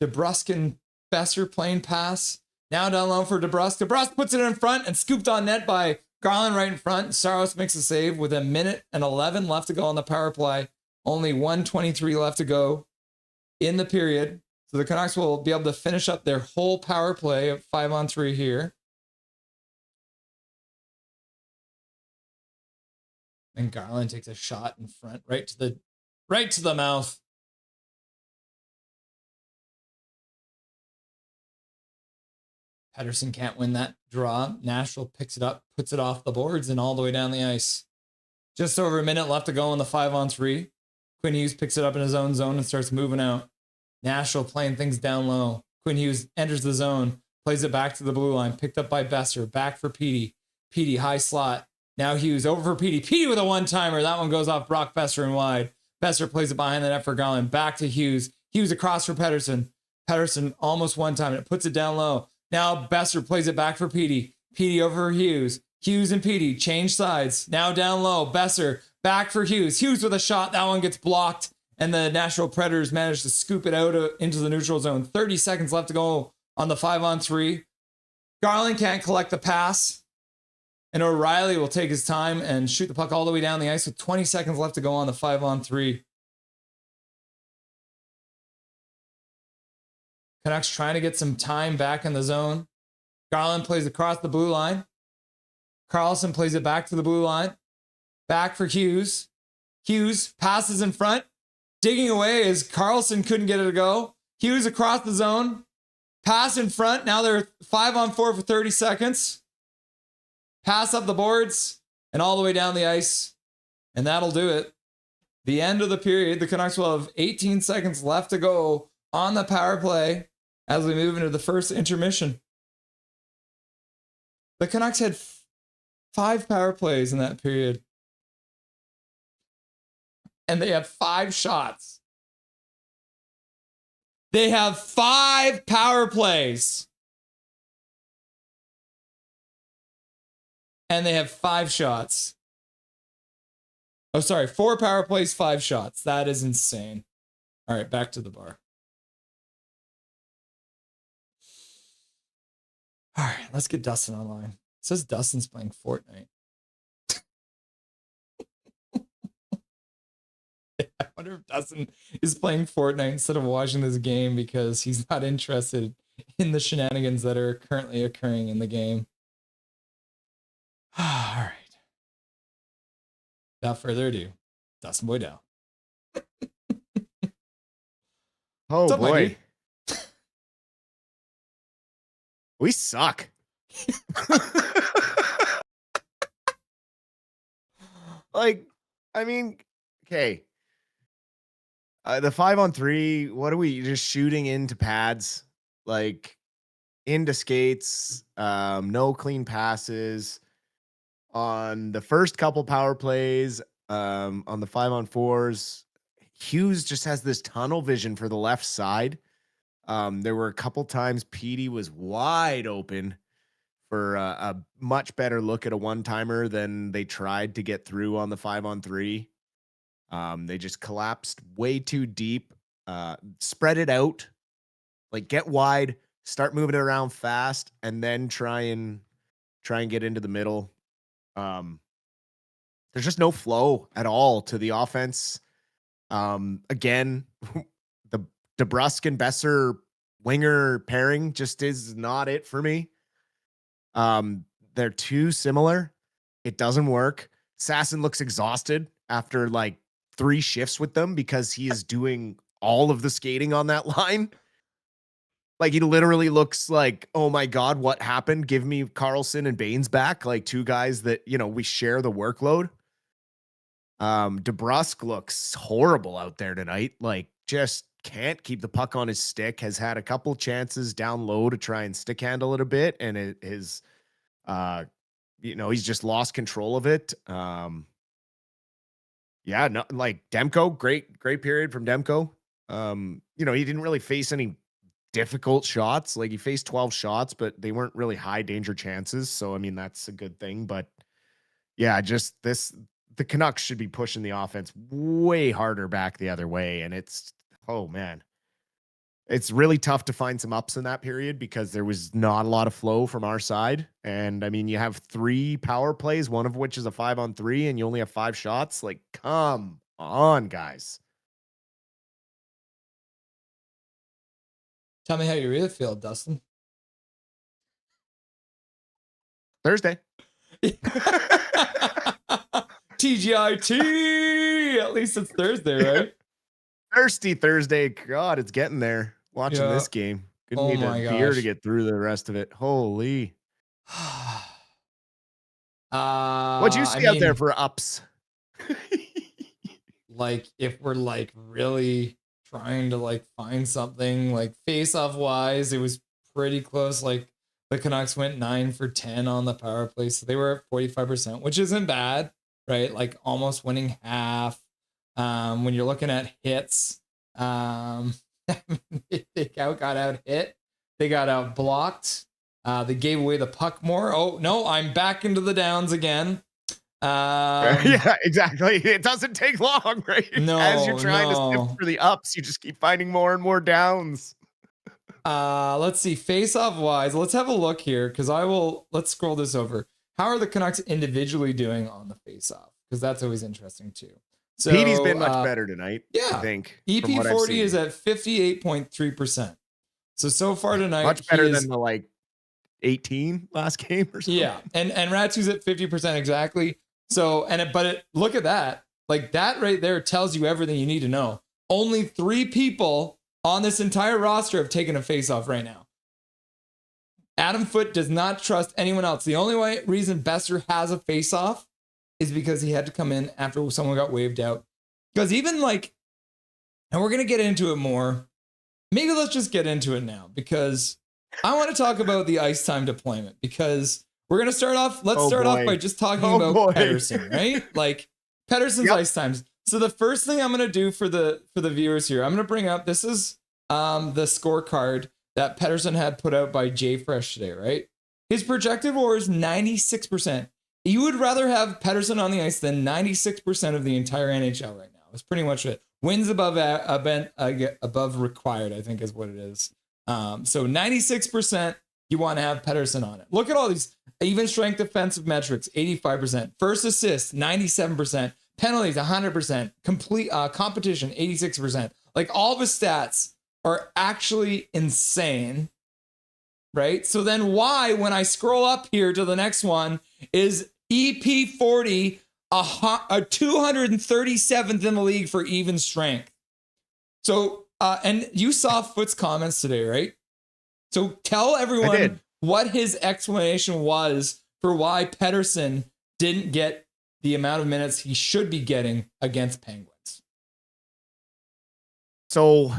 DeBrusk and Besser playing pass. Now down low for DeBrusk. DeBrusk puts it in front and scooped on net by Garland right in front. Saros makes a save with 1:11 left to go on the power play. Only 1:23 left to go in the period. So the Canucks will be able to finish up their whole power play of 5-on-3 here. And Garland takes a shot in front, right to the mouth. Pettersson can't win that draw. Nashville picks it up, puts it off the boards, and all the way down the ice. Just over a minute left to go in the 5-on-3. Quinn Hughes picks it up in his own zone and starts moving out. Nashville playing things down low. Quinn Hughes enters the zone, plays it back to the blue line, picked up by Besser, back for Petey. Petey, high slot. Now Hughes over for Petey. Petey with a one-timer. That one goes off Brock Besser and wide. Besser plays it behind the net for Garland. Back to Hughes. Hughes across for Pettersson. Pettersson almost one-time. It puts it down low. Now Besser plays it back for Petey. Petey over Hughes. Hughes and Petey change sides. Now down low. Besser back for Hughes. Hughes with a shot. That one gets blocked. And the Nashville Predators manage to scoop it out into the neutral zone. 30 seconds left to go on the 5-on-3. Garland can't collect the pass. And O'Reilly will take his time and shoot the puck all the way down the ice with 20 seconds left to go on the 5-on-3. Canucks trying to get some time back in the zone. Garland plays across the blue line. Carlson plays it back to the blue line. Back for Hughes. Hughes passes in front. Digging away as Carlson couldn't get it to go. Hughes across the zone. Pass in front. Now they're 5-on-4 for 30 seconds. Pass up the boards and all the way down the ice. And that'll do it. The end of the period. The Canucks will have 18 seconds left to go on the power play as we move into the first intermission. The Canucks had 5 power plays in that period. And they have 5 shots. They have 5 power plays. And they have 5 shots. Oh, sorry. 4 power plays, 5 shots. That is insane. All right, back to the bar. All right, let's get Dustin online. It says Dustin's playing Fortnite. I wonder if Dustin is playing Fortnite instead of watching this game because he's not interested in the shenanigans that are currently occurring in the game. All right. Without further ado, Dustin Boydell. Oh, up, boy. We suck. Like, I mean, okay. The 5-on-3, what are we just shooting into pads? Like, into skates, no clean passes. On the first couple power plays, on the 5-on-4s, Hughes just has this tunnel vision for the left side. There were a couple times Petey was wide open for a much better look at a one-timer than they tried to get through on the 5-on-3. They just collapsed way too deep, spread it out, like get wide, start moving it around fast, and then try and get into the middle. There's just no flow at all to the offense. Again, the DeBrusk and Besser winger pairing just is not it for me. They're too similar. It doesn't work. Sasson looks exhausted after like 3 shifts with them because he is doing all of the skating on that line. Like, he literally looks like, oh my God, what happened? Give me Carlson and Baines back. Like, 2 guys that, you know, we share the workload. DeBrusk looks horrible out there tonight. Like, just can't keep the puck on his stick. Has had a couple chances down low to try and stick handle it a bit. And it is, you know, he's just lost control of it. Yeah, no, like Demko, great period from Demko. You know, he didn't really face any difficult shots. Like, he faced 12 shots, but they weren't really high danger chances. So, I mean, that's a good thing. But yeah, just the Canucks should be pushing the offense way harder back the other way. And it's, oh man, it's really tough to find some ups in that period because there was not a lot of flow from our side. And I mean, you have 3 power plays, one of which is a 5-on-3, and you only have 5 shots. Like, come on, guys. Tell me how you really feel, Dustin. Thursday. TGIT. At least it's Thursday, right? Thirsty Thursday. God, it's getting there. Watching this game. Gonna need a beer to get through the rest of it. Holy. What'd you see out there for ups? Like, if we're like really trying to like find something like face-off wise, it was pretty close. Like, the Canucks went 9 for 10 on the power play, so they were at 45%, which isn't bad, right? Like, almost winning half. When you're looking at hits, they got out hit, they got out blocked, they gave away the puck more. Oh no, I'm back into the downs again. Yeah, exactly. It doesn't take long, right? No, as you're trying to sift for the ups, you just keep finding more and more downs. Let's see, face-off wise, let's have a look here, because let's scroll this over. How are the Canucks individually doing on the face-off? Because that's always interesting too. So Petey's been much better tonight, I think. EP40 is at 58.3%. So far tonight, much better than the like 18 last game or something. Yeah, and Ratsu's at 50% exactly. So look at that. Like, that right there tells you everything you need to know. Only 3 people on this entire roster have taken a face-off right now. Adam Foote does not trust anyone else. The only reason Besser has a face-off is because he had to come in after someone got waved out. Because even like, and we're going to get into it more. Maybe let's just get into it now, because I want to talk about the ice time deployment, because we're going to start off. Let's start off by just talking about Pettersson, right? Like, Pettersson's ice times. So the first thing I'm going to do for the viewers here, I'm going to bring up, this is the scorecard that Pettersson had put out by Jay Fresh today, right? His projected WAR is 96%. You would rather have Pettersson on the ice than 96% of the entire NHL right now. It's pretty much it. Wins above required, I think is what it is. So 96%, you want to have Pettersson on it. Look at all these even strength defensive metrics, 85%. First assist, 97%. Penalties, 100%. Complete competition, 86%. Like, all of his stats are actually insane, right? So then why, when I scroll up here to the next one, is EP40 a 237th in the league for even strength? So, and you saw Foote's comments today, right? So tell everyone what his explanation was for why Pettersson didn't get the amount of minutes he should be getting against Penguins. So,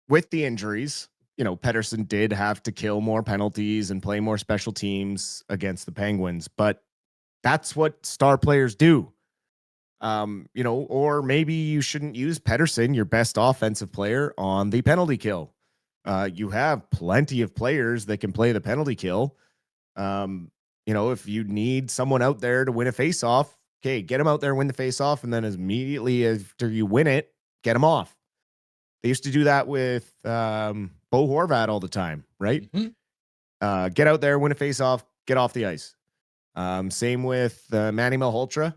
with the injuries, Pettersson did have to kill more penalties and play more special teams against the Penguins, but that's what star players do. Or maybe you shouldn't use Pettersson, your best offensive player, on the penalty kill. You have plenty of players that can play the penalty kill. If you need someone out there to win a face-off, okay, get him out there, win the face-off, and then immediately after you win it, get him off. They used to do that with Bo Horvat all the time, right? Mm-hmm. Get out there, win a face-off, get off the ice. Same with Manny Malhotra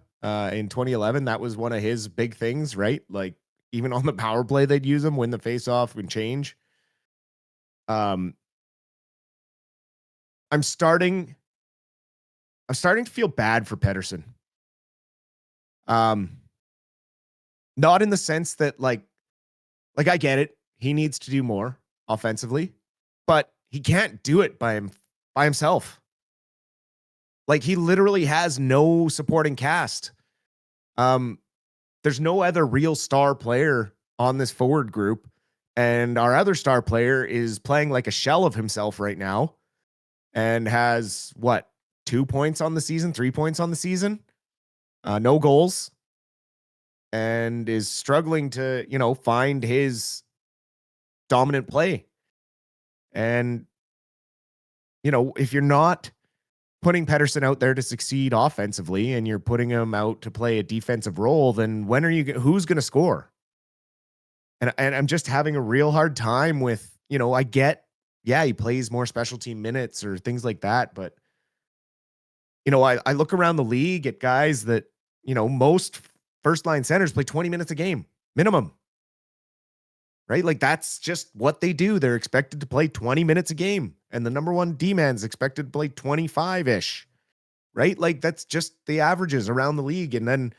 in 2011. That was one of his big things, right? Like, even on the power play, they'd use him, win the face-off, and change. I'm starting to feel bad for Pettersson. Not in the sense that like I get it. He needs to do more offensively, but he can't do it by himself. Like, he literally has no supporting cast. There's no other real star player on this forward group. And our other star player is playing like a shell of himself right now and has 2 points on the season, 3 points on the season, no goals, and is struggling to, find his dominant play. And, if you're not putting Pettersson out there to succeed offensively and you're putting him out to play a defensive role, then who's going to score? And I'm just having a real hard time with I get, yeah, he plays more special team minutes or things like that. But, I look around the league at guys that, most first line centers play 20 minutes a game minimum. Right? Like that's just what they do. They're expected to play 20 minutes a game. And the number one D-man's expected to play 25-ish. Right? Like that's just the averages around the league. And then,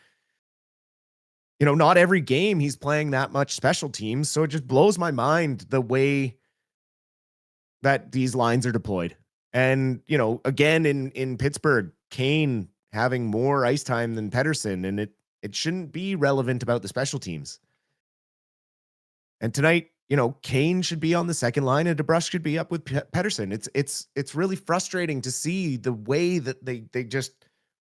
not every game he's playing that much special teams. So it just blows my mind the way that these lines are deployed. And, again, in Pittsburgh, Kane having more ice time than Pettersson, and it shouldn't be relevant about the special teams. And tonight, Kane should be on the second line and DeBrusk should be up with Pettersson. It's really frustrating to see the way that they just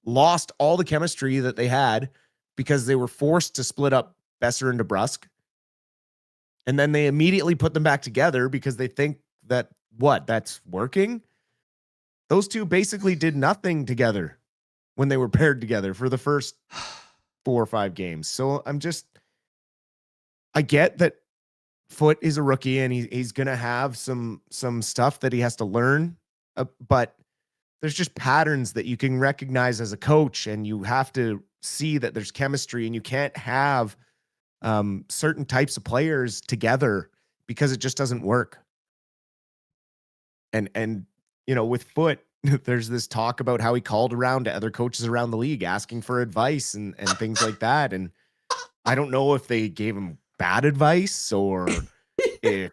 lost all the chemistry that they had because they were forced to split up Besser and DeBrusk. And then they immediately put them back together because they think that that's working. Those two basically did nothing together when they were paired together for the first 4 or 5 games. So I get that Foote is a rookie and he's going to have some stuff that he has to learn, but there's just patterns that you can recognize as a coach, and you have to see that there's chemistry, and you can't have certain types of players together because it just doesn't work. And with Foote, there's this talk about how he called around to other coaches around the league asking for advice and things like that. And I don't know if they gave him bad advice or if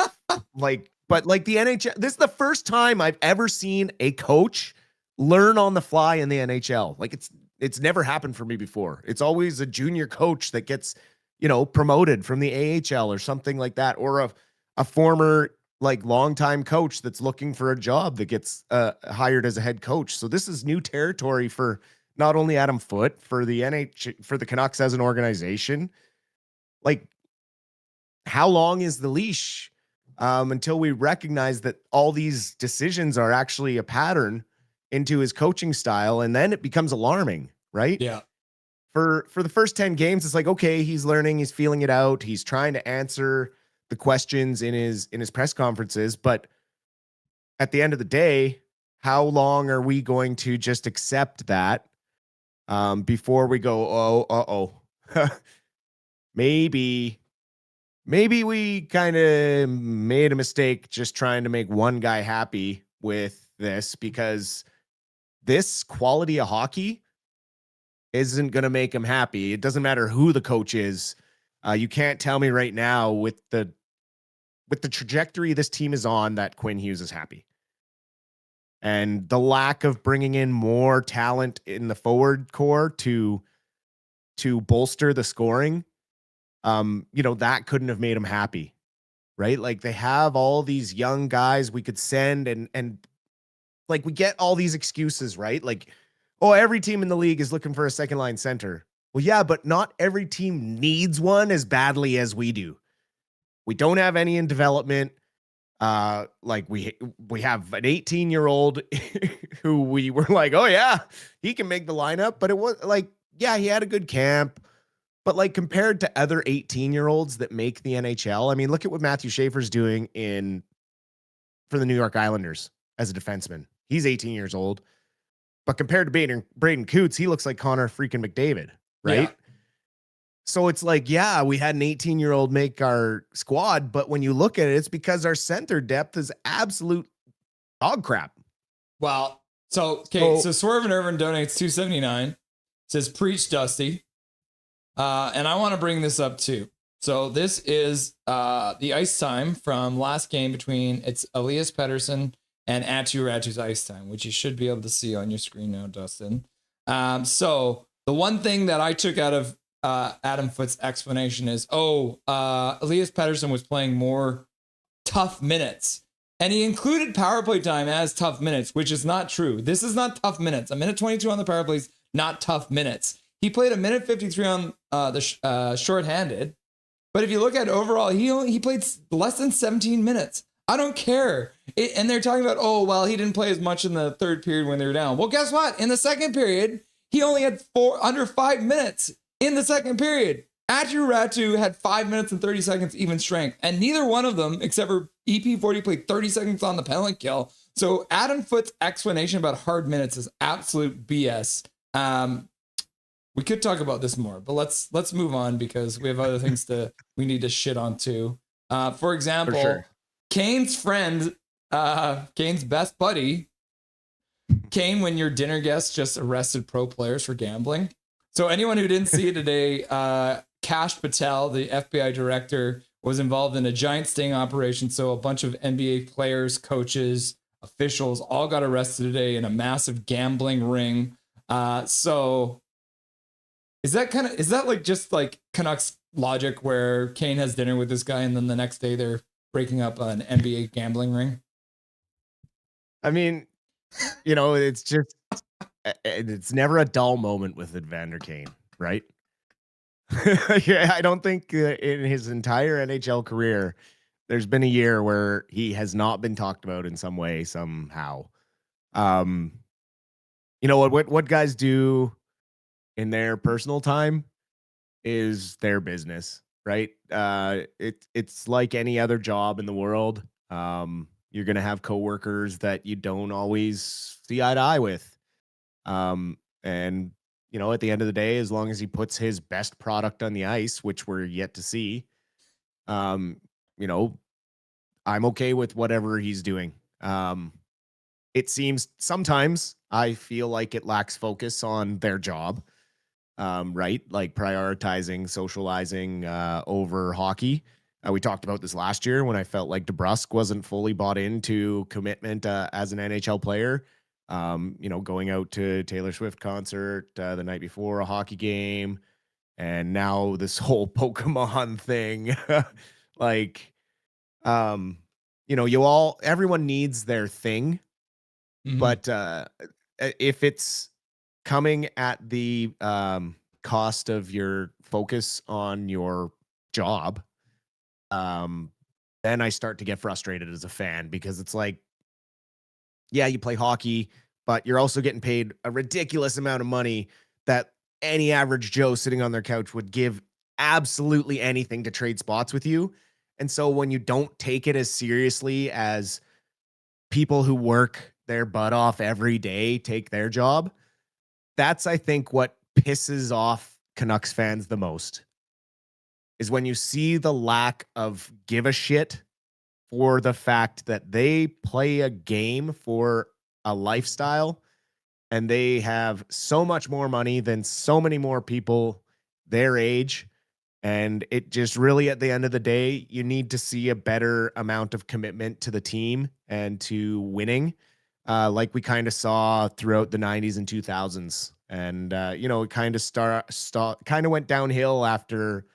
but the NHL, this is the first time I've ever seen a coach learn on the fly in the NHL. Like it's never happened for me before. It's always a junior coach that gets, promoted from the AHL or something like that, or a former longtime coach that's looking for a job that gets hired as a head coach. So this is new territory for not only Adam Foote, for the for the Canucks as an organization. How long is the leash until we recognize that all these decisions are actually a pattern into his coaching style? And then it becomes alarming, right? Yeah. For the first 10 games, it's like, okay, he's learning, he's feeling it out. He's trying to answer the questions in his press conferences. But at the end of the day, how long are we going to just accept that before we go, maybe we kind of made a mistake just trying to make one guy happy with this, because this quality of hockey isn't going to make him happy. It doesn't matter who the coach is. You can't tell me right now with the trajectory this team is on that Quinn Hughes is happy. And the lack of bringing in more talent in the forward core to bolster the scoring, that couldn't have made him happy, right? Like they have all these young guys we could send and we get all these excuses, right? Like, every team in the league is looking for a second line center. Well, yeah, but not every team needs one as badly as we do. We don't have any in development. We have an 18-year-old who we were like, oh yeah, he can make the lineup. But it was he had a good camp. But compared to other 18-year-olds that make the NHL, I mean, look at what Matthew Schaefer's doing for the New York Islanders as a defenseman. He's 18 years old. But compared to Braden Coots, he looks like Connor freaking McDavid, right? Yeah. So it's we had an 18-year-old make our squad, but when you look at it, it's because our center depth is absolute dog crap. Well, so Swerve and Irvin donates $2.79. Says, preach, Dusty. And I want to bring this up too. So this is the ice time from last game between Elias Pettersson and Atu Ratu's ice time, which you should be able to see on your screen now, Dustin. So the one thing that I took out of Adam Foote's explanation is, Elias Pettersson was playing more tough minutes. And he included power play time as tough minutes, which is not true. This is not tough minutes. A minute 22 on the power plays, not tough minutes. He played a minute 53 on the shorthanded. But if you look at overall, he played less than 17 minutes. I don't care. And they're talking about, he didn't play as much in the third period when they were down. Well, guess what? In the second period, he only had under 5 minutes in the second period. Atu Ratu had 5 minutes and 30 seconds even strength, and neither one of them, except for EP40, played 30 seconds on the penalty kill. So Adam Foote's explanation about hard minutes is absolute BS. We could talk about this more, but let's move on because we have other things we need to shit on too. For example, sure. Kane's friend, Kane's best buddy, Kane, when your dinner guest just arrested pro players for gambling. So anyone who didn't see it today, Kash Patel, the FBI director, was involved in a giant sting operation. So a bunch of NBA players, coaches, officials all got arrested today in a massive gambling ring. So is that like just like Canucks logic where Kane has dinner with this guy and then the next day they're breaking up an NBA gambling ring? I mean, it's just, it's never a dull moment with Evander Kane, right? Yeah, I don't think in his entire NHL career, there's been a year where he has not been talked about in some way, somehow. What guys do in their personal time is their business, right? It's like any other job in the world. You're going to have coworkers that you don't always see eye to eye with. And at the end of the day, as long as he puts his best product on the ice, which we're yet to see, I'm okay with whatever he's doing. It seems sometimes I feel like it lacks focus on their job, right? Like prioritizing socializing over hockey. We talked about this last year when I felt like DeBrusk wasn't fully bought into commitment as an NHL player. Going out to Taylor Swift concert the night before a hockey game, and now this whole Pokemon thing. Everyone needs their thing, but if it's coming at the cost of your focus on your job, then I start to get frustrated as a fan because it's like, yeah, you play hockey, but you're also getting paid a ridiculous amount of money that any average Joe sitting on their couch would give absolutely anything to trade spots with you. And so when you don't take it as seriously as people who work their butt off every day take their job, that's, I think, what pisses off Canucks fans the most, is when you see the lack of give a shit for the fact that they play a game for a lifestyle and they have so much more money than so many more people their age. And it just really, at the end of the day, you need to see a better amount of commitment to the team and to winning, like we kind of saw throughout the 90s and 2000s. And, it kind of went downhill after,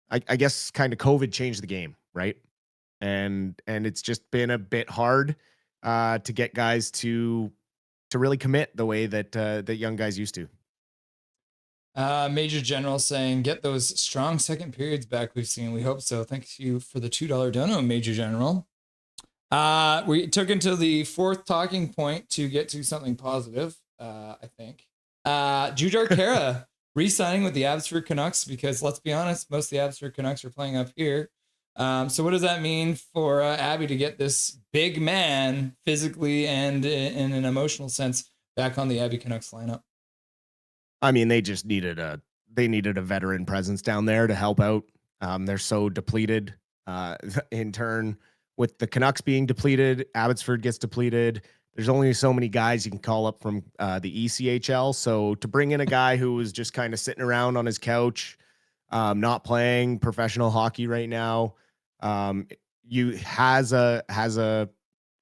I guess, kind of COVID changed the game, right? And it's just been a bit hard to get guys to really commit the way that young guys used to. Major General saying, get those strong second periods back we've seen. We hope so. Thank you for the $2 dono, Major General. We took into the fourth talking point to get to something positive, I think. Jujhar Khaira re-signing with the Abbotsford Canucks, because let's be honest, most of the Abbotsford Canucks are playing up here. So what does that mean for Abby to get this big man physically and in an emotional sense back on the Abby Canucks lineup? I mean, they just needed a veteran presence down there to help out. They're so depleted. In turn, with the Canucks being depleted, Abbotsford gets depleted. There's only so many guys you can call up from the ECHL. So to bring in a guy who was just kind of sitting around on his couch, not playing professional hockey right now, has a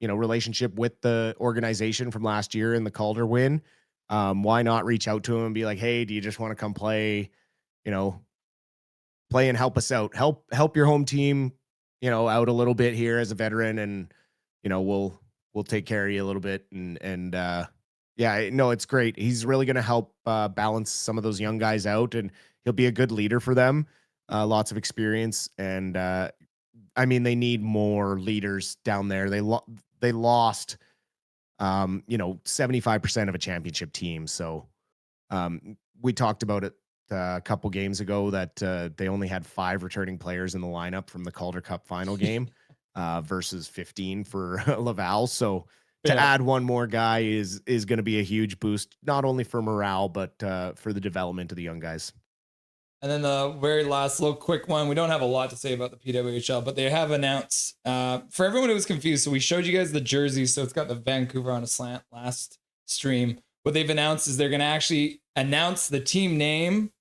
relationship with the organization from last year in the Calder win. Why not reach out to him and be like, hey, do you just want to come play and help us out, help your home team, out a little bit here as a veteran, and we'll take care of you a little bit. And it's great. He's really going to help balance some of those young guys out, and he'll be a good leader for them. Lots of experience. And they need more leaders down there. They lost 75% of a championship team. So we talked about it a couple games ago that they only had 5 returning players in the lineup from the Calder Cup final game versus 15 for Laval. So to add one more guy is going to be a huge boost, not only for morale, but for the development of the young guys. And then the very last little quick one. We don't have a lot to say about the PWHL, but they have announced, for everyone who was confused, so we showed you guys the jerseys, so it's got the Vancouver on a slant last stream. What they've announced is they're going to actually announce the team name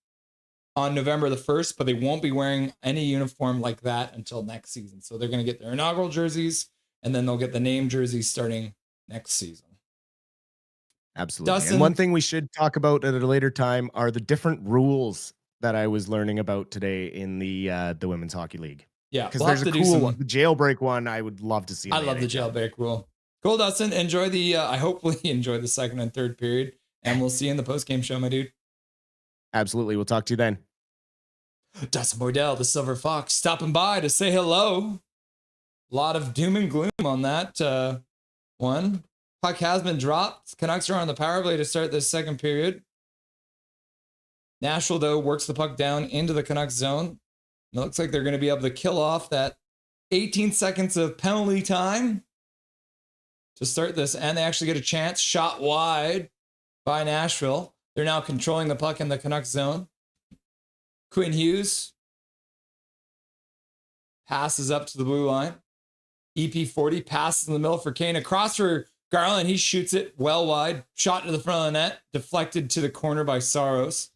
on November the 1st, but they won't be wearing any uniform like that until next season. So they're going to get their inaugural jerseys, and then they'll get the name jerseys starting next season. Absolutely. Dustin, and one thing we should talk about at a later time are the different rules that I was learning about today in the Women's Hockey League. Yeah, because there's a cool one. The jailbreak one I would love to see. I love the jailbreak rule. Cool, Dustin. Enjoy the, I hopefully enjoy the second and third period, and we'll see you in the post-game show, my dude. Absolutely. We'll talk to you then. Dustin Boydell, the Silver Fox, stopping by to say hello. A lot of doom and gloom on that one. Puck has been dropped. Canucks are on the power play to start this second period. Nashville, though, works the puck down into the Canucks zone. It looks like they're going to be able to kill off that 18 seconds of penalty time to start this. And they actually get a chance. Shot wide by Nashville. They're now controlling the puck in the Canucks zone. Quinn Hughes passes up to the blue line. EP40 passes in the middle for Kane. Across for Garland. He shoots it well wide. Shot to the front of the net. Deflected to the corner by Saros.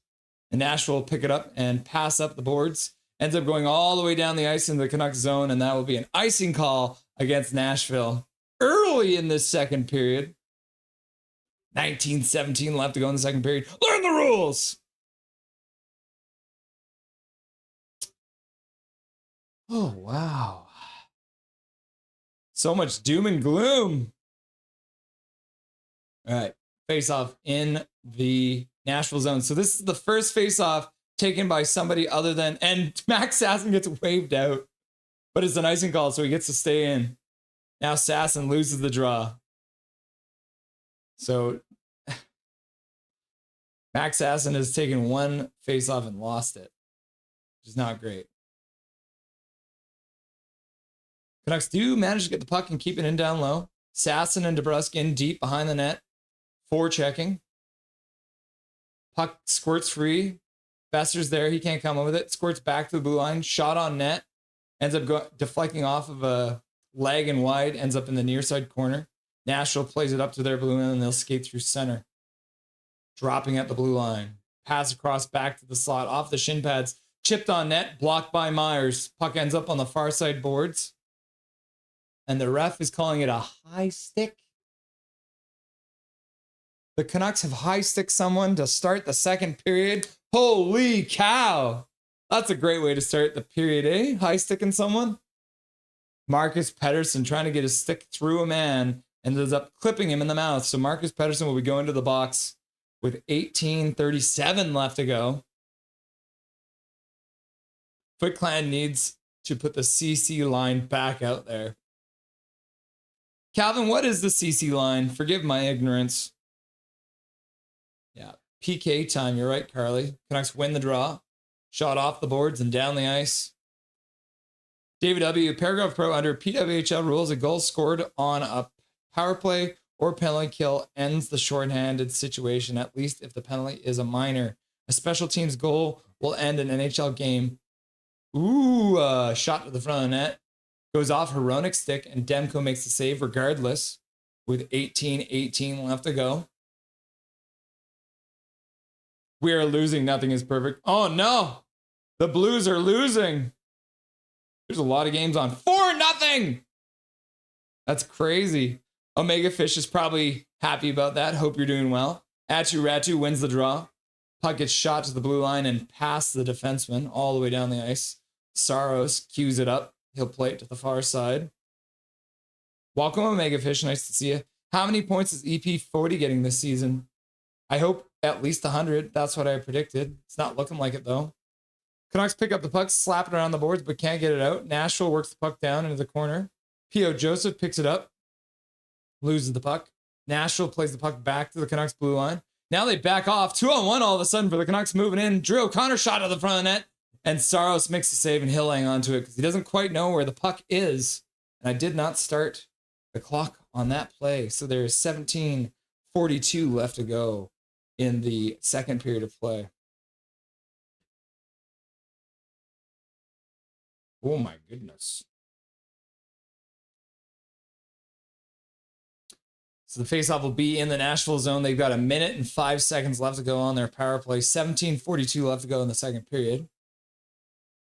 And Nashville will pick it up and pass up the boards. Ends up going all the way down the ice into the Canucks zone. And that will be an icing call against Nashville early in this second period. 19:17 left to go in the second period. Learn the rules. Oh, wow. So much doom and gloom. All right. Face off in the Nashville zone. So this is the first face off taken by somebody other than, and Max Sasson gets waved out, but it's an icing call, so he gets to stay in. Now Sasson loses the draw. So Max Sasson has taken one face off and lost it, which is not great. Canucks do manage to get the puck and keep it in down low. Sasson and DeBrusk in deep behind the net. Forechecking. Puck squirts free. Besser's there. He can't come up with it. Squirts back to the blue line. Shot on net. Ends up deflecting off of a leg and wide. Ends up in the near side corner. Nashville plays it up to their blue line and they'll skate through center. Dropping at the blue line. Pass across back to the slot. Off the shin pads. Chipped on net. Blocked by Myers. Puck ends up on the far side boards. And the ref is calling it a high stick. The Canucks have high stick someone to start the second period. Holy cow. That's a great way to start the period, eh? High sticking someone. Marcus Pettersson trying to get his stick through a man and ends up clipping him in the mouth. So Marcus Pettersson will be going to the box with 18:37 left to go. Foot Clan needs to put the CC line back out there. Calvin, what is the CC line? Forgive my ignorance. Yeah, PK time. You're right, Carly. Canucks win the draw. Shot off the boards and down the ice. David W. Paragraph Pro under PWHL rules, a goal scored on a power play or penalty kill ends the shorthanded situation, at least if the penalty is a minor. A special teams goal will end an NHL game. Ooh, shot to the front of the net. Goes off Hronik's stick, and Demko makes the save regardless with 18:18 left to go. We are losing. Nothing is perfect. Oh, no. The Blues are losing. There's a lot of games on 4-0. That's crazy. Omega Fish is probably happy about that. Hope you're doing well. Atu Ratu wins the draw. Puck gets shot to the blue line and past the defenseman all the way down the ice. Saros cues it up. He'll play it to the far side. Welcome, Omega Fish. Nice to see you. How many points is EP40 getting this season? I hope at least 100. That's what I predicted. It's not looking like it, though. Canucks pick up the puck, slap it around the boards, but can't get it out. Nashville works the puck down into the corner. P.O. Joseph picks it up, loses the puck. Nashville plays the puck back to the Canucks blue line. Now they back off. 2-on-1 all of a sudden for the Canucks moving in. Drew O'Connor shot at the front of the net. And Saros makes the save and he'll hang on to it because he doesn't quite know where the puck is. And I did not start the clock on that play. So there's 17:42 left to go in the second period of play. Oh my goodness. So the faceoff will be in the Nashville zone. They've got 1 minute and 5 seconds left to go on their power play. 17:42 left to go in the second period.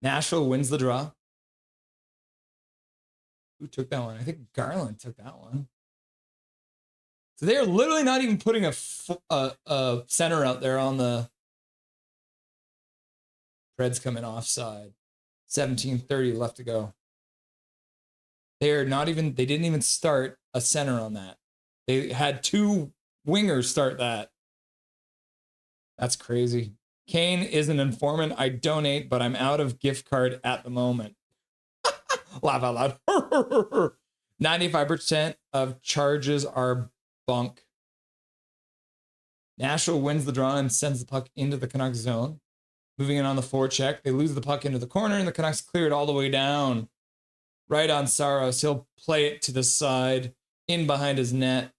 Nashville wins the draw. Who took that one? I think Garland took that one. So they are literally not even putting a center out there on the Preds coming offside. 17:30 left to go. They didn't even start a center on that. They had 2 wingers start that. That's crazy. Kane is an informant. I donate, but I'm out of gift card at the moment. Laugh out loud. 95% of charges are bunk. Nashville wins the draw and sends the puck into the Canucks zone. Moving in on the forecheck. They lose the puck into the corner, and the Canucks clear it all the way down. Right on Saros. He'll play it to the side, in behind his net.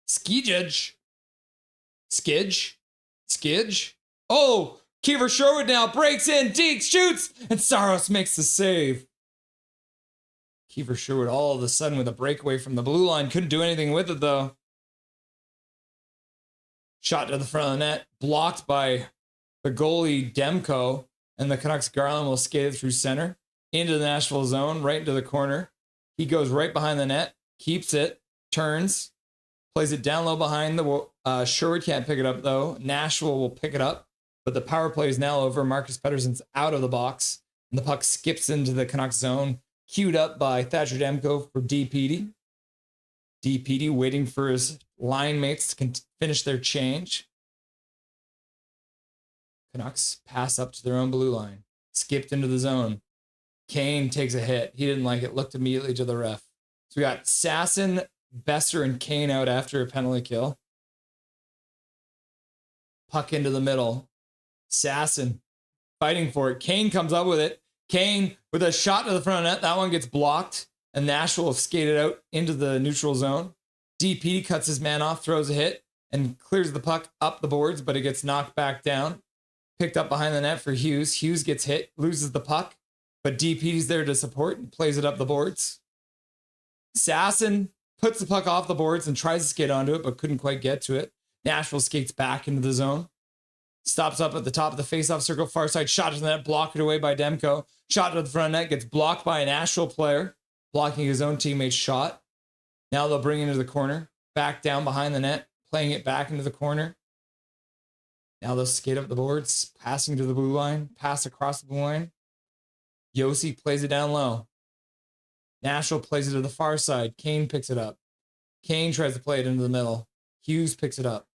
Skidge. Oh, Kiefer Sherwood now breaks in. Deke shoots, and Saros makes the save. Kiefer Sherwood all of a sudden with a breakaway from the blue line. Couldn't do anything with it, though. Shot to the front of the net. Blocked by the goalie, Demko. And the Canucks Garland will skate it through center. Into the Nashville zone, right into the corner. He goes right behind the net. Keeps it. Turns. Plays it down low behind the Sherwood can't pick it up, though. Nashville will pick it up. But the power play is now over. Marcus Pettersson's out of the box. And the puck skips into the Canucks zone. Queued up by Thatcher Demko for DPD. DPD waiting for his line mates to finish their change. Canucks pass up to their own blue line. Skipped into the zone. Kane takes a hit. He didn't like it. Looked immediately to the ref. So we got Sasson, Besser, and Kane out after a penalty kill. Puck into the middle. Sasson fighting for it. Kane comes up with it. Kane with a shot to the front of net. That one gets blocked. And Nashville have skated out into the neutral zone. DP cuts his man off, throws a hit, and clears the puck up the boards, but it gets knocked back down. Picked up behind the net for Hughes. Hughes gets hit, loses the puck, but DP's there to support and plays it up the boards. Sasson puts the puck off the boards and tries to skate onto it, but couldn't quite get to it. Nashville skates back into the zone. Stops up at the top of the faceoff circle, far side, shot to the net, blocked away by Demko. Shot to the front net, gets blocked by a Nashville player, blocking his own teammate's shot. Now they'll bring it into the corner, back down behind the net, playing it back into the corner. Now they'll skate up the boards, passing to the blue line, pass across the blue line. Yossi plays it down low. Nashville plays it to the far side. Kane picks it up. Kane tries to play it into the middle. Hughes picks it up.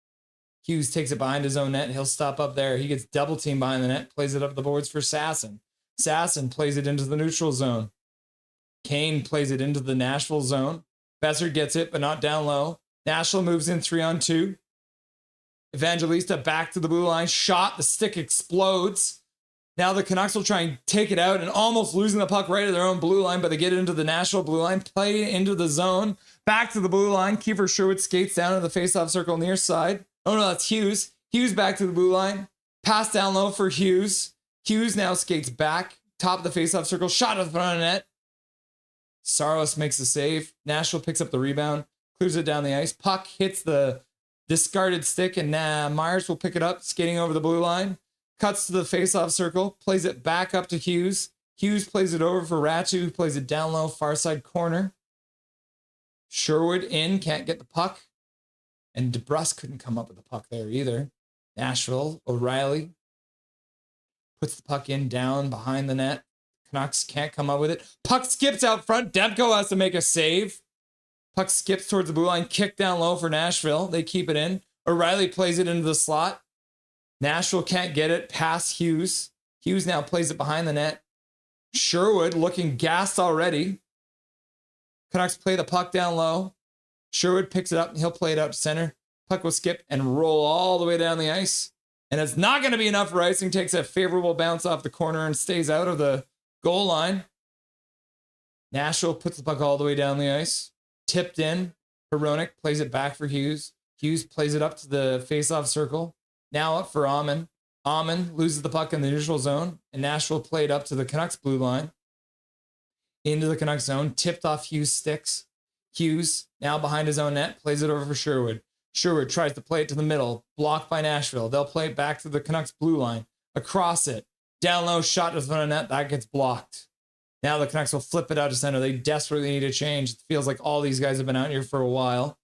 Hughes takes it behind his own net. He'll stop up there. He gets double teamed behind the net, plays it up the boards for Sasson. Sasson plays it into the neutral zone. Kane plays it into the Nashville zone. Besser gets it, but not down low. Nashville moves in 3-on-2. Evangelista back to the blue line. Shot. The stick explodes. Now the Canucks will try and take it out and almost losing the puck right at their own blue line, but they get it into the Nashville blue line, play it into the zone. Back to the blue line. Kiefer Sherwood skates down to the faceoff circle near side. Oh no, that's Hughes. Hughes back to the blue line. Pass down low for Hughes. Hughes now skates back. Top of the faceoff circle. Shot at the front of the net. Saros makes the save. Nashville picks up the rebound. Clears it down the ice. Puck hits the discarded stick, and Myers will pick it up, skating over the blue line. Cuts to the faceoff circle. Plays it back up to Hughes. Hughes plays it over for Ratu, who plays it down low, far side corner. Sherwood in, can't get the puck. And DeBrusque couldn't come up with the puck there either. Nashville, O'Reilly puts the puck in down behind the net. Canucks can't come up with it. Puck skips out front. Demko has to make a save. Puck skips towards the blue line. Kick down low for Nashville. They keep it in. O'Reilly plays it into the slot. Nashville can't get it past Hughes. Hughes now plays it behind the net. Sherwood looking gassed already. Canucks play the puck down low. Sherwood picks it up and he'll play it out to center. Puck will skip and roll all the way down the ice. And it's not going to be enough for icing. Takes a favorable bounce off the corner and stays out of the goal line. Nashville puts the puck all the way down the ice. Tipped in. Hronek plays it back for Hughes. Hughes plays it up to the faceoff circle. Now up for Amon. Amon loses the puck in the neutral zone. And Nashville played up to the Canucks blue line. Into the Canucks zone. Tipped off Hughes' sticks. Hughes, now behind his own net, plays it over for Sherwood. Sherwood tries to play it to the middle. Blocked by Nashville. They'll play it back to the Canucks blue line. Across it. Down low, shot to the front of net. That gets blocked. Now the Canucks will flip it out to center. They desperately need a change. It feels like all these guys have been out here for a while.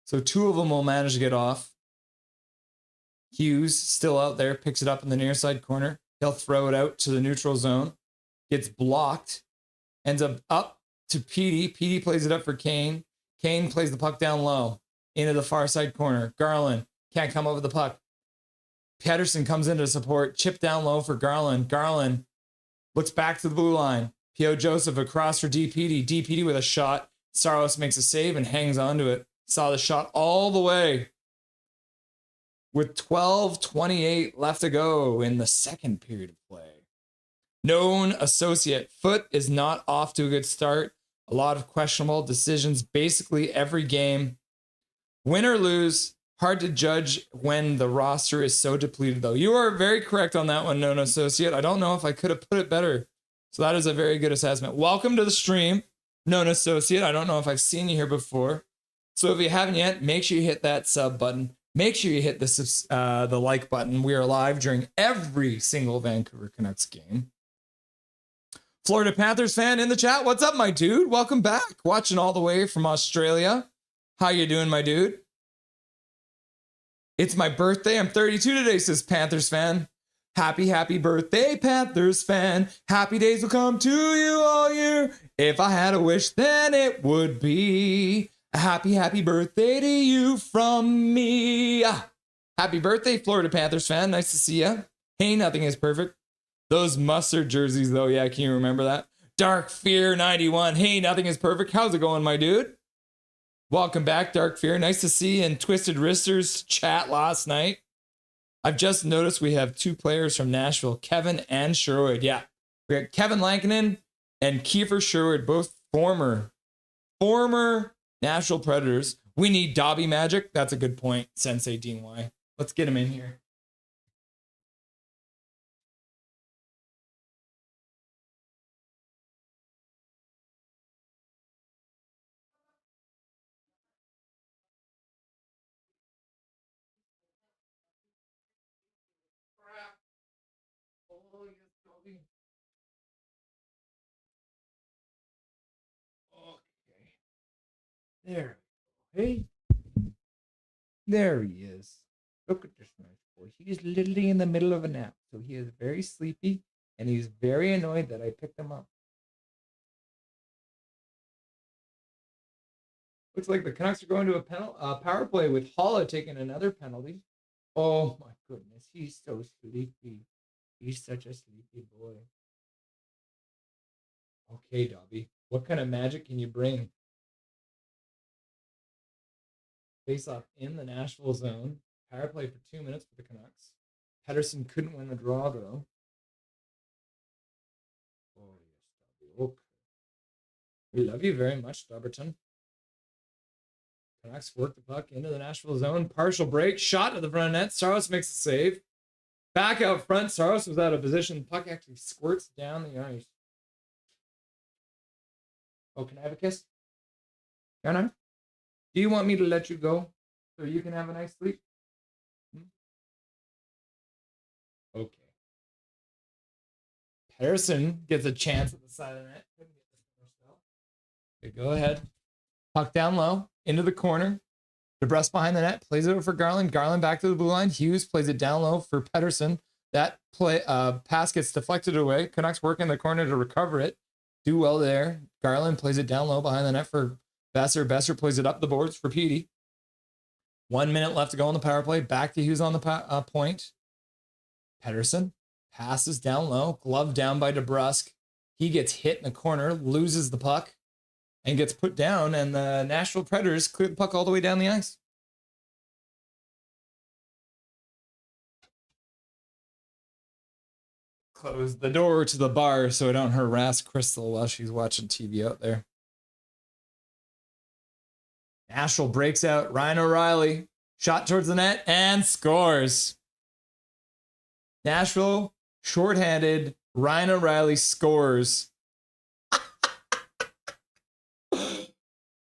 So two of them will manage to get off. Hughes, still out there, picks it up in the near side corner. He'll throw it out to the neutral zone. Gets blocked. Ends up to Petey. Petey plays it up for Kane. Kane plays the puck down low into the far side corner. Garland can't come over the puck. Pedersen comes in to support. Chip down low for Garland. Garland looks back to the blue line. P.O. Joseph across for DPD. DPD with a shot. Saros makes a save and hangs onto it. Saw the shot all the way. With 12:28 left to go in the second period of play. Known associate Foote is not off to a good start. A lot of questionable decisions basically every game. Win or lose, hard to judge when the roster is so depleted though. You are very correct on that one, known associate. I don't know if I could have put it better. So that is a very good assessment. Welcome to the stream, known associate. I don't know if I've seen you here before. So if you haven't yet, make sure you hit that sub button. Make sure you hit the like button. We are live during every single Vancouver Canucks game. Florida Panthers fan in the chat. What's up, my dude? Welcome back. Watching all the way from Australia. How you doing, my dude? It's my birthday. I'm 32 today, says Panthers fan. Happy, happy birthday, Panthers fan. Happy days will come to you all year. If I had a wish, then it would be a happy, happy birthday to you from me. Happy birthday, Florida Panthers fan. Nice to see you. Hey, nothing is perfect. Those mustard jerseys, though. Yeah, can you remember that? Dark Fear 91. Hey, nothing is perfect. How's it going, my dude? Welcome back, Dark Fear. Nice to see you in Twisted Wristers chat last night. I've just noticed we have two players from Nashville, Kevin and Sherwood. Yeah, we got Kevin Lankinen and Kiefer Sherwood, both former Nashville Predators. We need Dobby Magic. That's a good point, Sensei Dean Y. Let's get him in here. There. Hey. There he is. Look at this nice boy. He's literally in the middle of a nap. So he is very sleepy and he's very annoyed that I picked him up. Looks like the Canucks are going to a power play with Holla taking another penalty. Oh my goodness. He's so sleepy. He's such a sleepy boy. Okay, Dobby. What kind of magic can you bring? Face off in the Nashville zone. Power play for 2 minutes for the Canucks. Pedersen couldn't win the draw, though. Oh, yes, Dobby. Okay. We love you very much, Dobberton. Canucks work the puck into the Nashville zone. Partial break. Shot to the front of net. Saros makes a save. Back out front. Saros was out of position. Puck actually squirts down the ice. Oh, can I have a kiss? Can I? Do you want me to let you go so you can have a nice sleep? Okay. Pedersen gets a chance at the side of the net. Okay, go ahead. Puck down low, into the corner. DeBrus behind the net, plays it over for Garland. Garland back to the blue line. Hughes plays it down low for Pedersen. That pass gets deflected away. Canucks work in the corner to recover it. Do well there. Garland plays it down low behind the net for Besser. Besser plays it up the boards for Petey. 1 minute left to go on the power play. Back to Hughes on the point. Pedersen passes down low. Glove down by DeBrusque. He gets hit in the corner, loses the puck. and gets put down, and the Nashville Predators clear the puck all the way down the ice. Close the door to the bar so I don't harass Crystal while she's watching TV out there. Nashville breaks out. Ryan O'Reilly, shot towards the net and scores. Nashville, shorthanded. Ryan O'Reilly scores.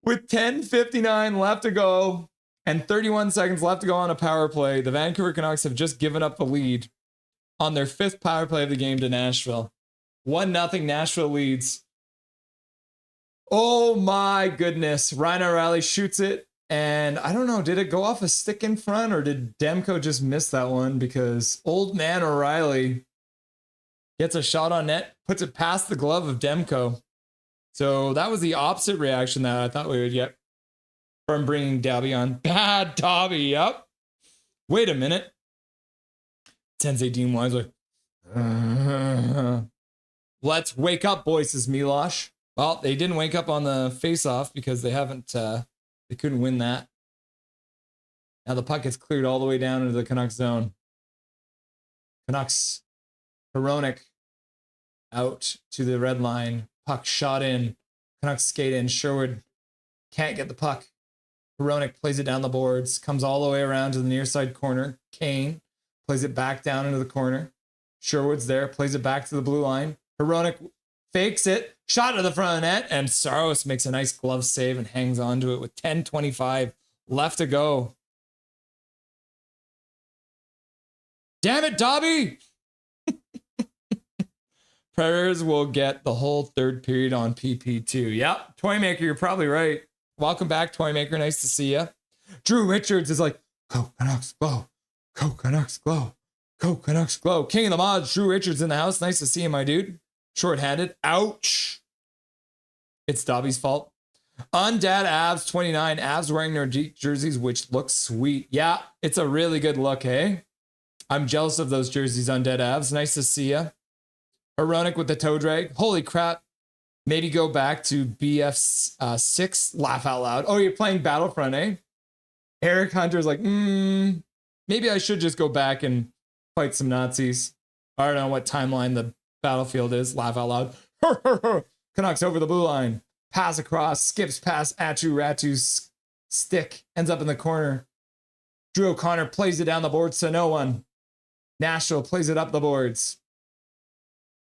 With 10:59 left to go and 31 seconds left to go on a power play, the Vancouver Canucks have just given up the lead on their 5th power play of the game to Nashville. 1-0 Nashville leads. Oh my goodness. Ryan O'Reilly shoots it, and I don't know, did it go off a stick in front, or did Demko just miss that one? Because old man O'Reilly gets a shot on net, puts it past the glove of Demko. So that was the opposite reaction that I thought we would get from bringing Dobby on. Bad Dobby, yep. Wait a minute. Sensei Dean Wise like, let's wake up, boys, says Milosh. Well, they didn't wake up on the face-off because they couldn't win that. Now the puck gets cleared all the way down into the Canucks zone. Canucks, Hronek out to the red line. Puck shot in. Canucks skate in. Sherwood can't get the puck. Hronek plays it down the boards. Comes all the way around to the near side corner. Kane plays it back down into the corner. Sherwood's there. Plays it back to the blue line. Hronek fakes it. Shot to the front of the net. And Saros makes a nice glove save and hangs on to it with 10:25 left to go. Damn it, Dobby! Predators will get the whole third period on PP2. Yep, Toymaker, you're probably right. Welcome back, Toymaker. Nice to see you. Drew Richards is like, go Canucks, go. Go Canucks, go. Go Canucks, go. King of the mods, Drew Richards in the house. Nice to see you, my dude. Short-handed. Ouch. It's Dobby's fault. Undad Avs 29. Avs wearing their jerseys, which looks sweet. Yeah, it's a really good look, hey? I'm jealous of those jerseys, Undead Avs. Nice to see you. Hronek with the toe drag. Holy crap. Maybe go back to BF6. Laugh out loud. Oh, you're playing Battlefront, eh? Eric Hunter's like, maybe I should just go back and fight some Nazis. I don't know what timeline the battlefield is. Laugh out loud. Canucks over the blue line. Pass across. Skips past Ratu's stick. Ends up in the corner. Drew O'Connor plays it down the boards to no one. Nashville plays it up the boards.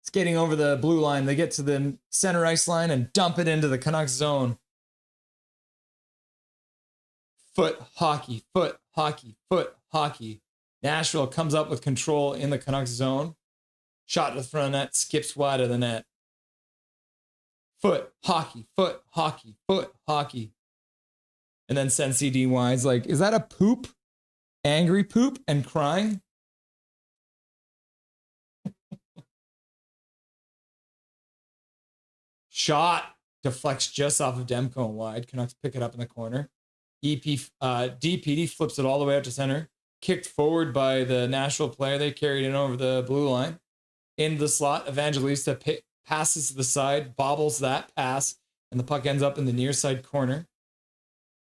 Skating over the blue line. They get to the center ice line and dump it into the Canucks zone. Foot hockey, foot hockey, foot hockey. Nashville comes up with control in the Canucks zone. Shot to the front of the net, skips wide of the net. Foot hockey, foot hockey, foot hockey. And then Sensei DY's like, is that a poop? Angry poop and crying? Shot deflects just off of Demko and wide. Canucks pick it up in the corner. DPD flips it all the way out to center. Kicked forward by the Nashville player. They carried it over the blue line. Into the slot, Evangelista passes to the side, bobbles that pass, and the puck ends up in the near side corner.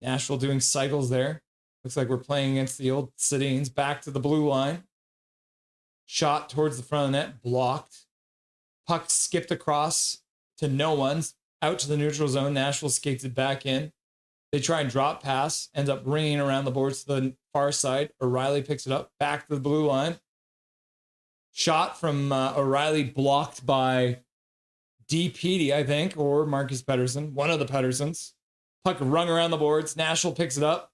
Nashville doing cycles there. Looks like we're playing against the old Sedins. Back to the blue line. Shot towards the front of the net. Blocked. Puck skipped across to no one's. Out to the neutral zone. Nashville skates it back in. They try and drop pass. Ends up ringing around the boards to the far side. O'Reilly picks it up. Back to the blue line. Shot from O'Reilly blocked by DPD, I think, or Marcus Pettersson. One of the Petterssons. Puck rung around the boards. Nashville picks it up.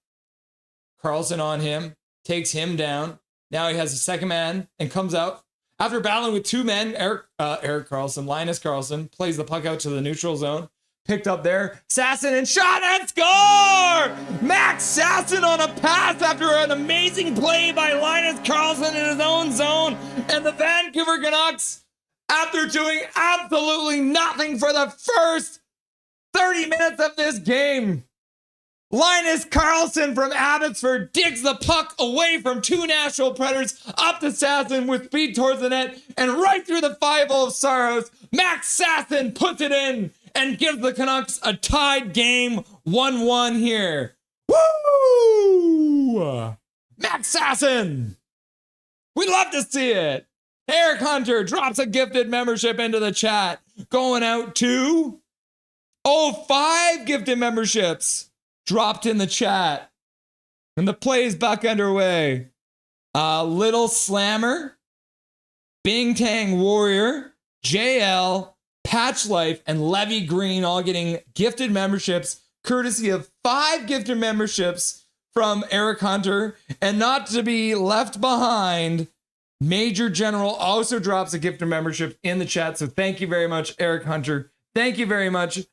Carlson on him. Takes him down. Now he has a second man and comes out. After battling with two men, Eric Carlson, Linus Carlson, plays the puck out to the neutral zone. Picked up there. Sasson and shot and score! Max Sasson on a pass after an amazing play by Linus Carlson in his own zone. And the Vancouver Canucks, after doing absolutely nothing for the first 30 minutes of this game, Linus Carlson from Abbotsford digs the puck away from two Nashville Predators up to Sasson with speed towards the net and right through the 5-0 of Saros. Max Sasson puts it in, and gives the Canucks a tied game 1-1 here. Woo! Max Sasson! We love to see it. Eric Hunter drops a gifted membership into the chat. Going out to 5 gifted memberships dropped in the chat. And the play is back underway. Little Slammer, Bing Tang Warrior, JL, Patch Life, and Levy Green all getting gifted memberships, courtesy of 5 gifted memberships from Eric Hunter. And not to be left behind, Major General also drops a gifted membership in the chat. So thank you very much, Eric Hunter. Thank you very much,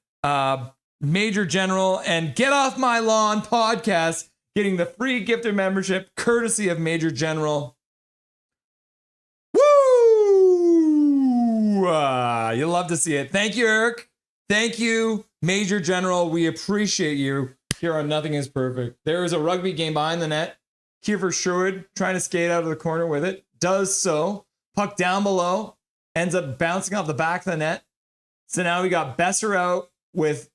Major General. And Get Off My Lawn podcast getting the free gifted membership courtesy of Major General. Woo! You love to see it. Thank you, Eric. Thank you, Major General. We appreciate you here on Nothing is Perfect. There is a rugby game behind the net. Kiefer Sherwood trying to skate out of the corner with it. Does so. Puck down below. Ends up bouncing off the back of the net. So now we got Besser out with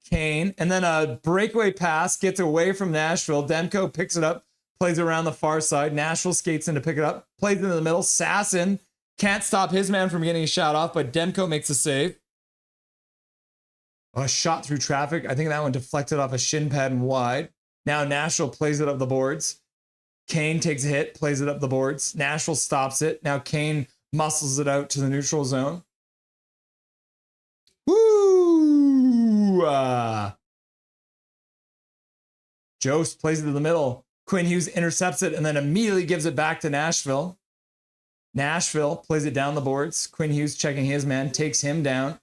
Kane, and then a breakaway pass gets away from Nashville. Demko picks it up, plays it around the far side. Nashville skates in to pick it up, plays into the middle. Sasson can't stop his man from getting a shot off, but Demko makes a save. A shot through traffic. I think that one deflected off a shin pad and wide. Now Nashville plays it up the boards. Kane takes a hit, plays it up the boards. Nashville stops it. Now Kane muscles it out to the neutral zone. Woo! Jost plays it to the middle. Quinn Hughes intercepts it and then immediately gives it back to Nashville. Nashville plays it down the boards. Quinn Hughes checking his man, takes him down.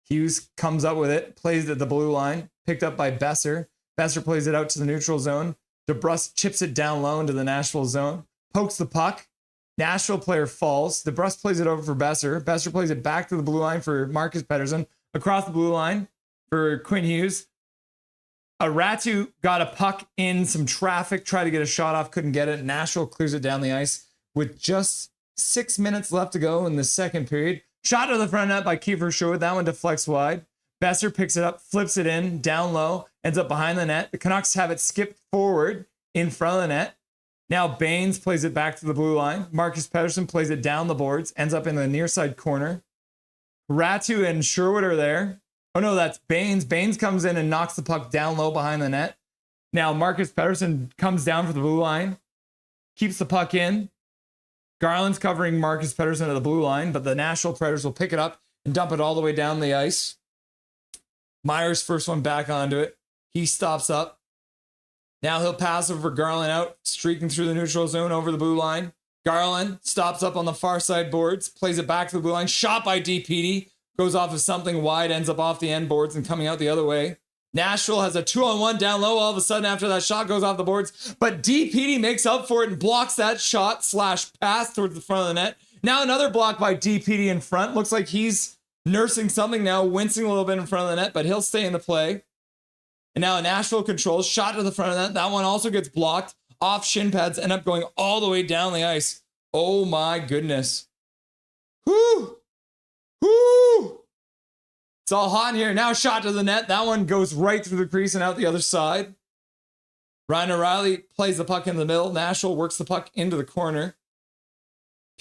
Hughes comes up with it, plays it at the blue line, picked up by Besser. Besser plays it out to the neutral zone. DeBrusque chips it down low into the Nashville zone, pokes the puck. Nashville player falls. DeBrusque plays it over for Besser. Besser plays it back to the blue line for Marcus Pettersson. Across the blue line for Quinn Hughes. Ratu got a puck in some traffic, tried to get a shot off, couldn't get it. Nashville clears it down the ice with just 6 minutes left to go in the second period. Shot to the front net by Kiefer Sherwood. That one deflects wide. Besser picks it up, flips it in, down low, ends up behind the net. The Canucks have it skipped forward in front of the net. Now Baines plays it back to the blue line. Marcus Pettersson plays it down the boards, ends up in the near side corner. Ratu and Sherwood are there. Oh no, that's Baines. Baines comes in and knocks the puck down low behind the net. Now Marcus Pettersson comes down for the blue line, keeps the puck in. Garland's covering Marcus Pettersson at the blue line, but the Nashville Predators will pick it up and dump it all the way down the ice. Myers first one back onto it. He stops up. Now he'll pass over Garland out, streaking through the neutral zone over the blue line. Garland stops up on the far side boards, plays it back to the blue line. Shot by DPD. Goes off of something wide, ends up off the end boards and coming out the other way. Nashville has a 2-on-1 down low. All of a sudden, after that shot goes off the boards, but DPD makes up for it and blocks that shot / pass towards the front of the net. Now another block by DPD in front. Looks like he's nursing something now, wincing a little bit in front of the net, but he'll stay in the play. And now Nashville controls, shot to the front of the net. That one also gets blocked off shin pads, end up going all the way down the ice. Oh my goodness. Whoo! Whoo! It's all hot in here. Now shot to the net. That one goes right through the crease and out the other side. Ryan O'Reilly plays the puck in the middle. Nashville works the puck into the corner.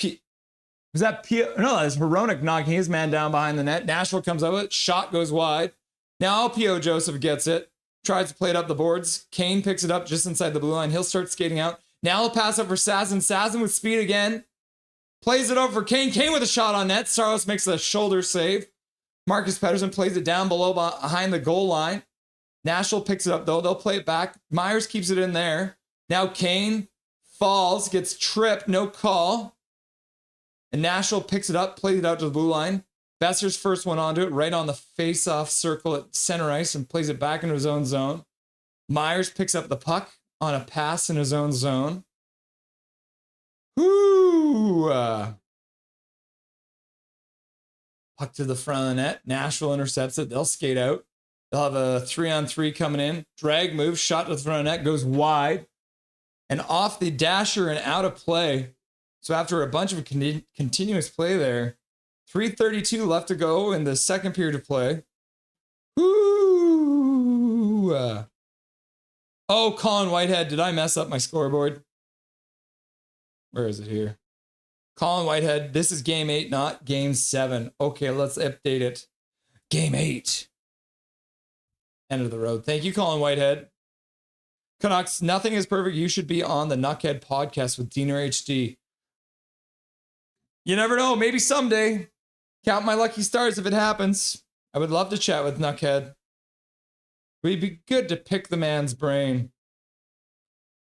Was that No, that's Hronek knocking his man down behind the net. Nashville comes up with it. Shot goes wide. Now P.O. Joseph gets it. Tries to play it up the boards. Kane picks it up just inside the blue line. He'll start skating out. Now he'll pass up for Sasson. Sasson with speed again. Plays it over for Kane. Kane with a shot on net. Saros makes a shoulder save. Marcus Pettersson plays it down below behind the goal line. Nashville picks it up though. They'll play it back. Myers keeps it in there. Now Kane falls, gets tripped, no call. And Nashville picks it up, plays it out to the blue line. Besser's first one onto it, right on the face-off circle at center ice and plays it back into his own zone. Myers picks up the puck on a pass in his own zone. Whoo! Puck to the front of the net. Nashville intercepts it. They'll skate out. They'll have a 3-on-3 coming in. Drag move, shot to the front of the net, goes wide. And off the dasher and out of play. So after a bunch of continuous play there, 3:32 left to go in the second period of play. Ooh. Oh, Colin Whitehead, did I mess up my scoreboard? Where is it here? Colin Whitehead, this is game 8, not game 7. Okay, let's update it. Game 8. End of the road. Thank you, Colin Whitehead. Canucks, nothing is perfect. You should be on the Knuckhead podcast with Diener HD. You never know. Maybe someday. Count my lucky stars if it happens. I would love to chat with Knuckhead. It'd be good to pick the man's brain.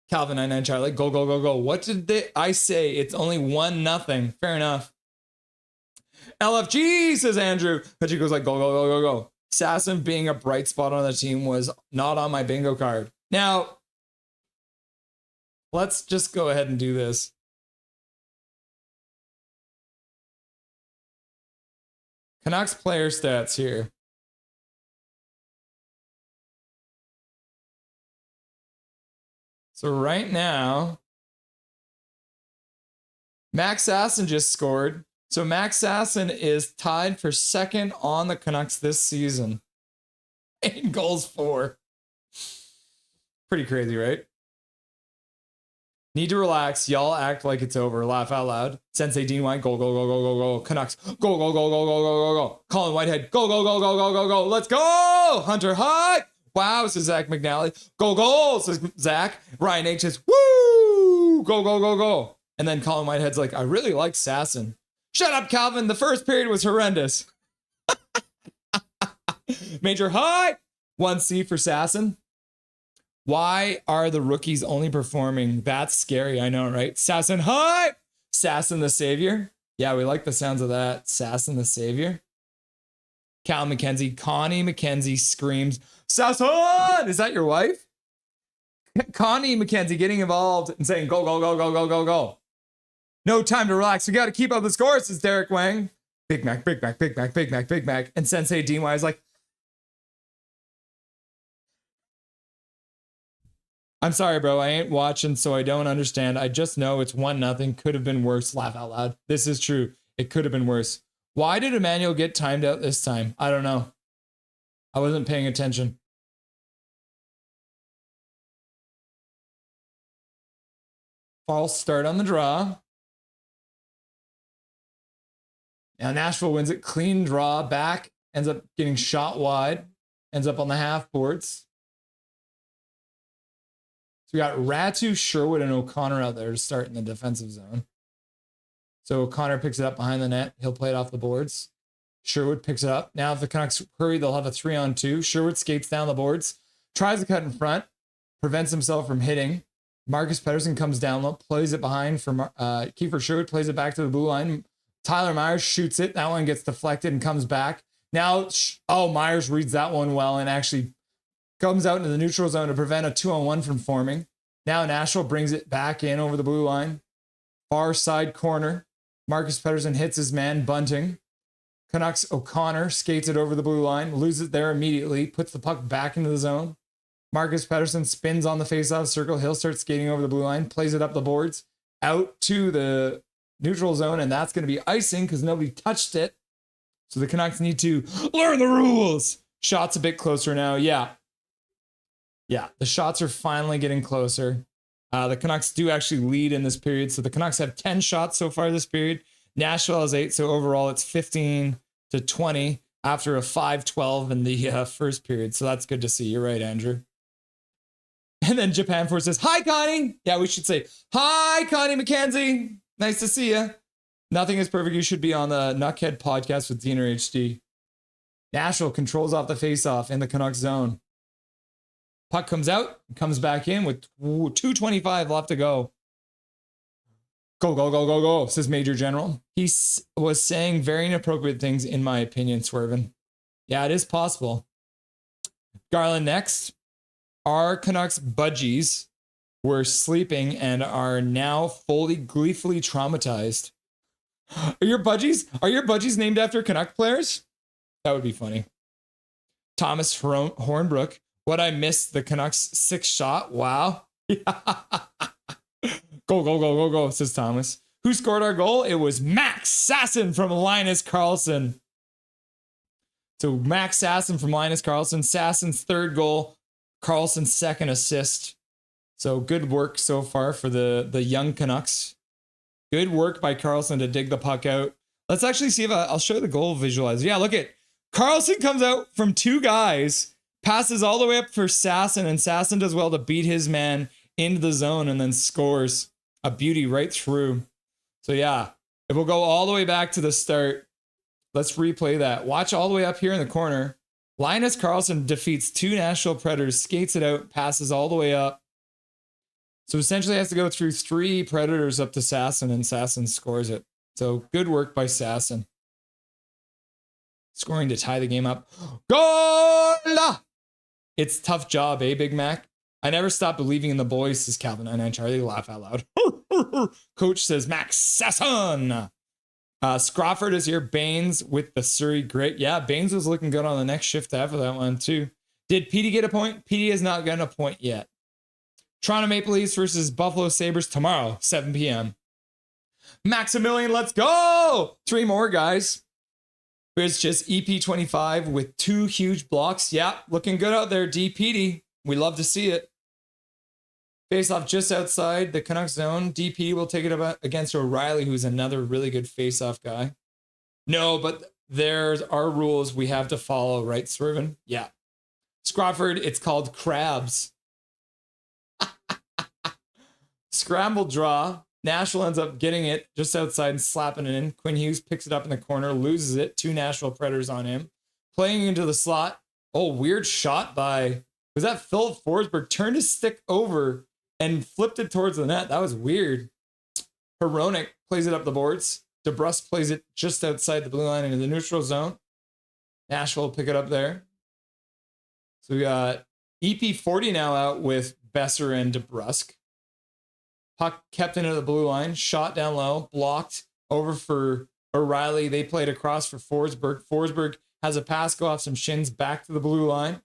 Calvin 99 Charlie, go, go, go, go. What did I say? It's only 1-0. Fair enough. LFG, says Andrew. But she goes like, go, go, go, go, go. Sasson being a bright spot on the team was not on my bingo card. Now, let's just go ahead and do this. Canucks player stats here. So right now, Max Sasson just scored. So Max Sasson is tied for second on the Canucks this season. 8 goals for. Pretty crazy, right? Need to relax. Y'all act like it's over. Laugh out loud. Sensei Dean White, go, go, go, go, go, go. Canucks, go, go, go, go, go, go, go, go. Colin Whitehead, go, go, go, go, go, go, go. Let's go. Hunter High. Wow, says Zach McNally. Go, go, says Zach. Ryan H says, woo, go, go, go, go. And then Colin Whitehead's like, I really like Sasson. Shut up, Calvin. The first period was horrendous. Major High. 1C for Sasson. Why are the rookies only performing? That's scary. I know, right? Sasson High. Sasson the Savior. Yeah, we like the sounds of that. Sasson the Savior. Cal McKenzie. Connie McKenzie screams, Sasson! Is that your wife? Connie McKenzie getting involved and saying, go, go, go, go, go, go, go. No time to relax. We got to keep up the score, says Derek Wang. Big Mac, Big Mac, Big Mac, Big Mac, Big Mac. And Sensei Dean is like, I'm sorry, bro. I ain't watching, so I don't understand. I just know it's 1-0. Could have been worse. Laugh out loud. This is true. It could have been worse. Why did Emmanuel get timed out this time? I don't know. I wasn't paying attention. False start on the draw. Now Nashville wins it. Clean draw back. Ends up getting shot wide. Ends up on the half boards. So we got Ratu, Sherwood, and O'Connor out there to start in the defensive zone. So O'Connor picks it up behind the net. He'll play it off the boards. Sherwood picks it up. Now if the Canucks hurry, they'll have a 3-on-2. Sherwood skates down the boards. Tries to cut in front. Prevents himself from hitting. Marcus Pettersson comes down low. Plays it behind for Kiefer Sherwood. Plays it back to the blue line. Tyler Myers shoots it. That one gets deflected and comes back. Now, Myers reads that one well and actually comes out into the neutral zone to prevent a 2-on-1 from forming. Now Nashville brings it back in over the blue line. Far side corner. Marcus Pettersson hits his man Bunting. Canucks O'Connor skates it over the blue line. Loses it there immediately. Puts the puck back into the zone. Marcus Pettersson spins on the faceoff circle. He'll start skating over the blue line. Plays it up the boards. Out to the neutral zone. And that's going to be icing because nobody touched it. So the Canucks need to learn the rules. Shots a bit closer now. Yeah, the shots are finally getting closer. The Canucks do actually lead in this period. So the Canucks have 10 shots so far this period. Nashville has 8. So overall, it's 15-20 after a 5-12 in the first period. So that's good to see. You're right, Andrew. And then Japan Force says, hi, Connie. Yeah, we should say, hi, Connie McKenzie. Nice to see you. Nothing is perfect. You should be on the Knuckhead podcast with Diener HD. Nashville controls off the faceoff in the Canucks zone. Puck comes out, comes back in with 2:25 left to go. Go, go, go, go, go, says Major General. He was saying very inappropriate things, in my opinion, Swervin. Yeah, it is possible. Garland next. Our Canucks budgies were sleeping and are now fully gleefully traumatized. Are your budgies named after Canuck players? That would be funny. Thomas Hornbrook. What I missed, the Canucks 6 shot. Wow. Go, go, go, go, go, says Thomas. Who scored our goal? It was Max Sasson from Linus Karlsson. So Max Sasson from Linus Karlsson. Sasson's third goal. Karlsson's second assist. So good work so far for the young Canucks. Good work by Karlsson to dig the puck out. Let's actually see if I'll show the goal visualizer. Yeah, look at Karlsson comes out from two guys, passes all the way up for Sasson, and Sasson does well to beat his man into the zone and then scores a beauty right through. So yeah, it will go all the way back to the start. Let's replay that. Watch all the way up here in the corner. Linus Karlsson defeats two Nashville Predators, skates it out, passes all the way up. So essentially has to go through three Predators up to Sasson, and Sasson scores it. So good work by Sasson. Scoring to tie the game up. Goal! It's a tough job, eh, Big Mac? I never stop believing in the boys, says Calvin 99 Charlie. Laugh out loud. Coach says Max Sasson. Scrofford is here. Baines with the Surrey grit. Yeah, Baines was looking good on the next shift after that one, too. Did Petey get a point? Petey has not gotten a point yet. Toronto Maple Leafs versus Buffalo Sabres tomorrow, 7 p.m. Maximilian, let's go! 3 more, guys. Here's just EP25 with 2 huge blocks. Yeah, looking good out there, DPD. We love to see it. Face off just outside the Canucks zone. DP will take it up against O'Reilly, who's another really good face-off guy. No, but there's our rules we have to follow, right, Swervin? Yeah. Scrofford, it's called crabs. Scramble draw. Nashville ends up getting it just outside and slapping it in. Quinn Hughes picks it up in the corner, loses it. 2 Nashville Predators on him. Playing into the slot. Oh, weird shot by... Was that Philip Forsberg? Turned his stick over and flipped it towards the net. That was weird. Hronek plays it up the boards. DeBrusque plays it just outside the blue line into the neutral zone. Nashville will pick it up there. So we got EP40 now out with Besser and DeBrusque. Puck kept into the blue line, shot down low, blocked over for O'Reilly. They played across for Forsberg. Forsberg has a pass go off some shins back to the blue line.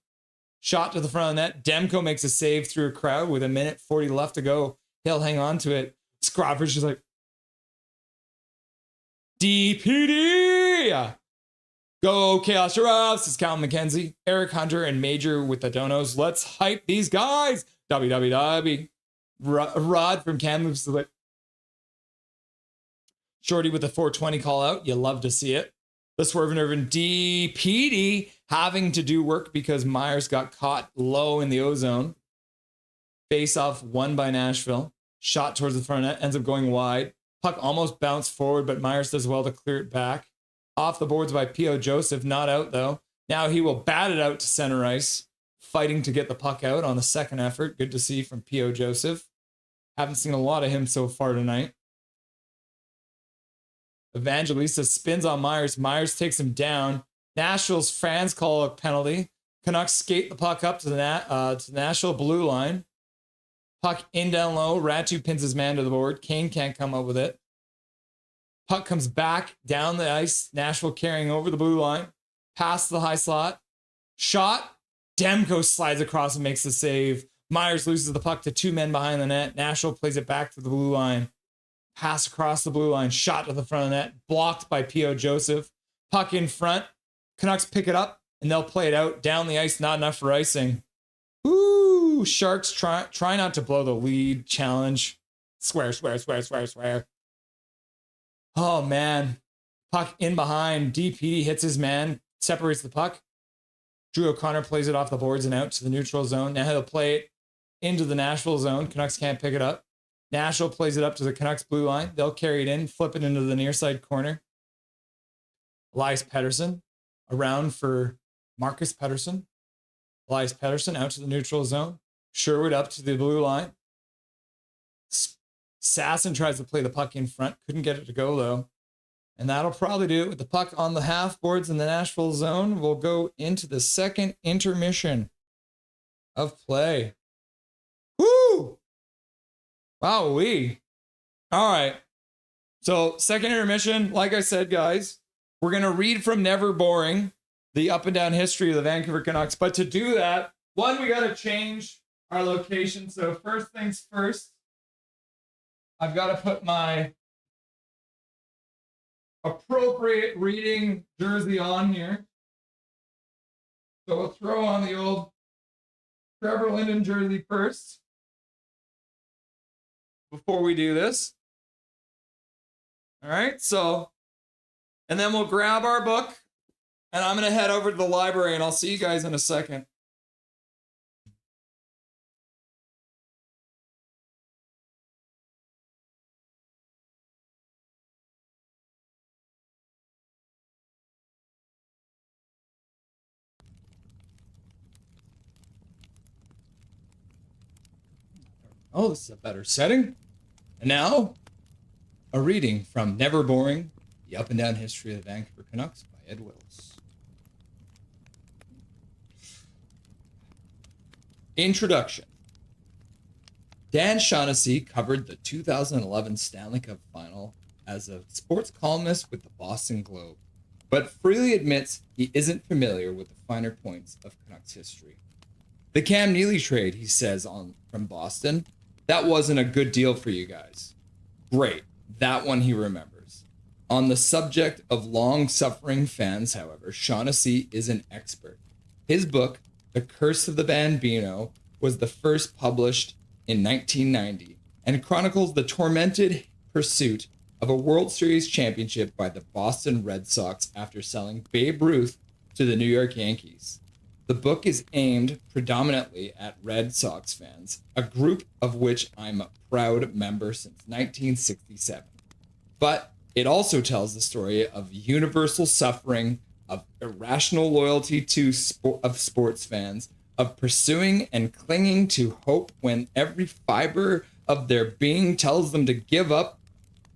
Shot to the front of the net. Demko makes a save through a crowd with 1:40 left to go. He'll hang on to it. Scrofford's just like, DPD! Go Chaos Giraffes, it's Cal McKenzie. Eric Hunter and Major with the donos. Let's hype these guys. WWW. Rod from Kamloops. Shorty with the 420 call out. You love to see it. The Swerve and Irvin DPD having to do work because Myers got caught low in the ozone. Face off won by Nashville. Shot towards the front net, ends up going wide. Puck almost bounced forward, but Myers does well to clear it back. Off the boards by P.O. Joseph, not out though. Now he will bat it out to center ice, fighting to get the puck out on the second effort. Good to see from P.O. Joseph. Haven't seen a lot of him so far tonight. Evangelista spins on Myers. Myers takes him down. Nashville's fans call a penalty. Canucks skate the puck up to the Nashville blue line. Puck in down low. Ratu pins his man to the board. Kane can't come up with it. Puck comes back down the ice. Nashville carrying over the blue line. Past the high slot. Shot. Demko slides across and makes the save. Myers loses the puck to 2 men behind the net. Nashville plays it back to the blue line. Pass across the blue line. Shot to the front of the net. Blocked by P.O. Joseph. Puck in front. Canucks pick it up and they'll play it out. Down the ice. Not enough for icing. Ooh. Sharks try not to blow the lead. Challenge. Swear. Oh, man. Puck in behind. DPD hits his man. Separates the puck. Drew O'Connor plays it off the boards and out to the neutral zone. Now he'll play it into the Nashville zone. Canucks can't pick it up. Nashville plays it up to the Canucks blue line. They'll carry it in, flip it into the near side corner. Elias Pettersson around for Marcus Pettersson. Elias Pettersson out to the neutral zone. Sherwood up to the blue line. Sasson tries to play the puck in front. Couldn't get it to go, though. And that'll probably do it with the puck on the half boards in the Nashville zone. We'll go into the second intermission of play. Woo! Wowee. All right. So second intermission, like I said, guys, we're going to read from Never Boring, the up and down history of the Vancouver Canucks. But to do that, one, we got to change our location. So first things first, I've got to put my appropriate reading jersey on here. So we'll throw on the old Trevor Linden jersey first before we do this. All right, so, and then we'll grab our book, and I'm going to head over to the library, and I'll see you guys in a second. Oh, this is a better setting. And now, a reading from Never Boring, The Up and Down History of the Vancouver Canucks by Ed Willis. Introduction. Dan Shaughnessy covered the 2011 Stanley Cup Final as a sports columnist with the Boston Globe, but freely admits he isn't familiar with the finer points of Canucks history. The Cam Neely trade, he says from Boston, that wasn't a good deal for you guys. Great, that one he remembers. On the subject of long-suffering fans, however, Shaughnessy is an expert. His book, The Curse of the Bambino, was the first published in 1990 and chronicles the tormented pursuit of a World Series championship by the Boston Red Sox after selling Babe Ruth to the New York Yankees. The book is aimed predominantly at Red Sox fans, a group of which I'm a proud member since 1967. But it also tells the story of universal suffering, of irrational loyalty of sports fans, of pursuing and clinging to hope when every fiber of their being tells them to give up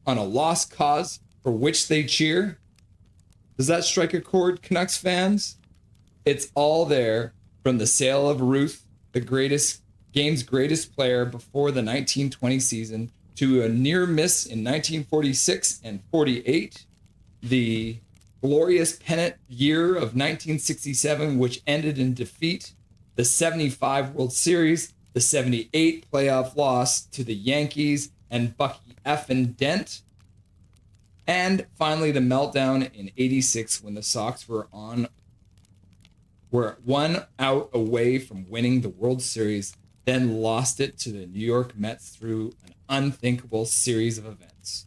on a lost cause for which they cheer. Does that strike a chord, Canucks fans? It's all there, from the sale of Ruth, the game's greatest player before the 1920 season, to a near miss in 1946 and 48, the glorious pennant year of 1967, which ended in defeat, the 75 World Series, the 78 playoff loss to the Yankees and Bucky effin' Dent, and finally the meltdown in 86 when the Sox were one out away from winning the World Series, then lost it to the New York Mets through an unthinkable series of events.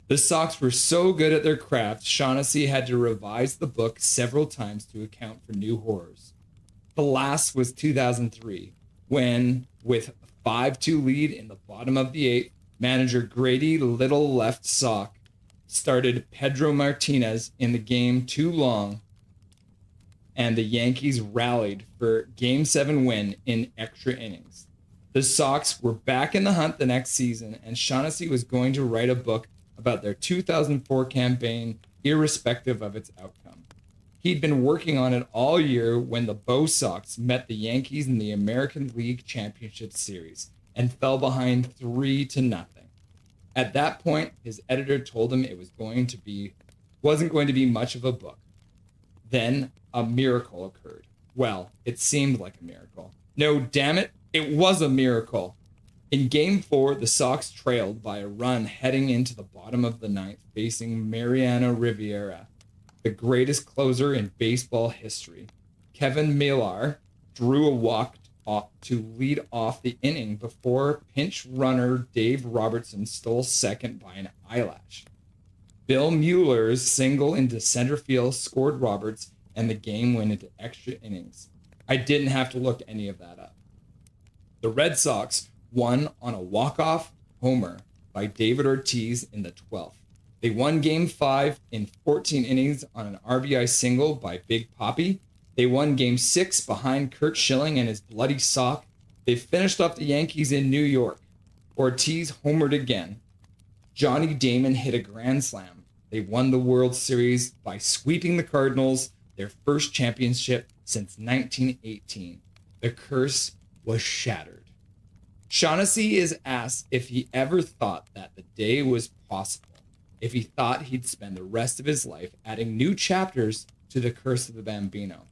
The Sox were so good at their craft, Shaughnessy had to revise the book several times to account for new horrors. The last was 2003, when, with a 5-2 lead in the bottom of the eighth, manager Grady Little left sock started Pedro Martinez in the game too long, and the Yankees rallied for Game 7 win in extra innings. The Sox were back in the hunt the next season, and Shaughnessy was going to write a book about their 2004 campaign, irrespective of its outcome. He'd been working on it all year when the Bo Sox met the Yankees in the American League Championship Series and fell behind 3-0. At that point, his editor told him it wasn't going to be much of a book. Then a miracle occurred. Well, it seemed like a miracle. No, damn it, it was a miracle. In Game 4, the Sox trailed by a run heading into the bottom of the ninth, facing Mariano Rivera, the greatest closer in baseball history. Kevin Millar drew a walk to lead off the inning before pinch runner Dave Robertson stole second by an eyelash. Bill Mueller's single into center field scored Roberts, and the game went into extra innings. I didn't have to look any of that up. The Red Sox won on a walk-off homer by David Ortiz in the 12th. They won Game 5 in 14 innings on an RBI single by Big Papi. They won Game 6 behind Curt Schilling and his bloody sock. They finished off the Yankees in New York. Ortiz homered again. Johnny Damon hit a grand slam. They won the World Series by sweeping the Cardinals, their first championship since 1918. The curse was shattered. Shaughnessy is asked if he ever thought that the day was possible, if he thought he'd spend the rest of his life adding new chapters to the Curse of the Bambino.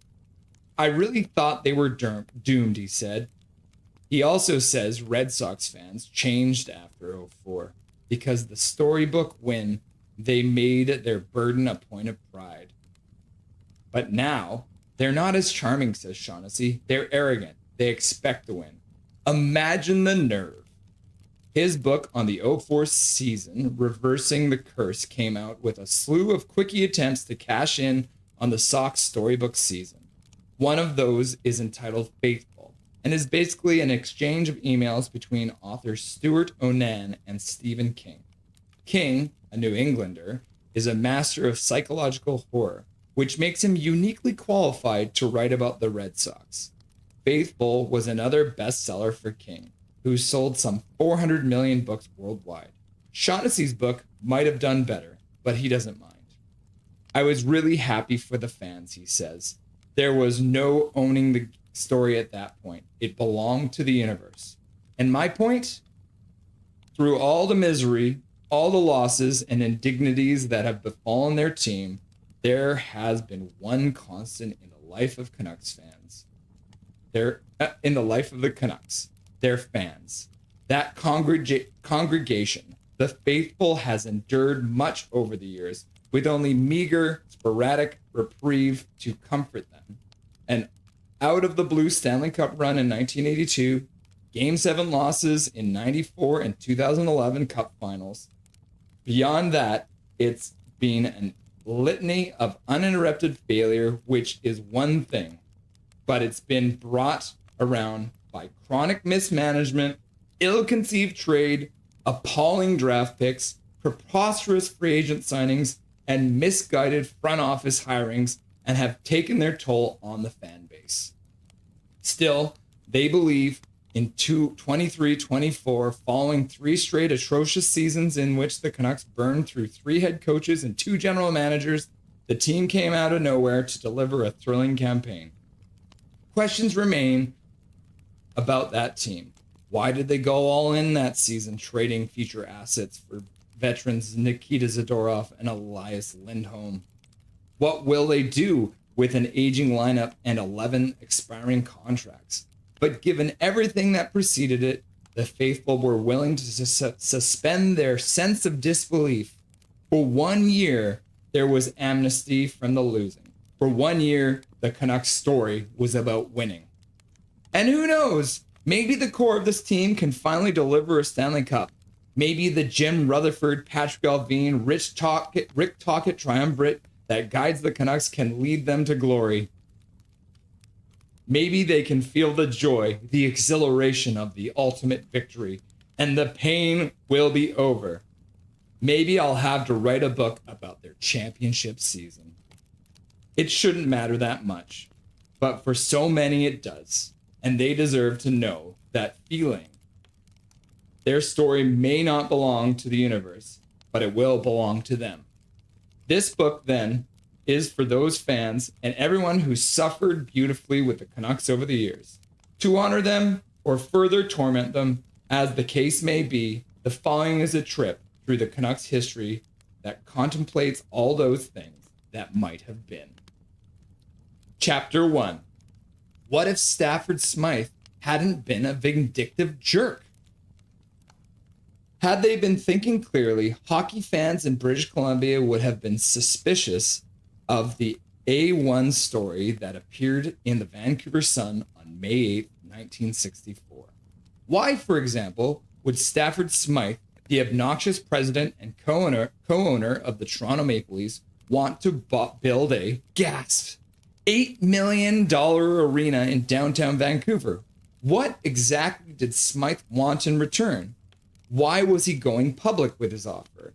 I really thought they were doomed, he said. He also says Red Sox fans changed after '04 because the storybook win They made their burden a point of pride. But now, they're not as charming, says Shaughnessy. They're arrogant. They expect to win. Imagine the nerve. His book on the 04 season, Reversing the Curse, came out with a slew of quickie attempts to cash in on the Sox storybook season. One of those is entitled Faithful, and is basically an exchange of emails between authors Stuart Onan and Stephen King. King, a New Englander, is a master of psychological horror, which makes him uniquely qualified to write about the Red Sox. Faithful was another bestseller for King, who sold some 400 million books worldwide. Shaughnessy's book might have done better, but he doesn't mind. I was really happy for the fans, he says. There was no owning the story at that point. It belonged to the universe. And my point? Through all the misery, all the losses and indignities that have befallen their team, there has been one constant in the life of Canucks fans. In the life of the Canucks. Their fans. That congregation, the faithful, has endured much over the years, with only meager, sporadic reprieve to comfort them. An out-of-the-blue Stanley Cup run in 1982, Game 7 losses in 94 and 2011 Cup Finals. Beyond that, it's been a litany of uninterrupted failure, which is one thing, but it's been brought around by chronic mismanagement, ill-conceived trade, appalling draft picks, preposterous free agent signings, and misguided front office hirings, and have taken their toll on the fan base. Still, they believe in 23-24, following 3 straight atrocious seasons in which the Canucks burned through 3 head coaches and 2 general managers, the team came out of nowhere to deliver a thrilling campaign. Questions remain about that team. Why did they go all in that season, trading future assets for veterans Nikita Zadorov and Elias Lindholm? What will they do with an aging lineup and 11 expiring contracts? But given everything that preceded it, the faithful were willing to suspend their sense of disbelief. For 1 year, there was amnesty from the losing. For 1 year, the Canucks story was about winning. And who knows, maybe the core of this team can finally deliver a Stanley Cup. Maybe the Jim Rutherford, Patrick Allvin, Rick Tocchet triumvirate that guides the Canucks can lead them to glory. Maybe they can feel the joy, the exhilaration of the ultimate victory, and the pain will be over. Maybe I'll have to write a book about their championship season. It shouldn't matter that much, but for so many it does, and they deserve to know that feeling. Their story may not belong to the universe, but it will belong to them. This book, then, is for those fans and everyone who suffered beautifully with the Canucks over the years. To honor them or further torment them, as the case may be, the following is a trip through the Canucks history that contemplates all those things that might have been. Chapter 1. What if Stafford Smythe hadn't been a vindictive jerk? Had they been thinking clearly, hockey fans in British Columbia would have been suspicious of the A1 story that appeared in the Vancouver Sun on May 8, 1964. Why, for example, would Stafford Smythe, the obnoxious president and co-owner of the Toronto Maple Leafs, want to build a, gasp, $8 million arena in downtown Vancouver? What exactly did Smythe want in return? Why was he going public with his offer?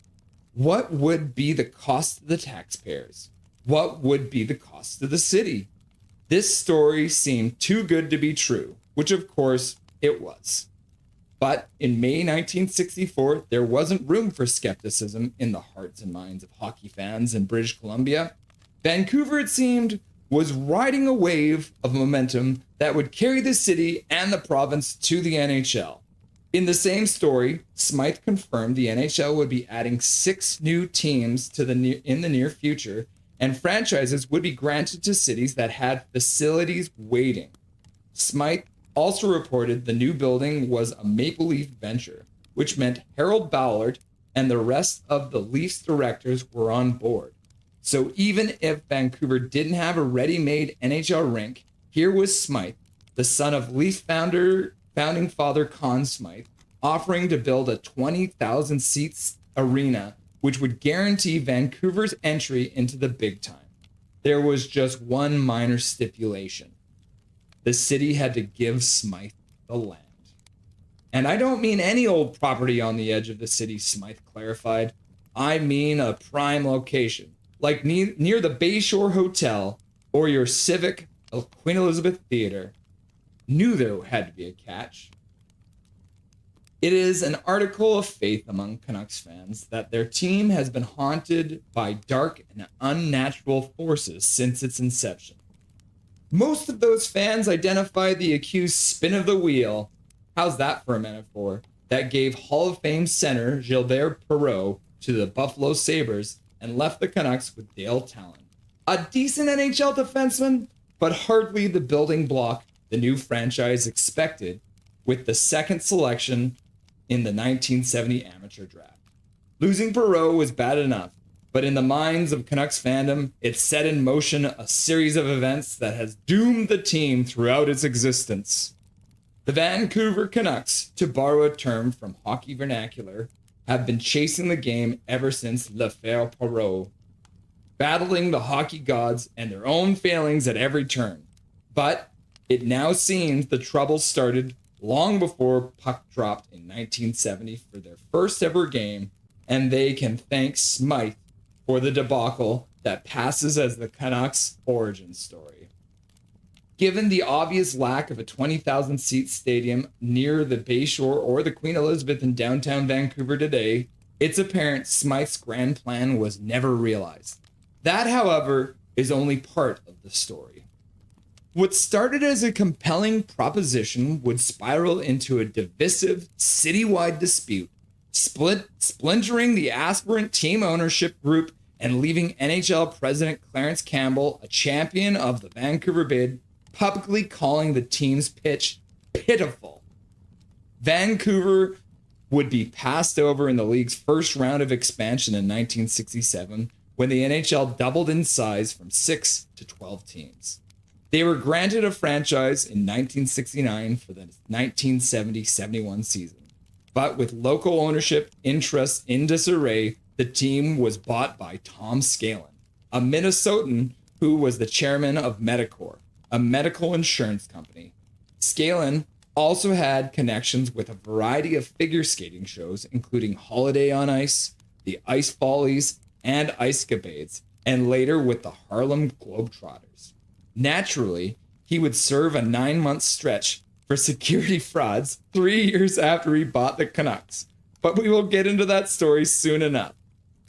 What would be the cost to the taxpayers? What would be the cost to the city? This story seemed too good to be true, which of course it was. But in May 1964, there wasn't room for skepticism in the hearts and minds of hockey fans in British Columbia. Vancouver, it seemed, was riding a wave of momentum that would carry the city and the province to the NHL. In the same story, Smythe confirmed the NHL would be adding 6 new teams in the near future, and franchises would be granted to cities that had facilities waiting. Smythe also reported the new building was a Maple Leaf venture, which meant Harold Ballard and the rest of the Leafs directors were on board. So even if Vancouver didn't have a ready-made NHL rink, here was Smythe, the son of Leaf founding father Conn Smythe, offering to build a 20,000 seats arena, which would guarantee Vancouver's entry into the big time. There was just one minor stipulation. The city had to give Smythe the land. And I don't mean any old property on the edge of the city, Smythe clarified. I mean a prime location, like near the Bayshore Hotel or your Civic Queen Elizabeth Theater. Knew there had to be a catch. It is an article of faith among Canucks fans that their team has been haunted by dark and unnatural forces since its inception. Most of those fans identify the accused spin of the wheel. How's that for a metaphor? That gave Hall of Fame center Gilbert Perreault to the Buffalo Sabres and left the Canucks with Dale Talon. A decent NHL defenseman, but hardly the building block the new franchise expected with the second selection in the 1970 amateur draft. Losing Perreault was bad enough, but in the minds of Canucks fandom, it set in motion a series of events that has doomed the team throughout its existence. The Vancouver Canucks, to borrow a term from hockey vernacular, have been chasing the game ever since l'affaire Perreault, battling the hockey gods and their own failings at every turn. But it now seems the trouble started long before puck dropped in 1970 for their first ever game, and they can thank Smythe for the debacle that passes as the Canucks' origin story. Given the obvious lack of a 20,000 seat stadium near the Bayshore or the Queen Elizabeth in downtown Vancouver today, it's apparent Smythe's grand plan was never realized. That, however, is only part of the story. What started as a compelling proposition would spiral into a divisive, citywide dispute, splintering the aspirant team ownership group and leaving NHL President Clarence Campbell, a champion of the Vancouver bid, publicly calling the team's pitch pitiful. Vancouver would be passed over in the league's first round of expansion in 1967, when the NHL doubled in size from 6 to 12 teams. They were granted a franchise in 1969 for the 1970-71 season. But with local ownership interests in disarray, the team was bought by Tom Skalin, a Minnesotan who was the chairman of Medicor, a medical insurance company. Skalin also had connections with a variety of figure skating shows, including Holiday on Ice, the Ice Follies, and Icecapades, and later with the Harlem Globetrotters. Naturally, he would serve a 9-month stretch for security frauds 3 years after he bought the Canucks. But we will get into that story soon enough.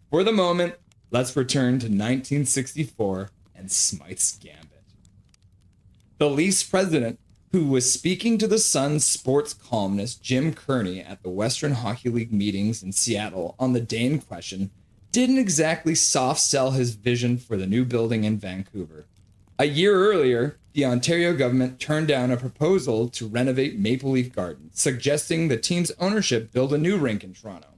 For the moment, let's return to 1964 and Smythe's gambit. The Leafs president, who was speaking to the Sun's sports columnist Jim Kearney at the Western Hockey League meetings in Seattle on the day in question, didn't exactly soft sell his vision for the new building in Vancouver. A year earlier, the Ontario government turned down a proposal to renovate Maple Leaf Gardens, suggesting the team's ownership build a new rink in Toronto.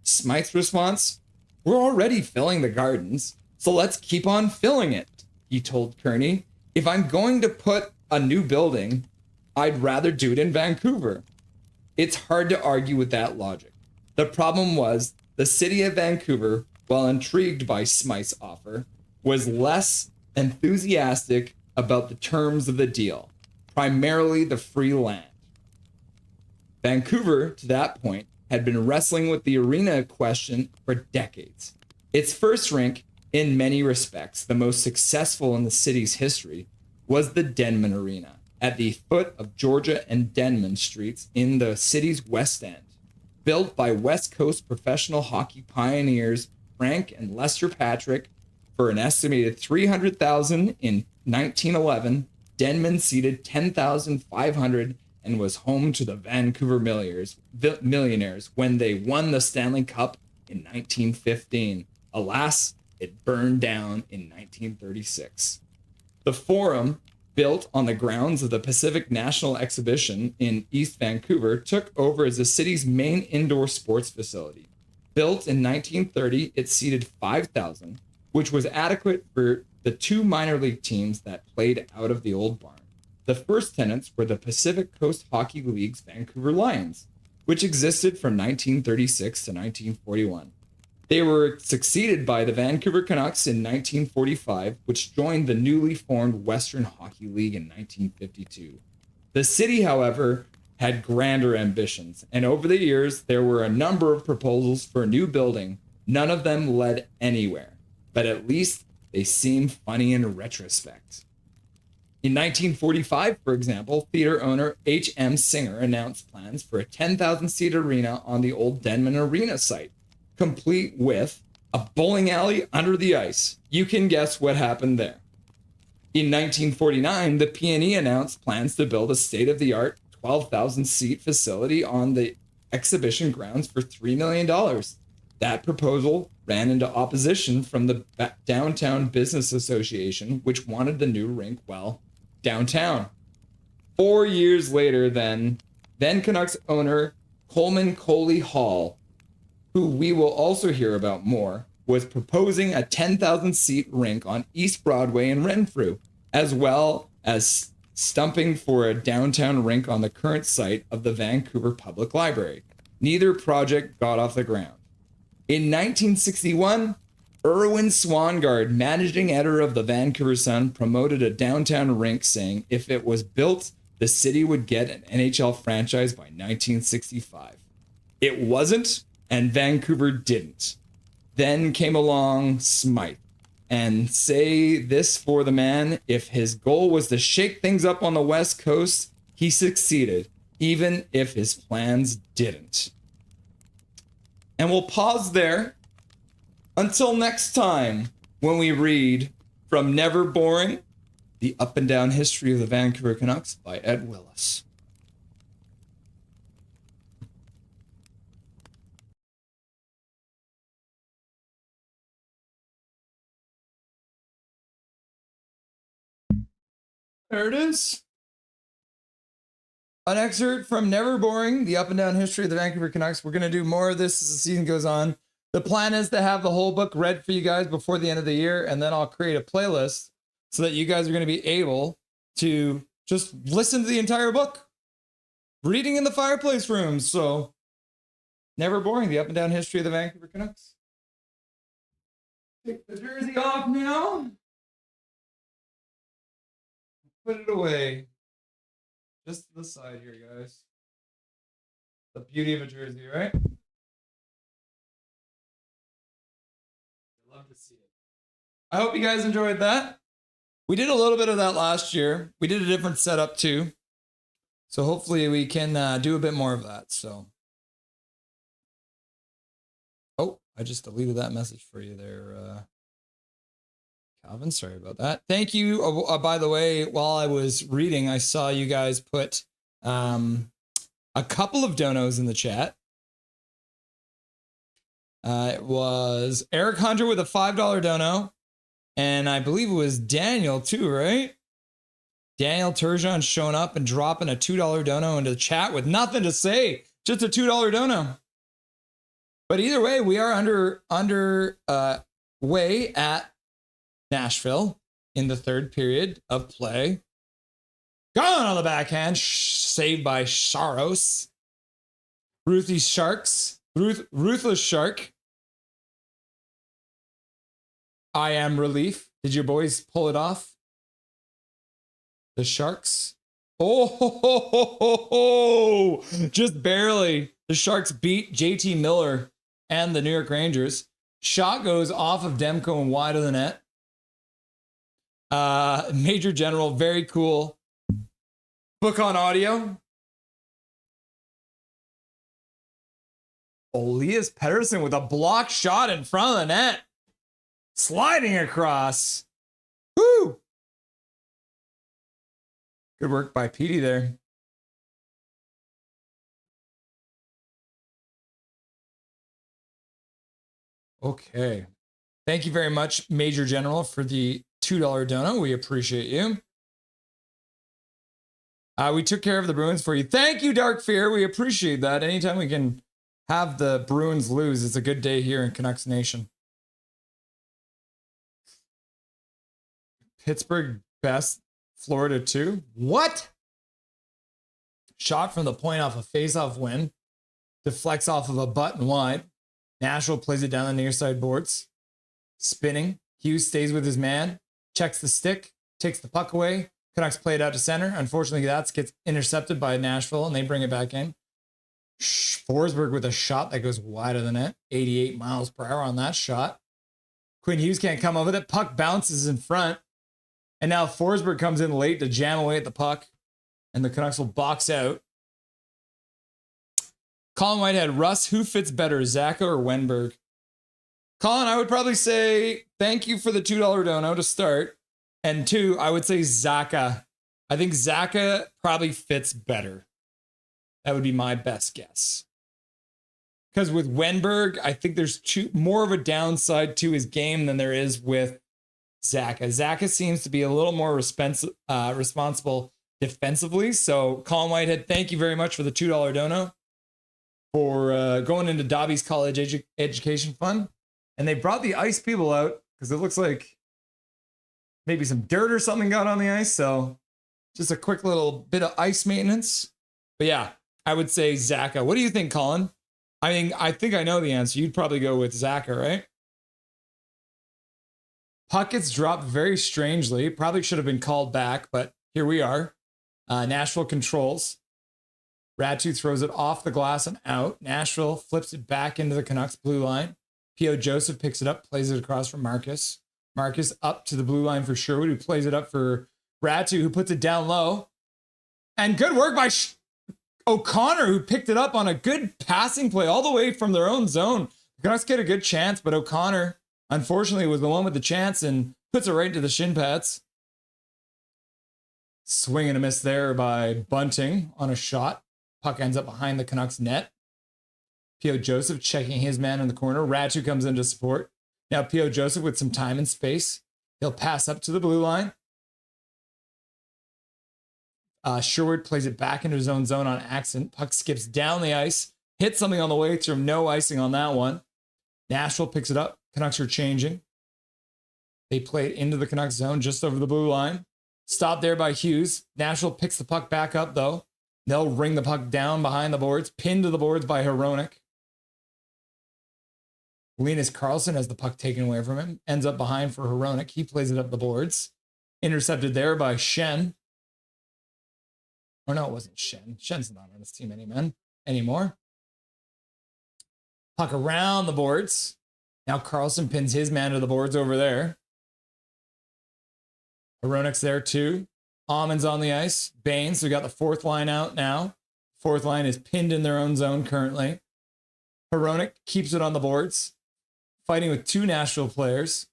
Smythe's response? We're already filling the gardens, so let's keep on filling it, he told Kearney. If I'm going to put a new building, I'd rather do it in Vancouver. It's hard to argue with that logic. The problem was the city of Vancouver, while intrigued by Smythe's offer, was less enthusiastic about the terms of the deal, primarily the free land. Vancouver, to that point, had been wrestling with the arena question for decades. Its first rink, in many respects the most successful in the city's history, was the Denman Arena at the foot of Georgia and Denman Streets in the city's West End. Built by West Coast professional hockey pioneers Frank and Lester Patrick for an estimated $300,000 in 1911, Denman seated 10,500 and was home to the Vancouver Millionaires when they won the Stanley Cup in 1915. Alas, it burned down in 1936. The Forum, built on the grounds of the Pacific National Exhibition in East Vancouver, took over as the city's main indoor sports facility. Built in 1930, it seated 5,000, which was adequate for the 2 minor league teams that played out of the old barn. The first tenants were the Pacific Coast Hockey League's Vancouver Lions, which existed from 1936 to 1941. They were succeeded by the Vancouver Canucks in 1945, which joined the newly formed Western Hockey League in 1952. The city, however, had grander ambitions, and over the years, there were a number of proposals for a new building. None of them led anywhere, but at least they seem funny in retrospect. In 1945, for example, theater owner H.M. Singer announced plans for a 10,000-seat arena on the old Denman Arena site, complete with a bowling alley under the ice. You can guess what happened there. In 1949, the PNE announced plans to build a state-of-the-art 12,000-seat facility on the exhibition grounds for $3 million. That proposal ran into opposition from the Downtown Business Association, which wanted the new rink downtown. 4 years later, then Canucks owner Coleman Coley Hall, who we will also hear about more, was proposing a 10,000-seat rink on East Broadway in Renfrew, as well as stumping for a downtown rink on the current site of the Vancouver Public Library. Neither project got off the ground. In 1961, Erwin Swangard, managing editor of the Vancouver Sun, promoted a downtown rink, saying if it was built, the city would get an NHL franchise by 1965. It wasn't, and Vancouver didn't. Then came along Smythe. And say this for the man, if his goal was to shake things up on the West Coast, he succeeded, even if his plans didn't. And we'll pause there until next time when we read from Never Boring, The Up and Down History of the Vancouver Canucks by Ed Willis. There it is. An excerpt from Never Boring, The Up and Down History of the Vancouver Canucks. We're going to do more of this as the season goes on. The plan is to have the whole book read for you guys before the end of the year, and then I'll create a playlist so that you guys are going to be able to just listen to the entire book. Reading in the fireplace room. So, Never Boring, The Up and Down History of the Vancouver Canucks. Take the jersey off now. Put it away. Just to the side here, guys. The beauty of a jersey, right? Love to see it. I hope you guys enjoyed that. We did a little bit of that last year. We did a different setup too. So hopefully we can do a bit more of that. So. Oh, I just deleted that message for you there, Calvin. Sorry about that. Thank you. By the way, while I was reading, I saw you guys put a couple of donos in the chat. It was Eric Hunter with a $5 dono. And I believe it was Daniel too, right? Daniel Turgeon showing up and dropping a $2 dono into the chat with nothing to say. Just a $2 dono. But either way, we are under way at Nashville in the third period of play. Gone on the backhand. Saved by Saros. Ruthless Shark. I am relief. Did your boys pull it off? The Sharks. Oh, just barely. The Sharks beat JT Miller and the New York Rangers. Shot goes off of Demko and wide of the net. Major General, very cool. Book on audio. Elias Pettersson with a block shot in front of the net. Sliding across. Woo! Good work by Petey there. Okay. Thank you very much, Major General, for the $2 dono. We appreciate you. We took care of the Bruins for you. Thank you, Dark Fear. We appreciate that. Anytime we can have the Bruins lose. It's a good day here in Canucks Nation. Pittsburgh best, Florida 2. What? Shot from the point off a face-off win. Deflects off of a button wide. Nashville plays it down the near side boards. Spinning. Hughes stays with his man. Checks the stick. Takes the puck away. Canucks play it out to center. Unfortunately, that gets intercepted by Nashville, and they bring it back in. Forsberg with a shot that goes wide of the net. 88 miles per hour on that shot. Quinn Hughes can't come up with it. Puck bounces in front. And now Forsberg comes in late to jam away at the puck. And the Canucks will box out. Colin Whitehead, Russ, who fits better, Zaka or Wenberg? Colin, I would probably say thank you for the $2 dono to start. And 2, I would say Zaka. I think Zaka probably fits better. That would be my best guess. Because with Wenberg, I think there's more of a downside to his game than there is with Zaka. Zaka seems to be a little more responsible defensively. So, Colin Whitehead, thank you very much for the $2 dono for going into Dobby's College Education Fund. And they brought the ice people out because it looks like maybe some dirt or something got on the ice. So, just a quick little bit of ice maintenance. But yeah, I would say Zaka. What do you think, Colin? I mean, I think I know the answer. You'd probably go with Zaka, right? Puck gets dropped very strangely. Probably should have been called back, but here we are. Nashville controls. Ratu throws it off the glass and out. Nashville flips it back into the Canucks blue line. P.O. Joseph picks it up, plays it across for Marcus. Marcus up to the blue line for Sherwood, who plays it up for Ratu, who puts it down low. And good work by O'Connor, who picked it up on a good passing play all the way from their own zone. The Canucks get a good chance, but O'Connor, unfortunately, was the one with the chance and puts it right into the shin pads. Swing and a miss there by Bunting on a shot. Puck ends up behind the Canucks net. P.O. Joseph checking his man in the corner. Ratu comes in to support. Now P.O. Joseph with some time and space. He'll pass up to the blue line. Sherwood plays it back into his own zone on accident. Puck skips down the ice. Hits something on the way through. No icing on that one. Nashville picks it up. Canucks are changing. They play it into the Canucks zone just over the blue line. Stopped there by Hughes. Nashville picks the puck back up, though. They'll ring the puck down behind the boards. Pinned to the boards by Hronek. Linus Karlsson has the puck taken away from him. Ends up behind for Hronek. He plays it up the boards. Intercepted there by Shen. Or no, it wasn't Shen. Shen's not on this team anymore. Puck around the boards. Now Karlsson pins his man to the boards over there. Hronek's there too. Almond's on the ice. Baines, we got the fourth line out now. Fourth line is pinned in their own zone currently. Hronek keeps it on the boards. Fighting with 2 Nashville players.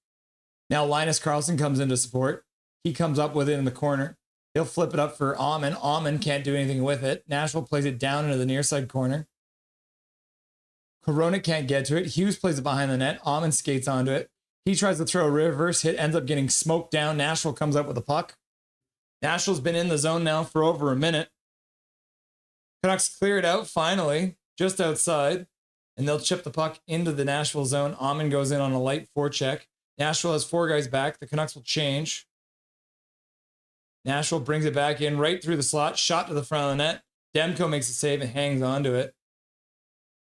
Now Linus Karlsson comes in to support. He comes up with it in the corner. He'll flip it up for Almond. Almond can't do anything with it. Nashville plays it down into the near side corner. Hronek can't get to it. Hughes plays it behind the net. Almond skates onto it. He tries to throw a reverse hit, ends up getting smoked down. Nashville comes up with the puck. Nashville's been in the zone now for over a minute. Canucks clear it out finally, just outside, and they'll chip the puck into the Nashville zone. Almond goes in on a light forecheck. Nashville has 4 guys back. The Canucks will change. Nashville brings it back in right through the slot, shot to the front of the net. Demko makes a save and hangs onto it.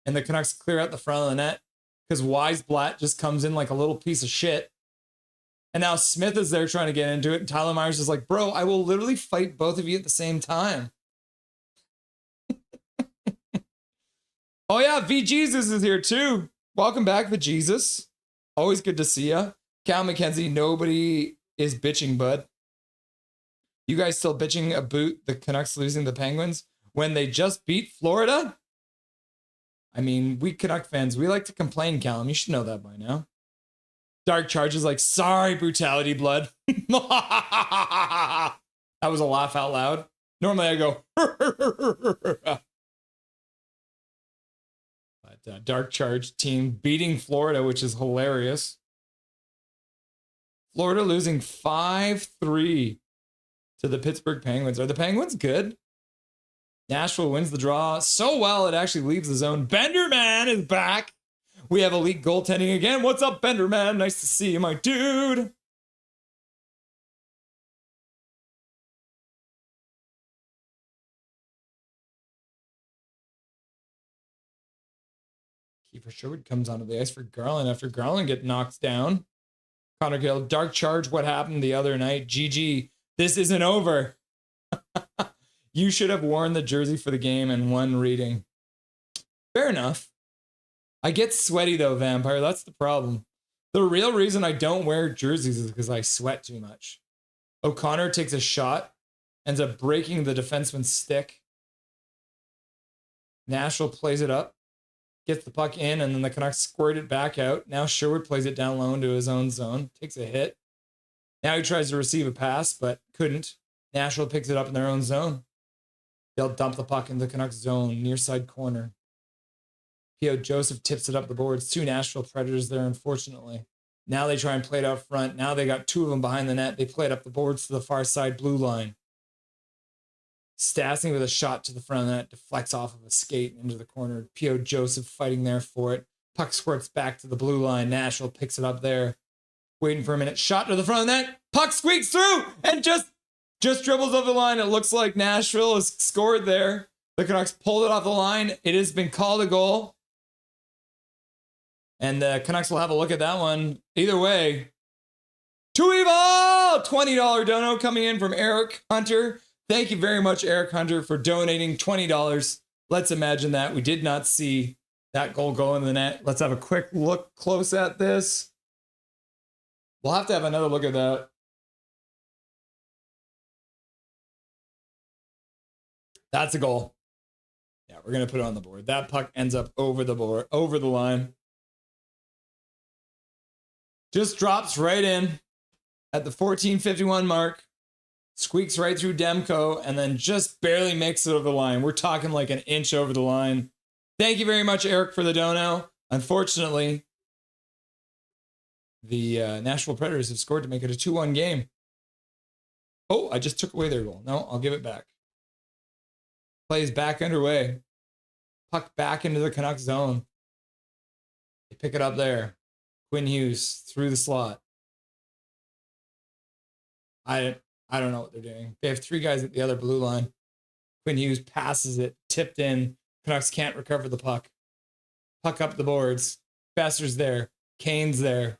And the Canucks clear out the front of the net because Weisblatt just comes in like a little piece of shit. And now Smith is there trying to get into it. And Tyler Myers is like, bro, I will literally fight both of you at the same time. Oh yeah, V Jesus is here too. Welcome back, V Jesus. Always good to see ya. Cal McKenzie, nobody is bitching, bud. You guys still bitching about the Canucks losing the Penguins when they just beat Florida? I mean, we Canuck fans, we like to complain, Callum. You should know that by now. Dark Charge is like, sorry, brutality blood. That was a laugh out loud. Normally I go, but Dark Charge team beating Florida, which is hilarious. Florida losing 5-3 to the Pittsburgh Penguins. Are the Penguins good? Nashville wins the draw so well it actually leaves the zone. Benderman is back. We have elite goaltending again. What's up, Benderman? Nice to see you, my dude. Kiefer Sherwood comes onto the ice for Garland after Garland get knocked down. Connor Gill, dark charge. What happened the other night? GG. This isn't over. You should have worn the jersey for the game and one reading. Fair enough. I get sweaty though, Vampire. That's the problem. The real reason I don't wear jerseys is because I sweat too much. O'Connor takes a shot, ends up breaking the defenseman's stick. Nashville plays it up, gets the puck in, and then the Canucks squirt it back out. Now Sherwood plays it down low into his own zone, takes a hit. Now he tries to receive a pass, but couldn't. Nashville picks it up in their own zone. They'll dump the puck in the Canucks zone, near side corner. P.O. Joseph tips it up the boards. 2 Nashville Predators there, unfortunately. Now they try and play it out front. Now they got 2 of them behind the net. They play it up the boards to the far side blue line. Stastny with a shot to the front of the net, deflects off of a skate into the corner. P.O. Joseph fighting there for it. Puck squirts back to the blue line. Nashville picks it up there. Waiting for a minute. Shot to the front of the net. Puck squeaks through and just dribbles over the line. It looks like Nashville has scored there. The Canucks pulled it off the line. It has been called a goal. And the Canucks will have a look at that one. Either way, to evil! $20 dono coming in from Eric Hunter. Thank you very much, Eric Hunter, for donating $20. Let's imagine that. We did not see that goal go in the net. Let's have a quick look close at this. We'll have to have another look at that. That's a goal. Yeah, we're going to put it on the board. That puck ends up over the board, over the line. Just drops right in at the 14:51 mark. Squeaks right through Demko and then just barely makes it over the line. We're talking like an inch over the line. Thank you very much, Eric, for the dono. Unfortunately, the Nashville Predators have scored to make it a 2-1 game. Oh, I just took away their goal. No, I'll give it back. Plays back underway. Puck back into the Canucks zone. They pick it up there. Quinn Hughes through the slot. I don't know what they're doing. They have 3 guys at the other blue line. Quinn Hughes passes it, tipped in. Canucks can't recover the puck. Puck up the boards. Besser's there. Kane's there.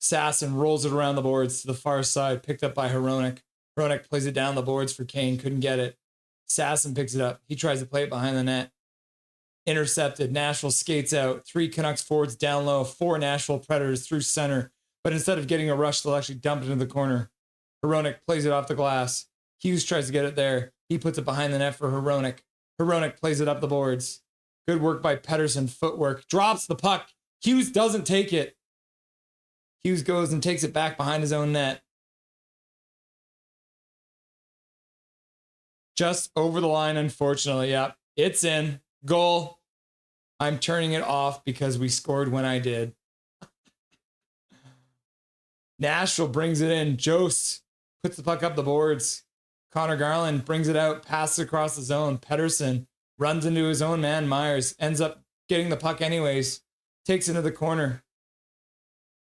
Sasson rolls it around the boards to the far side, picked up by Hronek. Hronek plays it down the boards for Kane, couldn't get it. Sasson picks it up. He tries to play it behind the net. Intercepted. Nashville skates out. 3 Canucks forwards down low. 4 Nashville Predators through center. But instead of getting a rush, they'll actually dump it into the corner. Hronek plays it off the glass. Hughes tries to get it there. He puts it behind the net for Hronek. Hronek plays it up the boards. Good work by Pettersson. Footwork. Drops the puck. Hughes doesn't take it. Hughes goes and takes it back behind his own net. Just over the line, unfortunately. Yep, it's in. Goal. I'm turning it off because we scored when I did. Nashville brings it in. Jost puts the puck up the boards. Connor Garland brings it out, passes across the zone. Pettersson runs into his own man, Myers. Ends up getting the puck anyways. Takes it into the corner.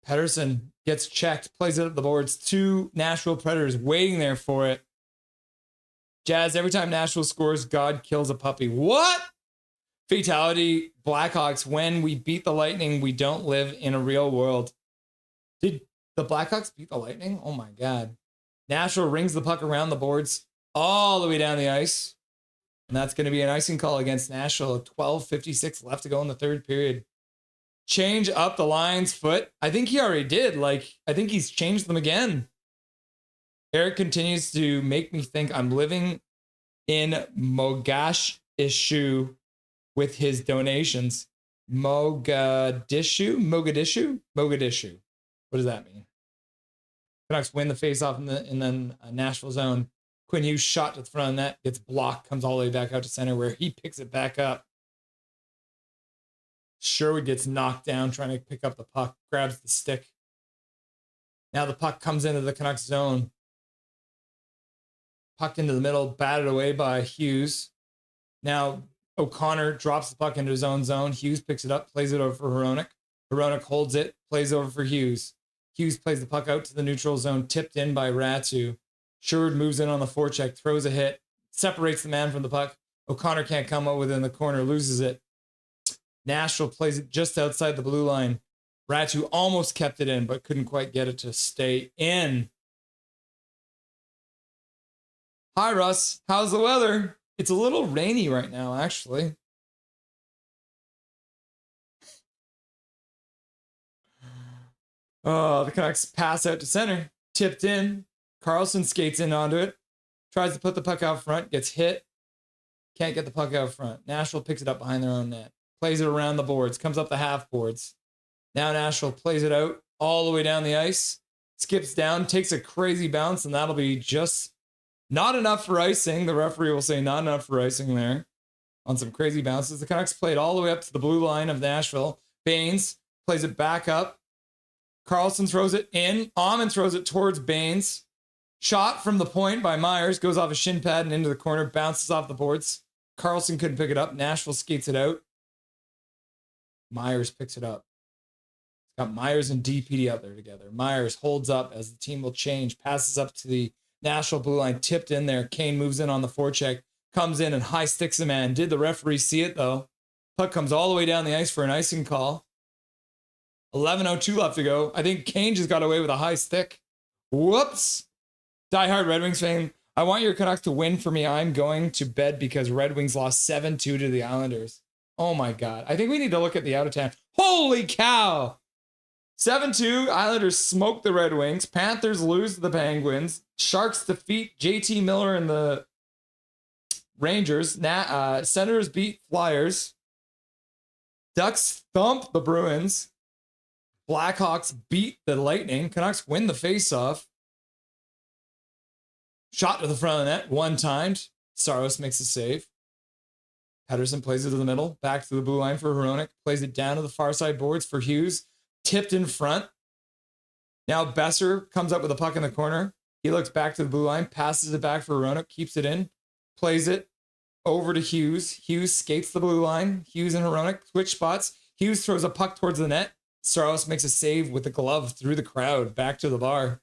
Pettersson gets checked, plays it up the boards. 2 Nashville Predators waiting there for it. Jazz, every time Nashville scores, God kills a puppy. What? Fatality, Blackhawks. When we beat the Lightning, we don't live in a real world. Did the Blackhawks beat the Lightning? Oh my God. Nashville rings the puck around the boards all the way down the ice. And that's going to be an icing call against Nashville. 12:56 left to go in the third period. Change up the lines, Foote. I think he already did. I think he's changed them again. Eric continues to make me think I'm living in Mogadishu with his donations. Mogadishu? What does that mean? Canucks win the faceoff in the Nashville zone. Quinn Hughes shot to the front of the net, gets blocked, comes all the way back out to center where he picks it back up. Sherwood gets knocked down trying to pick up the puck, grabs the stick. Now the puck comes into the Canucks zone. Puck into the middle, batted away by Hughes. Now O'Connor drops the puck into his own zone. Hughes picks it up, plays it over for Hronek. Hronek holds it, plays over for Hughes. Hughes plays the puck out to the neutral zone, tipped in by Ratu. Sherwood moves in on the forecheck, throws a hit, separates the man from the puck. O'Connor can't come out within the corner, loses it. Nashville plays it just outside the blue line. Ratu almost kept it in, but couldn't quite get it to stay in. Hi, Russ. How's the weather? It's a little rainy right now, actually. Oh, the Canucks pass out to center. Tipped in. Carlson skates in onto it. Tries to put the puck out front. Gets hit. Can't get the puck out front. Nashville picks it up behind their own net. Plays it around the boards. Comes up the half boards. Now Nashville plays it out all the way down the ice. Skips down. Takes a crazy bounce. And that'll be just not enough for icing. The referee will say not enough for icing there. On some crazy bounces. The Canucks played all the way up to the blue line of Nashville. Baines plays it back up. Carlson throws it in. Amon throws it towards Baines. Shot from the point by Myers. Goes off a shin pad and into the corner. Bounces off the boards. Carlson couldn't pick it up. Nashville skates it out. Myers picks it up. It's got Myers and DPD out there together. Myers holds up as the team will change. Passes up to the Nashville blue line. Tipped in there. Kane moves in on the forecheck. Comes in and high sticks a man. Did the referee see it though? Puck comes all the way down the ice for an icing call. 11:02 left to go. I think Kane just got away with a high stick. Whoops. Die Hard Red Wings fan. I want your Canucks to win for me. I'm going to bed because Red Wings lost 7-2 to the Islanders. Oh my God. I think we need to look at the out of town. Holy cow. 7-2. Islanders smoke the Red Wings. Panthers lose to the Penguins. Sharks defeat JT Miller and the Rangers. Senators beat Flyers. Ducks thump the Bruins. Blackhawks beat the Lightning. Canucks win the faceoff. Shot to the front of the net, one timed. Saros makes a save. Pedersen plays it to the middle, back to the blue line for Hronek. Plays it down to the far side boards for Hughes. Tipped in front. Now Besser comes up with a puck in the corner. He looks back to the blue line, passes it back for Hronek, keeps it in, plays it over to Hughes. Hughes skates the blue line. Hughes and Hronek switch spots. Hughes throws a puck towards the net. Saros makes a save with the glove through the crowd, back to the bar.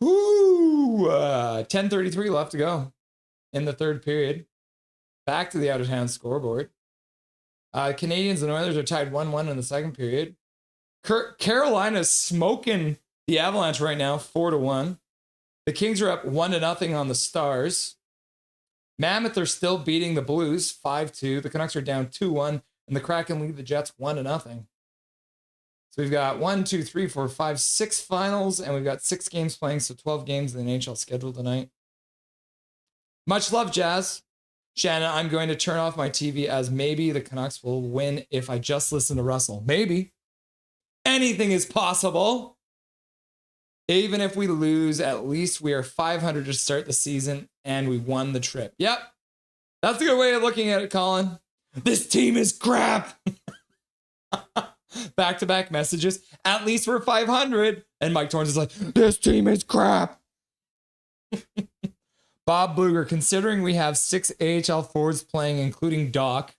Whoo! 10:33 left to go in the third period. Back to the out-of-town scoreboard. Canadians and Oilers are tied 1-1 in the second period. Carolina's smoking the Avalanche right now, 4-1. The Kings are up 1-0 on the Stars. Mammoth are still beating the Blues, 5-2. The Canucks are down 2-1. And the Kraken lead the Jets 1-0. So we've got 1, 2, 3, 4, 5, 6 finals, and we've got 6 games playing, so 12 games in the NHL schedule tonight. Much love, Jazz. Shannon, I'm going to turn off my TV as maybe the Canucks will win if I just listen to Russell. Maybe. Anything is possible. Even if we lose, at least we are 500 to start the season, and we won the trip. Yep. That's a good way of looking at it, Colin. This team is crap. Back-to-back messages. At least we're 500. And Mike Torrance is like, this team is crap. Bob Bluger, considering we have 6 AHL forwards playing, including Doc,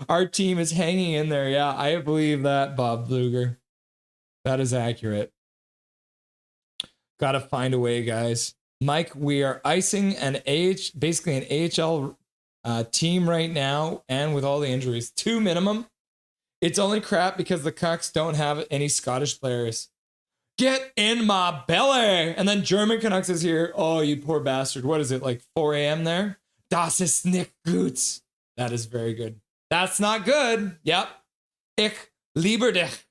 our team is hanging in there. Yeah, I believe that, Bob Bluger. That is accurate. Got to find a way, guys. Mike, we are icing basically an AHL team right now, and with all the injuries, 2 minimum. It's only crap because the Canucks don't have any Scottish players. Get in my belly. And then German Canucks is here. Oh, you poor bastard. What is it, like 4 a.m. there? Das ist nicht gut. That is very good. That's not good. Yep. Ich liebe dich.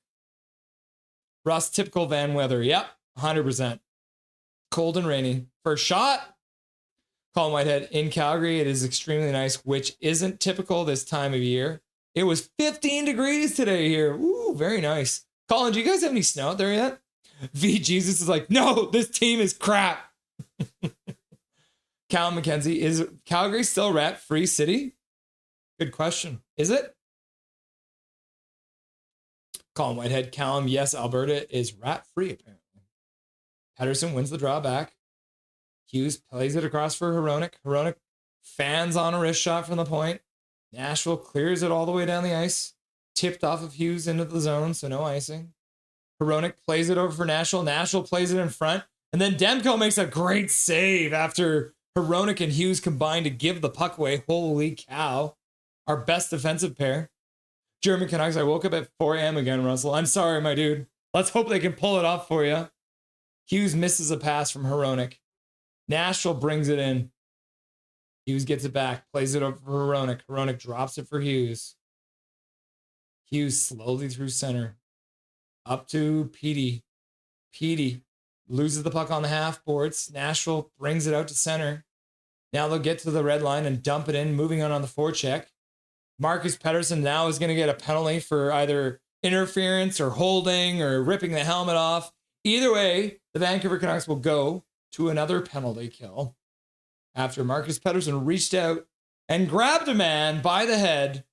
Russ, typical Van weather. Yep. 100%. Cold and rainy. First shot. Colin Whitehead, in Calgary, it is extremely nice, which isn't typical this time of year. It was 15 degrees today here. Ooh, very nice. Colin, do you guys have any snow out there yet? V Jesus is like, no, this team is crap. Cal McKenzie, is Calgary still rat-free city? Good question. Is it? Colin Whitehead, Callum, yes, Alberta is rat-free apparently. Pedersen wins the draw back. Hughes plays it across for Hronek. Hronek fans on a wrist shot from the point. Nashville clears it all the way down the ice. Tipped off of Hughes into the zone, so no icing. Hronek plays it over for Nashville. Nashville plays it in front. And then Demko makes a great save after Hronek and Hughes combine to give the puck away. Holy cow. Our best defensive pair. German Canucks, I woke up at 4 a.m. again, Russell. I'm sorry, my dude. Let's hope they can pull it off for you. Hughes misses a pass from Hronek. Nashville brings it in. Hughes gets it back, plays it over for Hronek. Hronek drops it for Hughes. Hughes slowly through center. Up to Petey. Petey loses the puck on the half boards. Nashville brings it out to center. Now they'll get to the red line and dump it in, moving on the forecheck. Marcus Pettersson now is going to get a penalty for either interference or holding or ripping the helmet off. Either way, the Vancouver Canucks will go to another penalty kill after Marcus Pettersson reached out and grabbed a man by the head.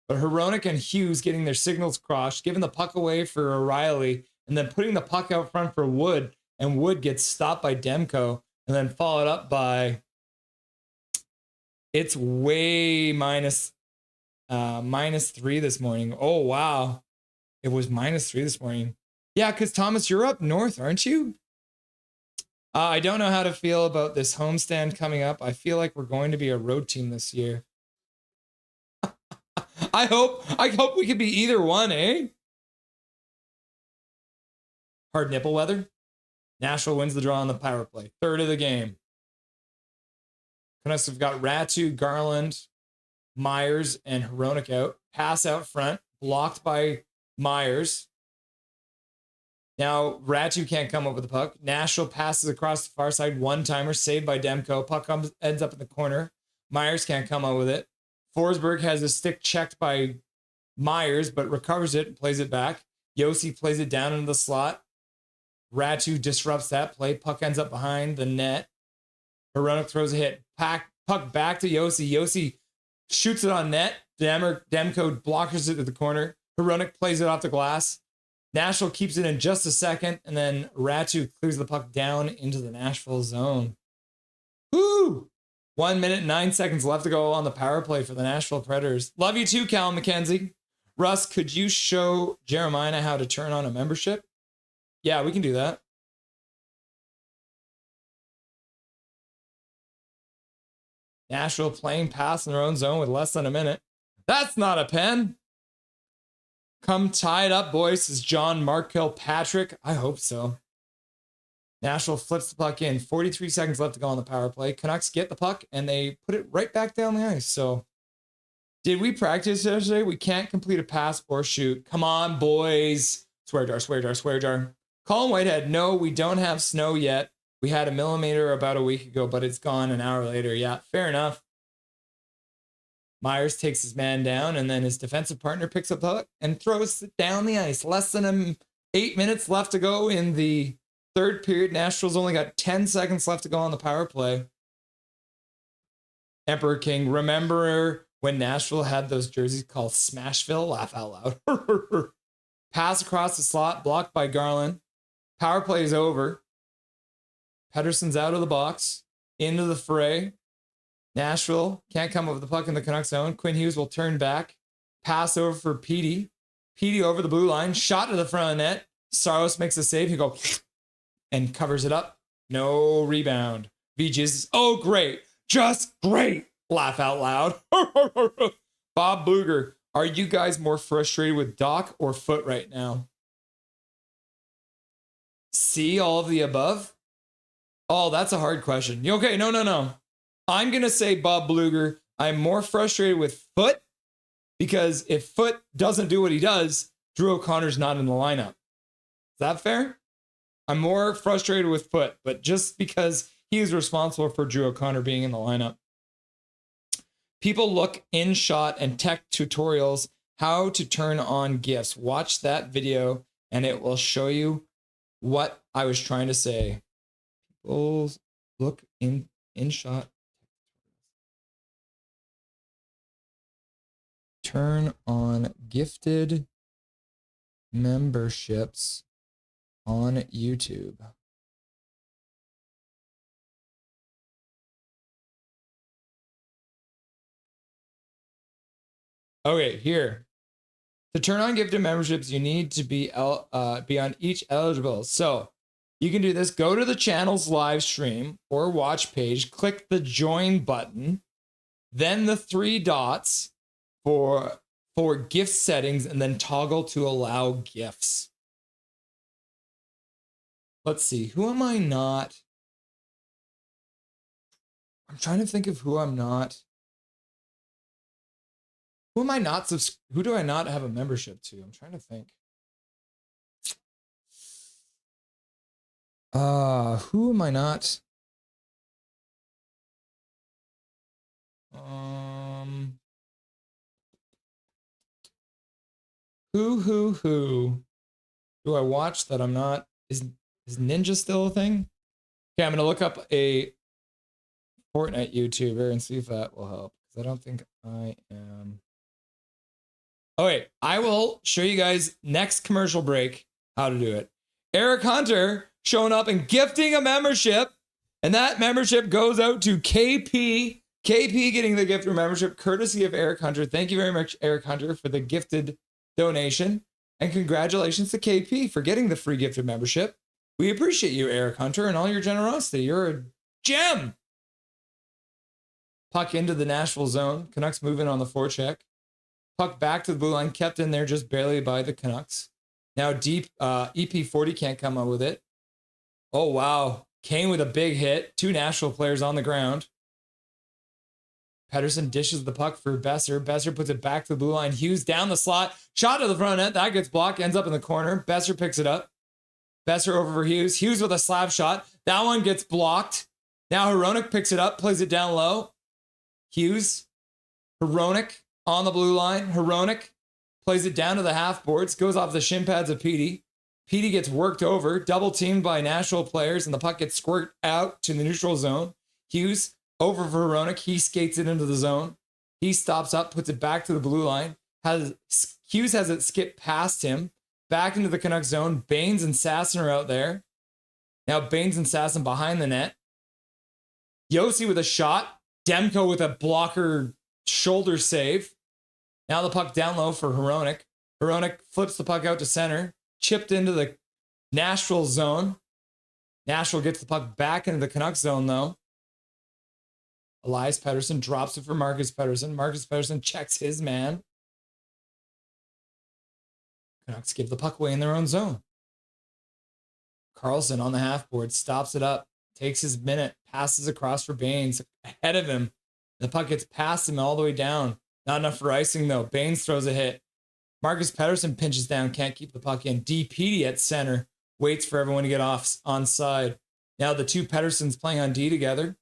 But Hronek and Hughes getting their signals crossed, giving the puck away for O'Reilly, and then putting the puck out front for Wood, and Wood gets stopped by Demko, and then followed up by, it's way minus 3 this morning. Oh, wow. It was -3 this morning. Yeah, because Thomas, you're up north, aren't you? I don't know how to feel about this homestand coming up. I feel like we're going to be a road team this year. I hope we could be either one, eh? Hard nipple weather. Nashville wins the draw on the power play. Third of the game. Canucks have got Ratu, Garland, Myers, and Hronek out. Pass out front. Blocked by Myers. Now Ratu can't come up with the puck. Nashville passes across the far side. One-timer saved by Demko. Puck ends up in the corner. Myers can't come up with it. Forsberg has a stick checked by Myers, but recovers it and plays it back. Yossi plays it down into the slot. Ratu disrupts that play. Puck ends up behind the net. Hronek throws a hit. Puck back to Yossi. Yossi shoots it on net. Demko blockers it to the corner. Hronek plays it off the glass. Nashville keeps it in just a second, and then Ratu clears the puck down into the Nashville zone. Woo! 1 minute, 9 seconds left to go on the power play for the Nashville Predators. Love you too, Cal McKenzie. Russ, could you show Jeremiah how to turn on a membership? Yeah, we can do that. Nashville playing pass in their own zone with less than a minute. That's not a pen. Come tie it up, boys, says John Mark Patrick. I hope so. Nashville flips the puck in. 43 seconds left to go on the power play. Canucks get the puck, and they put it right back down the ice. So, did we practice yesterday? We can't complete a pass or shoot. Come on, boys. Swear jar, swear jar, swear jar. Colin Whitehead, no, we don't have snow yet. We had a millimeter about a week ago, but it's gone an hour later. Yeah, fair enough. Myers takes his man down, and then his defensive partner picks up the puck and throws it down the ice. Less than 8 minutes left to go in the third period. Nashville's only got 10 seconds left to go on the power play. Emperor King, remember when Nashville had those jerseys called Smashville? Laugh out loud. Pass across the slot, blocked by Garland. Power play is over. Pettersson's out of the box, into the fray. Nashville can't come up with the puck in the Canucks zone. Quinn Hughes will turn back. Pass over for Petey. Petey over the blue line. Shot to the front of the net. Saros makes a save. He goes and covers it up. No rebound. VG's, oh, great. Just great. Laugh out loud. Bob Bluger, are you guys more frustrated with Doc or Foote right now? See all of the above? Oh, that's a hard question. Okay, no. I'm going to say Bob Bluger. I'm more frustrated with Foote because if Foote doesn't do what he does, Drew O'Connor's not in the lineup. Is that fair? I'm more frustrated with Foote, but just because he is responsible for Drew O'Connor being in the lineup. People look in shot and tech tutorials how to turn on GIFs. Watch that video and it will show you what I was trying to say. People look in shot. Turn on gifted memberships on YouTube. Okay, here. To turn on gifted memberships, you need to be on each eligible. So you can do this. Go to the channel's live stream or watch page, click the join button, then the 3 dots for gift settings, and then toggle to allow gifts. Let's see. Who am I not? I'm trying to think of who I'm not. Who am I not? Who do I not have a membership to? I'm trying to think. Who am I not? Who do I watch that I'm not? Is Ninja still a thing? Okay, I'm gonna look up a Fortnite YouTuber and see if that will help. Because I don't think I am. Oh wait, I will show you guys next commercial break how to do it. Eric Hunter showing up and gifting a membership, and that membership goes out to KP. KP getting the gift membership courtesy of Eric Hunter. Thank you very much, Eric Hunter, for the gifted donation, and congratulations to KP for getting the free gifted membership. We appreciate you, Eric Hunter, and all your generosity. You're a gem. Puck into the Nashville zone. Canucks moving on the forecheck. Puck back to the blue line, kept in there just barely by the Canucks. Now deep, EP40 can't come up with it. Oh, wow. Kane with a big hit. 2 Nashville players on the ground. Pedersen dishes the puck for Besser. Besser puts it back to the blue line. Hughes down the slot. Shot to the front net. That gets blocked. Ends up in the corner. Besser picks it up. Besser over for Hughes. Hughes with a slap shot. That one gets blocked. Now Hronek picks it up. Plays it down low. Hughes. Hronek. On the blue line, Hronek plays it down to the half boards, goes off the shin pads of Petey. Petey gets worked over, double teamed by Nashville players, and the puck gets squirted out to the neutral zone. Hughes over for Hronek. He skates it into the zone. He stops up, puts it back to the blue line. Hughes has it skip past him, back into the Canucks zone. Baines and Sasson are out there. Now Baines and Sasson behind the net. Yossi with a shot. Demko with a blocker shoulder save. Now the puck down low for Hronek. Hronek flips the puck out to center. Chipped into the Nashville zone. Nashville gets the puck back into the Canucks zone, though. Elias Pettersson drops it for Marcus Pettersson. Marcus Pettersson checks his man. Canucks give the puck away in their own zone. Carlson on the half board stops it up. Takes his minute. Passes across for Baines. Ahead of him. The puck gets past him all the way down. Not enough for icing, though. Baines throws a hit. Marcus Pettersson pinches down, can't keep the puck in. DPD at center, waits for everyone to get off on side. Now the 2 Petterssons playing on D together.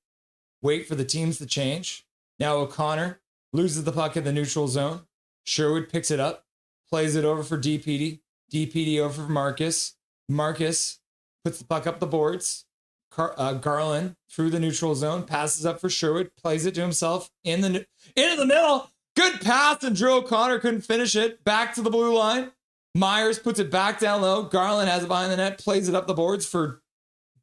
Wait for the teams to change. Now O'Connor loses the puck in the neutral zone. Sherwood picks it up, plays it over for DPD. DPD over for Marcus. Marcus puts the puck up the boards. Garland through the neutral zone, passes up for Sherwood, plays it to himself into the middle. Good pass, and Drew O'Connor couldn't finish it. Back to the blue line. Myers puts it back down low. Garland has it behind the net, plays it up the boards for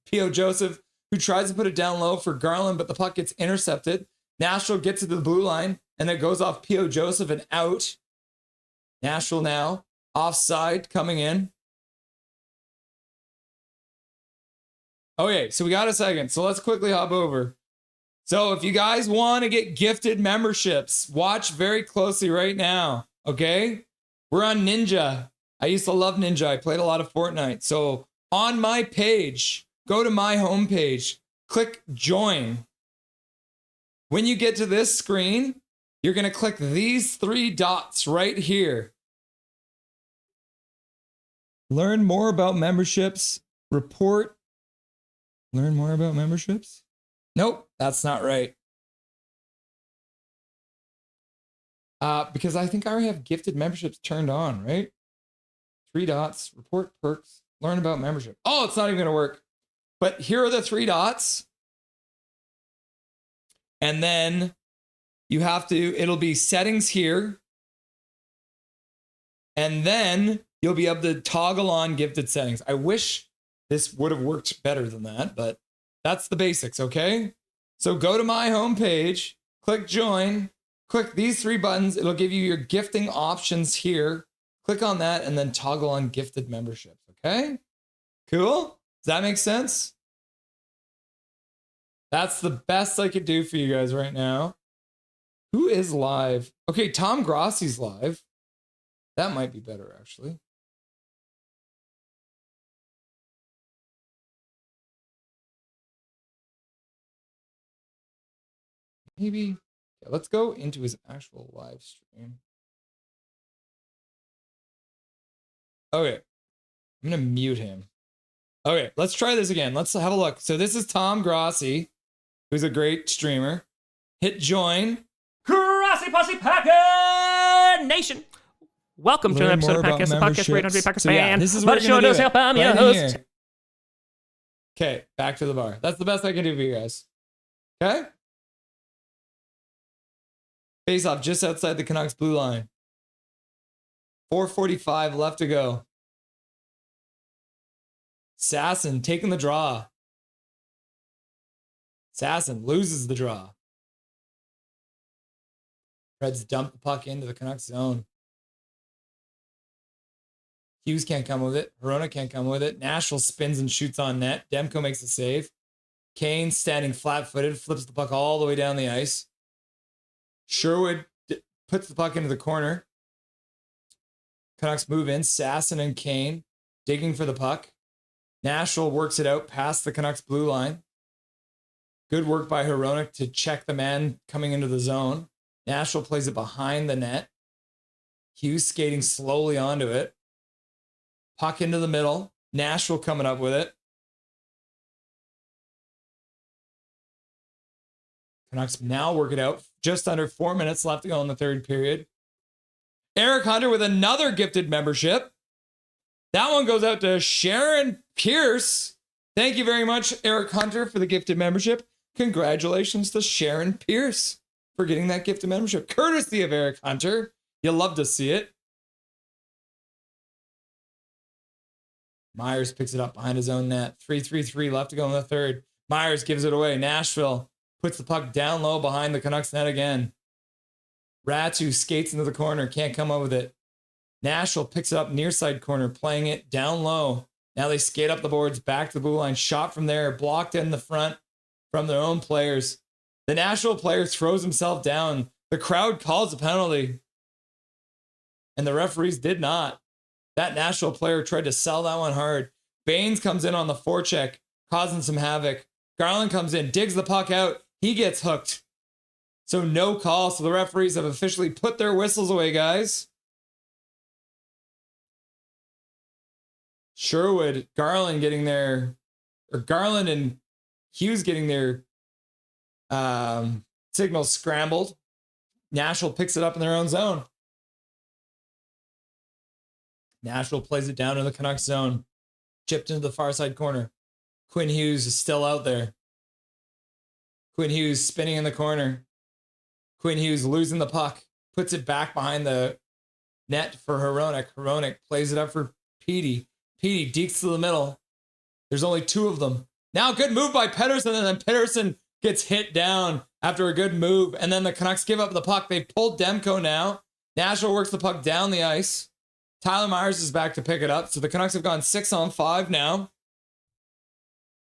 P.O. Joseph, who tries to put it down low for Garland, but the puck gets intercepted. Nashville gets to the blue line, and it goes off P.O. Joseph and out. Nashville now offside coming in. Okay, so we got a second. So let's quickly hop over. So if you guys want to get gifted memberships, watch very closely right now, okay? We're on Ninja. I used to love Ninja. I played a lot of Fortnite. So on my page, go to my homepage, click join. When you get to this screen, you're going to click these 3 dots right here. Learn more about memberships, report. Learn more about memberships? Nope, that's not right. Because I think I already have gifted memberships turned on, right? 3 dots, report perks, learn about membership. Oh, it's not even gonna work. But here are the 3 dots. And then you have to, it'll be settings here. And then you'll be able to toggle on gifted settings. I wish this would have worked better than that, but that's the basics, okay? So go to my homepage, click join, Click these 3 buttons. It'll give you your gifting options here. Click on that and then toggle on gifted memberships. Okay? Cool? Does that make sense? That's the best I could do for you guys right now. Who is live? Okay, Tom Grossi's live. That might be better, actually. Maybe. Yeah, let's go into his actual live stream. Okay. I'm going to mute him. Okay, let's try this again. Let's have a look. So this is Tom Grossi, who's a great streamer. Hit join. Crossy Posse Packer Nation. Welcome to an episode of Packers, the podcast where you don't be a Packers fan. This is but it sure does help. I'm your host. Okay, back to the bar. That's the best I can do for you guys. Okay? Face off just outside the Canucks blue line. 4:45 left to go. Sasson taking the draw. Sasson loses the draw. Reds dump the puck into the Canucks zone. Hughes can't come with it. Hronek can't come with it. Nashville spins and shoots on net. Demko makes a save. Kane standing flat-footed, flips the puck all the way down the ice. Sherwood puts the puck into the corner. Canucks move in. Sasson and Kane digging for the puck. Nashville works it out past the Canucks blue line. Good work by Hronek to check the man coming into the zone. Nashville plays it behind the net. Hughes skating slowly onto it. Puck into the middle. Nashville coming up with it. Canucks now work it out. Just under 4 minutes left to go in the third period. Eric Hunter with another gifted membership. That one goes out to Sharon Pierce. Thank you very much, Eric Hunter, for the gifted membership. Congratulations to Sharon Pierce for getting that gifted membership. Courtesy of Eric Hunter. You'll love to see it. Myers picks it up behind his own net. 3:33 left to go in the third. Myers gives it away. Nashville puts the puck down low behind the Canucks net again. Ratu skates into the corner. Can't come up with it. Nashville picks it up near side corner, playing it down low. Now they skate up the boards, back to the blue line. Shot from there, blocked in the front from their own players. The Nashville player throws himself down. The crowd calls a penalty. And the referees did not. That Nashville player tried to sell that one hard. Baines comes in on the forecheck, causing some havoc. Garland comes in, digs the puck out. He gets hooked. So no call. So the referees have officially put their whistles away, guys. Sherwood, Garland getting their, or Garland and Hughes getting their signals scrambled. Nashville picks it up in their own zone. Nashville plays it down in the Canucks zone. Chipped into the far side corner. Quinn Hughes is still out there. Quinn Hughes spinning in the corner. Quinn Hughes losing the puck. Puts it back behind the net for Hronek. Hronek plays it up for Petey. Petey dekes to the middle. There's only 2 of them. Now good move by Pettersson, and then Pettersson gets hit down after a good move. And then the Canucks give up the puck. They pulled Demko now. Nashville works the puck down the ice. Tyler Myers is back to pick it up. So the Canucks have gone 6-on-5 now.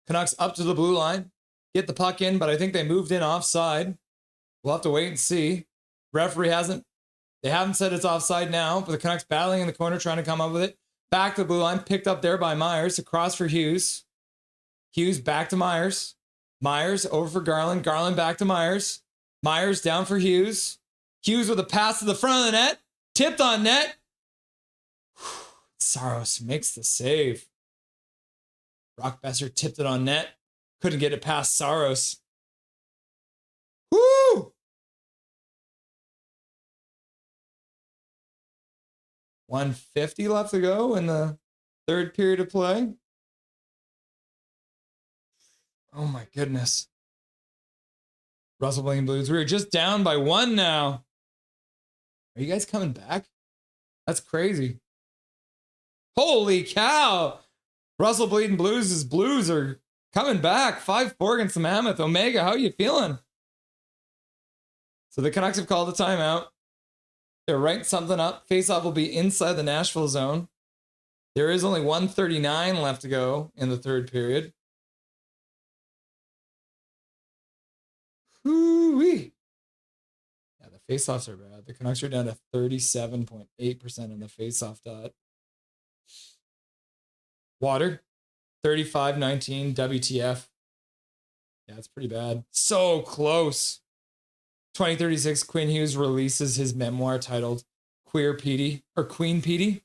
Canucks up to the blue line. Get the puck in, but I think they moved in offside. We'll have to wait and see. Referee they haven't said it's offside now, but the Canucks battling in the corner, trying to come up with it. Back to the blue line, picked up there by Myers. Across for Hughes. Hughes back to Myers. Myers over for Garland. Garland back to Myers. Myers down for Hughes. Hughes with a pass to the front of the net. Tipped on net. Saros makes the save. Brock Besser tipped it on net. Couldn't get it past Saros. Woo! 150 left to go in the third period of play. Oh my goodness. Russell Blaine Blues. We're just down by 1 now. Are you guys coming back? That's crazy. Holy cow. Russell Bleeding Blues' Blues are coming back. 5-4 against the Mammoth. Omega, how are you feeling? So the Canucks have called a timeout. They're writing something up. Faceoff will be inside the Nashville zone. There is only 1:39 left to go in the third period. Hoo-wee. Yeah, the faceoffs are bad. The Canucks are down to 37.8% in the faceoff dot. Water, 35-19, WTF. Yeah, it's pretty bad. So close. 2036, Quinn Hughes releases his memoir titled Queer Petey, or Queen Petey.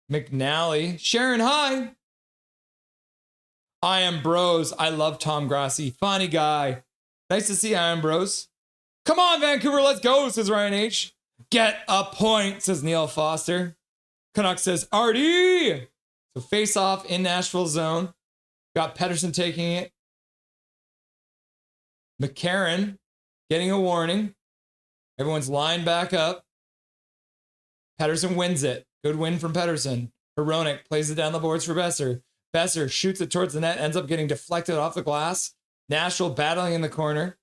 McNally, Sharon, hi. I am Bros. I love Tom Grassi. Funny guy. Nice to see I am Bros. Come on, Vancouver, let's go, says Ryan H. Get a point, says Neil Foster. Canucks says, Artie! So face off in Nashville zone. Got Pettersson taking it. McCarron getting a warning. Everyone's lined back up. Pettersson wins it. Good win from Pettersson. Hronek plays it down the boards for Besser. Besser shoots it towards the net, ends up getting deflected off the glass. Nashville battling in the corner.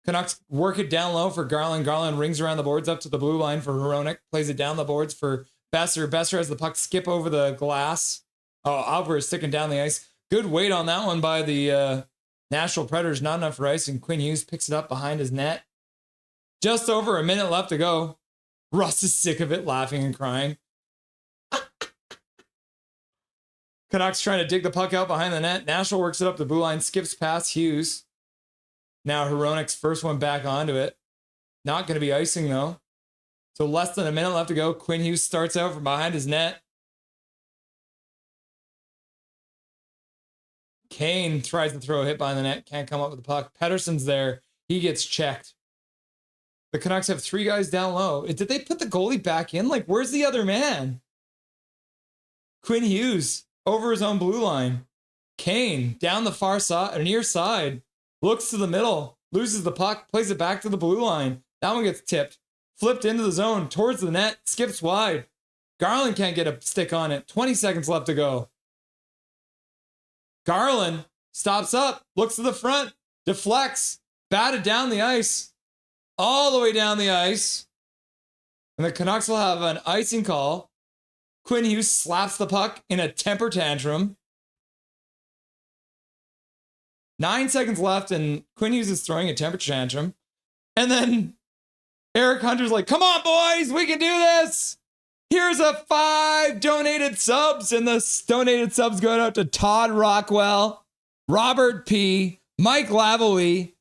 Canucks work it down low for Garland. Garland rings around the boards up to the blue line for Hronek. Plays it down the boards for Besser. Besser has the puck skip over the glass. Oh, Albert is sticking down the ice. Good weight on that one by the Nashville Predators. Not enough for ice, and Quinn Hughes picks it up behind his net. Just over a minute left to go. Russ is sick of it, laughing and crying. Canucks trying to dig the puck out behind the net. Nashville works it up the blue line, skips past Hughes. Now Hronek's first one back onto it. Not going to be icing, though. So less than a minute left to go. Quinn Hughes starts out from behind his net. Kane tries to throw a hit behind the net. Can't come up with the puck. Pettersson's there. He gets checked. The Canucks have 3 guys down low. Did they put the goalie back in? Like, where's the other man? Quinn Hughes over his own blue line. Kane down the far side, or near side. Looks to the middle. Loses the puck. Plays it back to the blue line. That one gets tipped. Flipped into the zone. Towards the net. Skips wide. Garland can't get a stick on it. 20 seconds left to go. Garland stops up. Looks to the front. Deflects. Batted down the ice. All the way down the ice. And the Canucks will have an icing call. Quinn Hughes slaps the puck in a temper tantrum. 9 seconds left, and Quinn Hughes is throwing a temper tantrum. And then Eric Hunter's like, come on, boys, we can do this. Here's a 5 donated subs, and the donated subs go out to Todd Rockwell, Robert P., Mike Lavalley,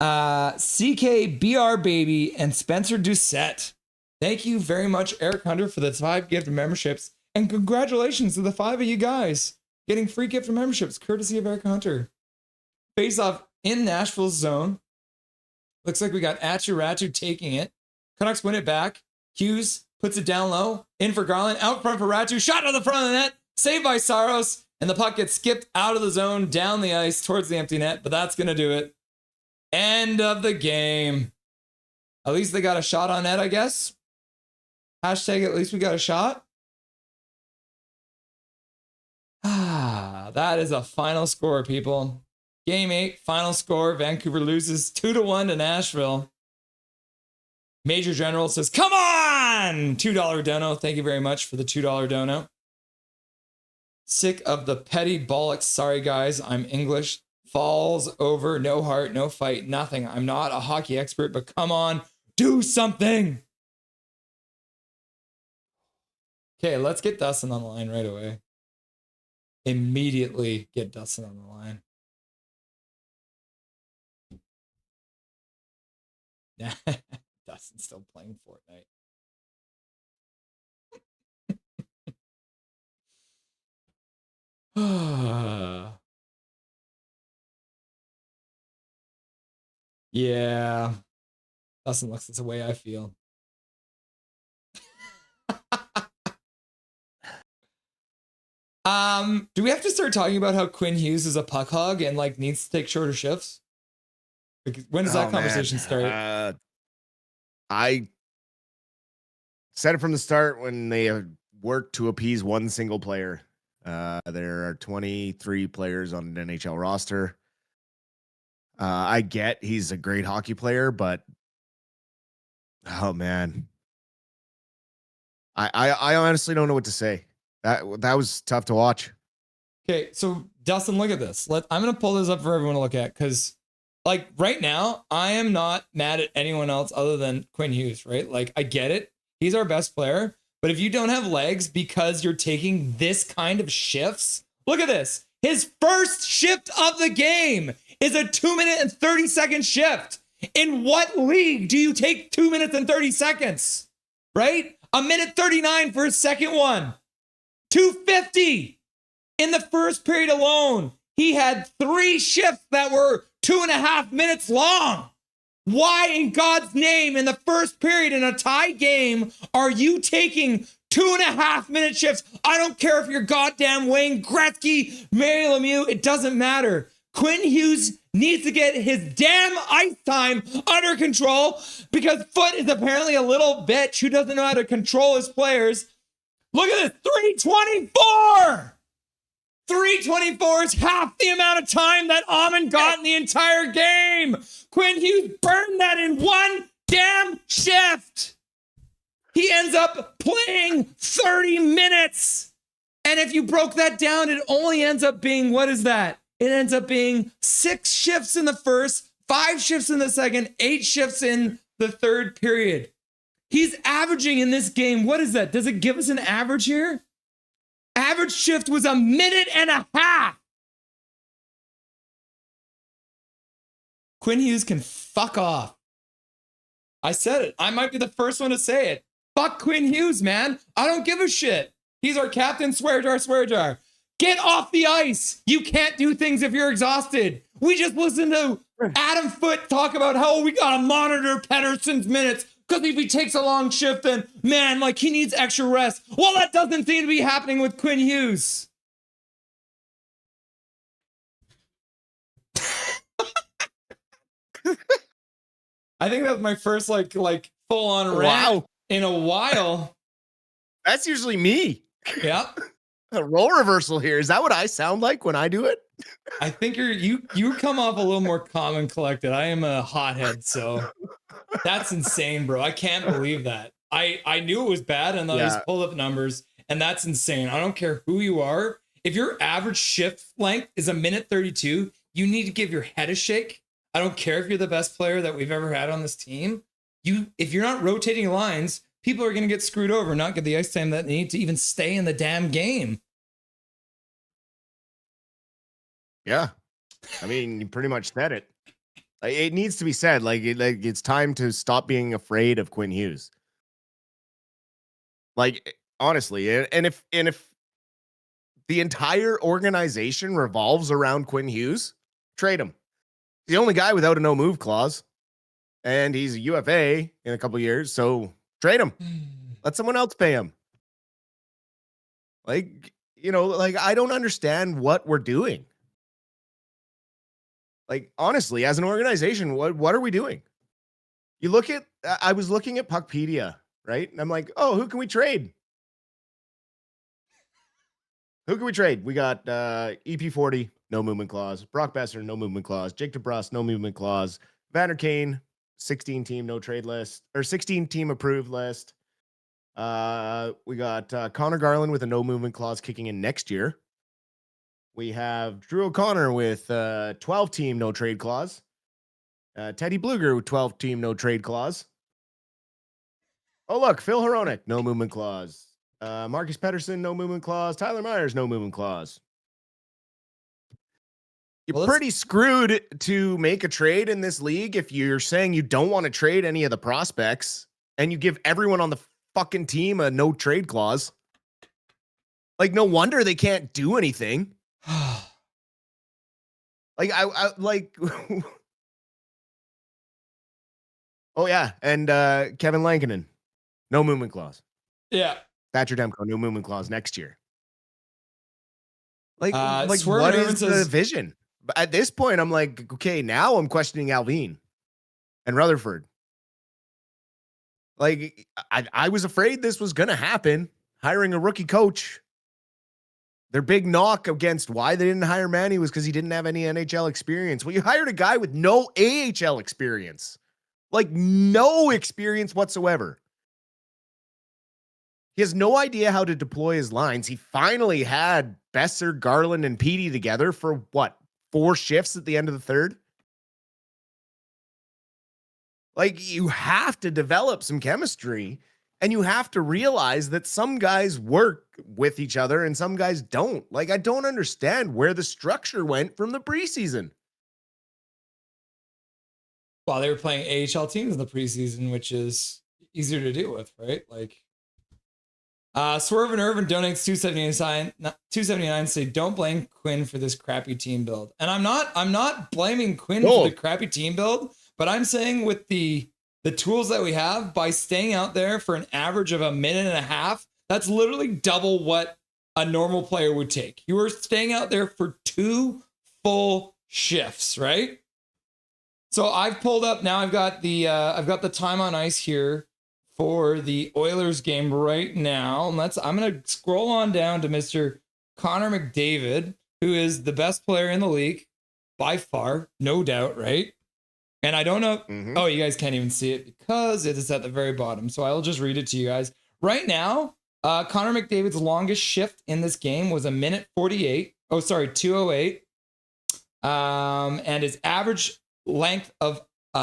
CKBR Baby, and Spencer Doucette. Thank you very much, Eric Hunter, for the 5 gift memberships. And congratulations to the 5 of you guys getting free gift memberships, courtesy of Eric Hunter. Face off in Nashville's zone. Looks like we got Ratu taking it. Canucks win it back. Hughes puts it down low. In for Garland. Out front for Ratu. Shot to the front of the net. Saved by Saros. And the puck gets skipped out of the zone, down the ice, towards the empty net. But that's going to do it. End of the game. At least they got a shot on net, I guess. Hashtag at least we got a shot. That is a final score, people. Game 8, final score. Vancouver loses 2-1 to Nashville. Major General says, come on! $2 dono. Thank you very much for the $2 dono. Sick of the petty bollocks. Sorry, guys. I'm English. Falls over. No heart, no fight, nothing. I'm not a hockey expert, but come on. Do something. Okay, let's get Dustin on the line right away. Immediately get Dustin on the line. Dustin's still playing Fortnite. Yeah. Dustin looks the way I feel. Do we have to start talking about how Quinn Hughes is a puck hog and like needs to take shorter shifts? Like, when does that conversation start? I said it from the start when they worked to appease one single player. There are 23 players on an NHL roster. I get he's a great hockey player, but oh man, I honestly don't know what to say. That was tough to watch. Okay, so Dustin, look at this. I'm gonna pull this up for everyone to look at because, like, right now, I am not mad at anyone else other than Quinn Hughes, right? Like, I get it. He's our best player. But if you don't have legs because you're taking this kind of shifts, look at this. His first shift of the game is a 2-minute and 30-second shift. In what league do you take 2 minutes and 30 seconds? Right? 1:39 for his second one. 2:50 in the first period alone. He had 3 shifts that were 2.5 minutes long. Why in God's name in the first period in a tie game are you taking 2.5 minute shifts? I don't care if you're goddamn Wayne Gretzky, Mary Lemieux, it doesn't matter. Quinn Hughes needs to get his damn ice time under control because Foote is apparently a little bitch who doesn't know how to control his players. Look at this, 324! 324 is half the amount of time that Amon got in the entire game. Quinn Hughes burned that in one damn shift. He ends up playing 30 minutes. And if you broke that down, it only ends up being, what is that? It ends up being 6 shifts in the first, 5 shifts in the second, 8 shifts in the third period. He's averaging in this game, what is that? Does it give us an average here? Average shift was 1.5 minutes. Quinn Hughes can fuck off. I said it. I might be the first one to say it. Fuck Quinn Hughes, man. I don't give a shit. He's our captain, swear jar, swear jar. Get off the ice. You can't do things if you're exhausted. We just listened to Adam Foote talk about how we got to monitor Pettersson's minutes. Because if he takes a long shift, then, man, like, he needs extra rest. Well, that doesn't seem to be happening with Quinn Hughes. I think that was my first, like full-on rant in a while. That's usually me. Yep. A role reversal here. Is that what I sound like when I do it? I think you come off a little more calm and collected. I am a hothead, so that's insane, bro. I can't believe that. I knew it was bad, and I just pulled up numbers, and that's insane. I don't care who you are. If your average shift length is 1:32, you need to give your head a shake. I don't care if you're the best player that we've ever had on this team. If you're not rotating lines, people are going to get screwed over, not get the ice time that they need to even stay in the damn game. Yeah. I mean, you pretty much said it. Like, it needs to be said. It's time to stop being afraid of Quinn Hughes. Like, honestly, and if the entire organization revolves around Quinn Hughes, trade him. He's the only guy without a no move clause, and he's a UFA in a couple years, so trade him. Let someone else pay him. I don't understand what we're doing. Like, honestly, as an organization, what are we doing? You look at, I was looking at Puckpedia, right? And I'm like, oh, who can we trade? Who can we trade? We got EP40, no movement clause. Brock Besser, no movement clause. Jake DeBrus, no movement clause. Vander Kane, 16 team no trade list, or 16 team approved list. We got Connor Garland with a no movement clause kicking in next year. We have Drew O'Connor with 12 team no trade clause. Teddy Bluger with 12 team no trade clause. Oh, look, Phil Hronek, no movement clause. Marcus Pettersson, no movement clause. Tyler Myers, no movement clause. You're pretty screwed to make a trade in this league if you're saying you don't want to trade any of the prospects and you give everyone on the fucking team a no trade clause. Like, no wonder they can't do anything. Oh yeah, and Kevin Lankinen, no movement clause. Yeah. Thatcher Demko, no movement clause next year. What is the vision? At this point, I'm like, okay, now I'm questioning Alvin and Rutherford. Like, I was afraid this was gonna happen. Hiring a rookie coach. Their big knock against why they didn't hire Manny was because he didn't have any NHL experience. Well, you hired a guy with no AHL experience, like no experience whatsoever. He has no idea how to deploy his lines. He finally had Besser, Garland, and Petey together for what, 4 shifts at the end of the third? Like, you have to develop some chemistry, and you have to realize that some guys work with each other and some guys don't. Like, I don't understand where the structure went from the preseason. Well, they were playing AHL teams in the preseason, which is easier to deal with, right? Like, Swerve and Irvin donates $279 say don't blame Quinn for this crappy team build. And I'm not blaming Quinn for the crappy team build, but I'm saying with the tools that we have, by staying out there for an average of a minute and a half, that's literally double what a normal player would take. You were staying out there for 2 full shifts, right? So I've pulled up now. I've got the time on ice here for the Oilers game right now. And I'm going to scroll on down to Mr. Connor McDavid, who is the best player in the league by far, no doubt, right? And I don't know. Oh, you guys can't even see it because it is at the very bottom. So I'll just read it to you guys. Right now, Connor McDavid's longest shift in this game was 2:08. And his average length of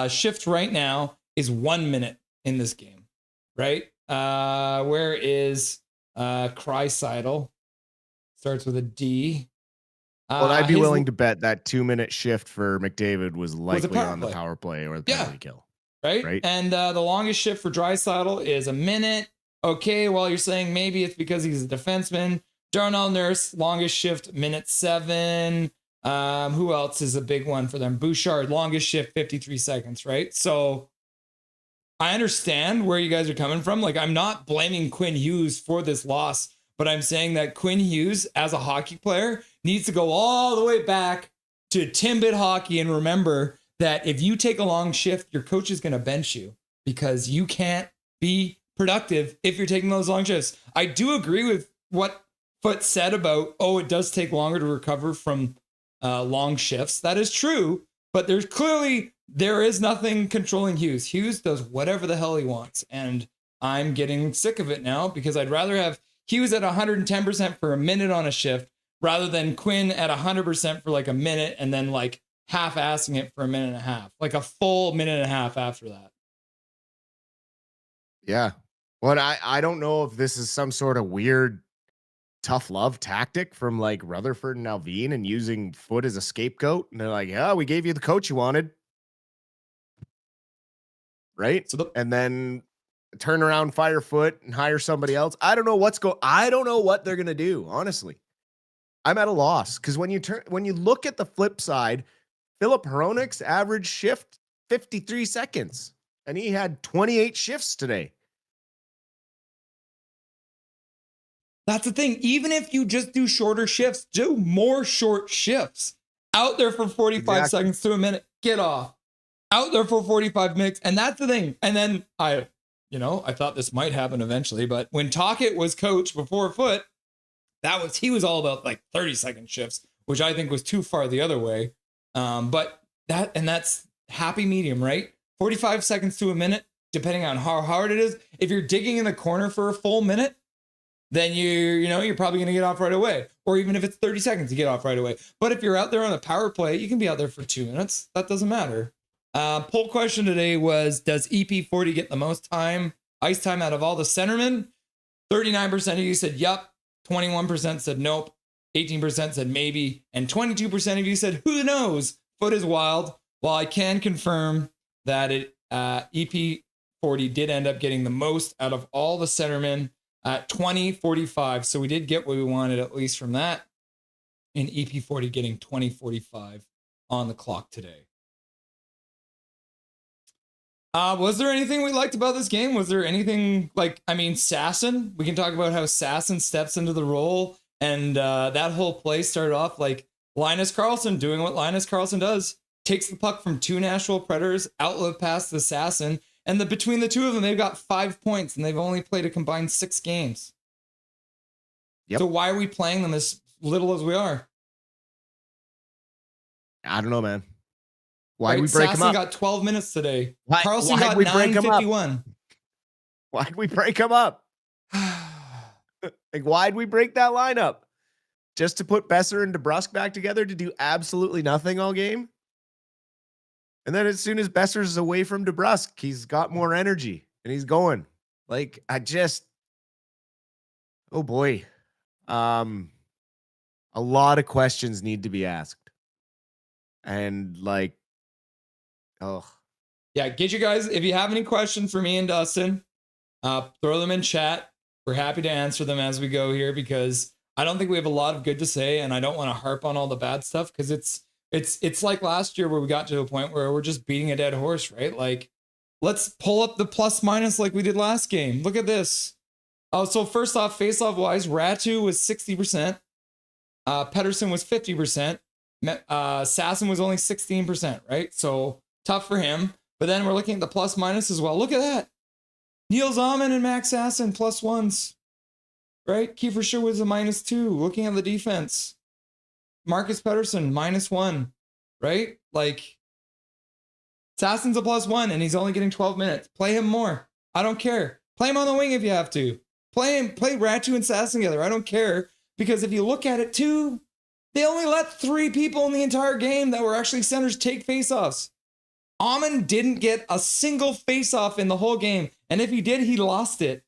shift right now is 1 minute in this game. Right? Where is Crysidle? Starts with a D. Well, I'd be willing to bet that 2-minute shift for McDavid was likely on the power play or the penalty kill. Right? And the longest shift for Draisaitl is a minute. Okay, well, you're saying maybe it's because he's a defenseman. Darnell Nurse, longest shift, minute 7. Who else is a big one for them? Bouchard, longest shift, 53 seconds, right? So I understand where you guys are coming from. Like, I'm not blaming Quinn Hughes for this loss, but I'm saying that Quinn Hughes, as a hockey player, needs to go all the way back to Timbit hockey and remember that if you take a long shift, your coach is going to bench you because you can't be productive if you're taking those long shifts. I do agree with what Foote said about, it does take longer to recover from long shifts. That is true, but there is nothing controlling Hughes. Hughes does whatever the hell he wants. And I'm getting sick of it now because I'd rather have Hughes at 110% for a minute on a shift rather than Quinn at 100% for like a minute and then like half-assing it for a minute and a half, like a full minute and a half after that. Yeah. Well, I don't know if this is some sort of weird tough love tactic from like Rutherford and Alvin and using Foote as a scapegoat. And they're like, yeah, we gave you the coach you wanted. Right. And then turn around, fire Foote and hire somebody else. I don't know what they're going to do. Honestly, I'm at a loss. Cause when you look at the flip side, Philip Hronek's average shift, 53 seconds, and he had 28 shifts today. That's the thing. Even if you just do shorter shifts, do more short shifts. Out there for 45 seconds to a minute, get off. Out there for 45 minutes. And that's the thing. And then I thought this might happen eventually, but when Tocchet was coach before Foote, he was all about like 30-second shifts, which I think was too far the other way. But that's happy medium, right? 45 seconds to a minute, depending on how hard it is. If you're digging in the corner for a full minute, then you're probably going to get off right away. Or even if it's 30 seconds, you get off right away. But if you're out there on a power play, you can be out there for 2 minutes. That doesn't matter. Poll question today was, does EP40 get the most ice time out of all the centermen? 39% of you said yup. 21% said nope. 18% said maybe. And 22% of you said, who knows? Foote is wild. Well, I can confirm that EP40 did end up getting the most out of all the centermen at 20:45. So we did get what we wanted, at least from that. And EP40 getting 20:45 on the clock today. Was there anything we liked about this game? Was there anything Sasson? We can talk about how Sasson steps into the role, and that whole play started off like Linus Karlsson doing what Linus Karlsson does. Takes the puck from 2 Nashville Predators, outlet pass to Sasson, and between the two of them, they've got 5 points, and they've only played a combined 6 games. Yep. So why are we playing them as little as we are. I don't know, man. Why Right, did we break him Sasson up? got 12 minutes today. Why Carlson did got we break him up? 9:51. Why'd we break him up? Like, why'd we break that lineup? Just to put Besser and DeBrusk back together to do absolutely nothing all game? And then as soon as Besser's away from DeBrusk, he's got more energy and he's going. Like, oh boy. A lot of questions need to be asked. And like, Yeah, get you guys, if you have any questions for me and Dustin, throw them in chat. We're happy to answer them as we go here, because I don't think we have a lot of good to say, and I don't want to harp on all the bad stuff, because it's like last year where we got to a point where we're just beating a dead horse, right? Like, let's pull up the plus minus like we did last game. Look at this. Oh, so first off, face-off wise, Ratu was 60%. Pettersson was 50%. Sasson was only 16%, right? So tough for him. But then we're looking at the plus minus as well. Look at that. Neil Zaman and Max Sasson plus ones, right? Kiefer Sher was a -2. Looking at the defense, Marcus Pettersson -1, right? Like, Sasson's a +1 and he's only getting 12 minutes. Play him more. I don't care. Play him on the wing if you have to. Play Ratu and Sasson together. I don't care, because if you look at it too, they only let 3 people in the entire game that were actually centers take faceoffs. Amon didn't get a single faceoff in the whole game, and if he did, he lost it.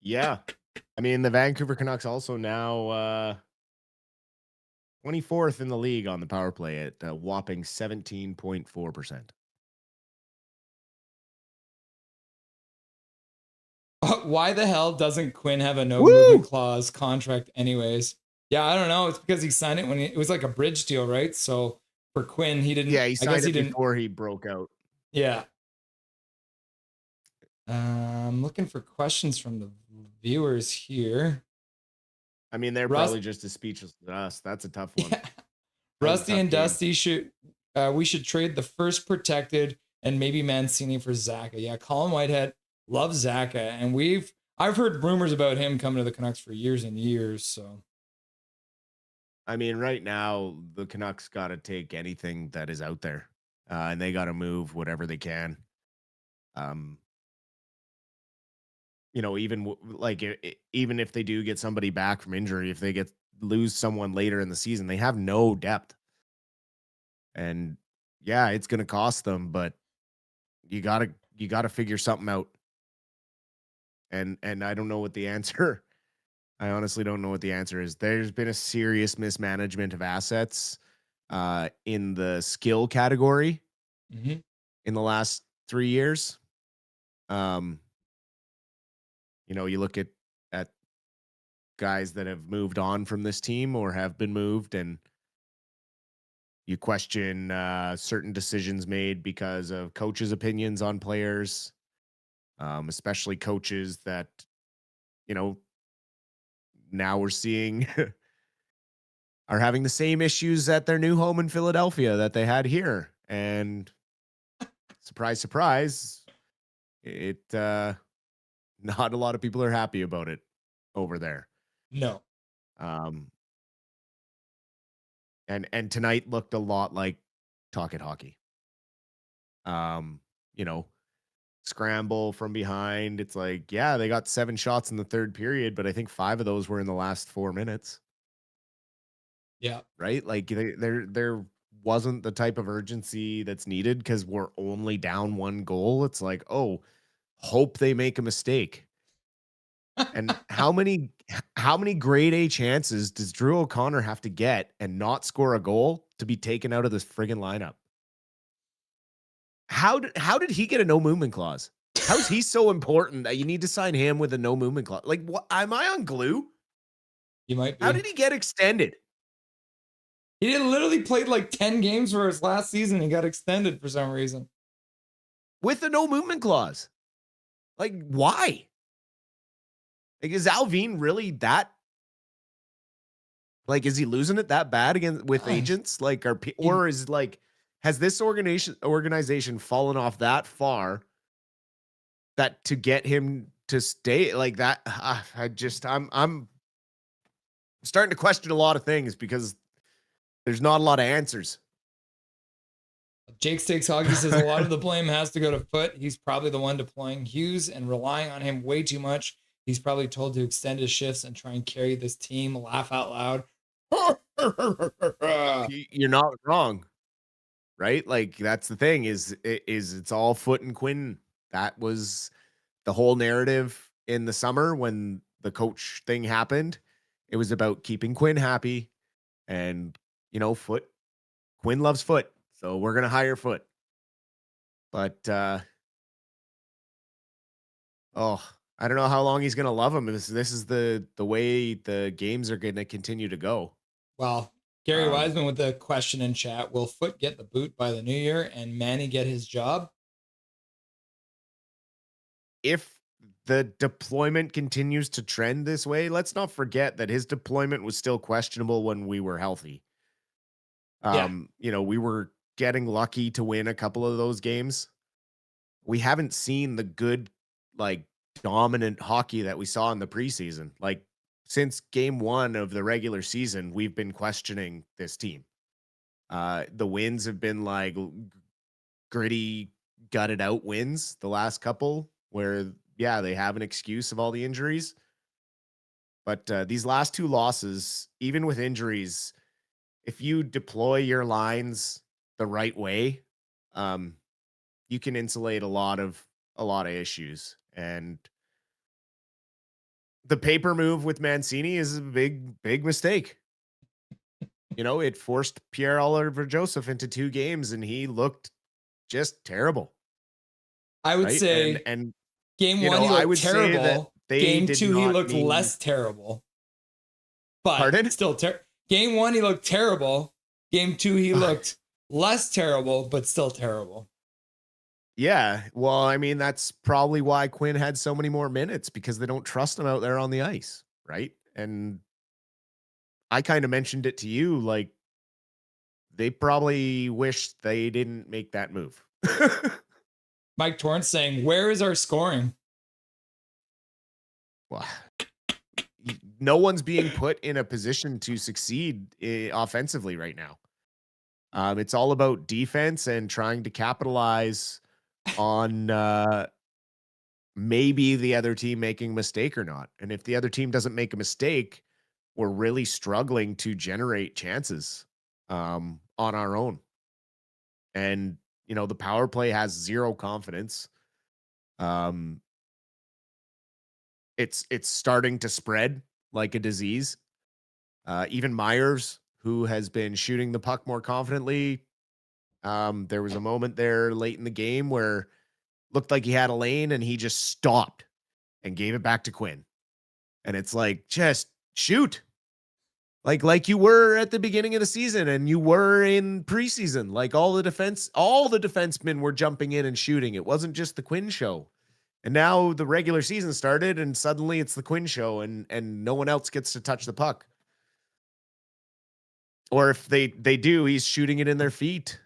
yeah. I mean, the Vancouver Canucks also now 24th in the league on the power play at a whopping 17.4%. Why the hell doesn't Quinn have a no movement clause contract anyways? Yeah, I don't know. It's because he signed it when it was like a bridge deal, right? So for Quinn, he didn't. Yeah, he signed it didn't. before he broke out. Yeah. I'm looking for questions from the viewers here. I mean, they're probably just as speechless as us. That's a tough one. Yeah. Rusty and Dusty we should trade the first protected and maybe Mancini for Zaka. Yeah, Colin Whitehead loves Zaka, and I've heard rumors about him coming to the Canucks for years and years. So, I mean, right now the Canucks got to take anything that is out there, and they got to move whatever they can. You know, even even if they do get somebody back from injury, if they lose someone later in the season, they have no depth. And yeah, it's going to cost them, but you got to figure something out. And I don't know what the answer. I honestly don't know what the answer is. There's been a serious mismanagement of assets in the skill category in the last 3 years. You know, you look at guys that have moved on from this team or have been moved, and you question certain decisions made because of coaches' opinions on players, especially coaches that, you know, now we're seeing are having the same issues at their new home in Philadelphia that they had here. And surprise, surprise, not a lot of people are happy about it over there. No. And tonight looked a lot like Talk It Hockey. You know, scramble from behind. It's like, yeah, they got 7 shots in the third period, but I think 5 of those were in the last 4 minutes. Yeah. Right? Like there wasn't the type of urgency that's needed because we're only down 1 goal. It's like, oh, hope they make a mistake. And how many grade A chances does Drew O'Connor have to get and not score a goal to be taken out of this friggin' lineup? How did he get a no movement clause? How's he so important that you need to sign him with a no movement clause? Like, what? Am I on glue? You might be. How did he get extended? He literally played like 10 games for his last season. He got extended for some reason. With a no movement clause. Like, why? Like, is Alvin really that? Like, is he losing it that bad with agents? Like, or is like, has this organization fallen off that far that to get him to stay like that. I'm starting to question a lot of things because there's not a lot of answers. Jake Stakes Hockey says a lot of the blame has to go to Foote. He's probably the one deploying Hughes and relying on him way too much. He's probably told to extend his shifts and try and carry this team. Laugh out loud. You're not wrong, right? Like that's the thing is it's all Foote and Quinn. That was the whole narrative in the summer when the coach thing happened. It was about keeping Quinn happy, and Quinn loves Foote, so we're gonna hire Foote. But I don't know how long he's gonna love him. This is the way the games are gonna continue to go. Well, Gary Wiseman with the question in chat: will Foote get the boot by the new year and Manny get his job? If the deployment continues to trend this way, let's not forget that his deployment was still questionable when we were healthy. We were getting lucky to win a couple of those games. We haven't seen the good, dominant hockey that we saw in the preseason. Like, since game 1 of the regular season, we've been questioning this team. The wins have been gritty, gutted out wins the last couple where, they have an excuse of all the injuries. But these last 2 losses, even with injuries, if you deploy your lines the right way, you can insulate a lot of issues. And the paper move with Mancini is a big mistake. It forced Pierre-Olivier Joseph into 2 games, and he looked just terrible. I would say, and game 1 he looked terrible. Game 2 he looked less terrible. But still game 1 he looked terrible. Game 2 he looked less terrible, but still terrible. Yeah, well, I mean, that's probably why Quinn had so many more minutes, because they don't trust him out there on the ice, right? And I kind of mentioned it to you, they probably wish they didn't make that move. Mike Torrance saying, where is our scoring? Well, no one's being put in a position to succeed offensively right now. It's all about defense and trying to capitalize on maybe the other team making a mistake or not. And if the other team doesn't make a mistake, we're really struggling to generate chances on our own. And, the power play has zero confidence. It's starting to spread like a disease. Even Myers, who has been shooting the puck more confidently, there was a moment there late in the game where looked like he had a lane and he just stopped and gave it back to Quinn. And it's just shoot. Like you were at the beginning of the season and you were in preseason. All the defensemen were jumping in and shooting. It wasn't just the Quinn show. And now the regular season started and suddenly it's the Quinn show and no one else gets to touch the puck. Or if they do, he's shooting it in their feet.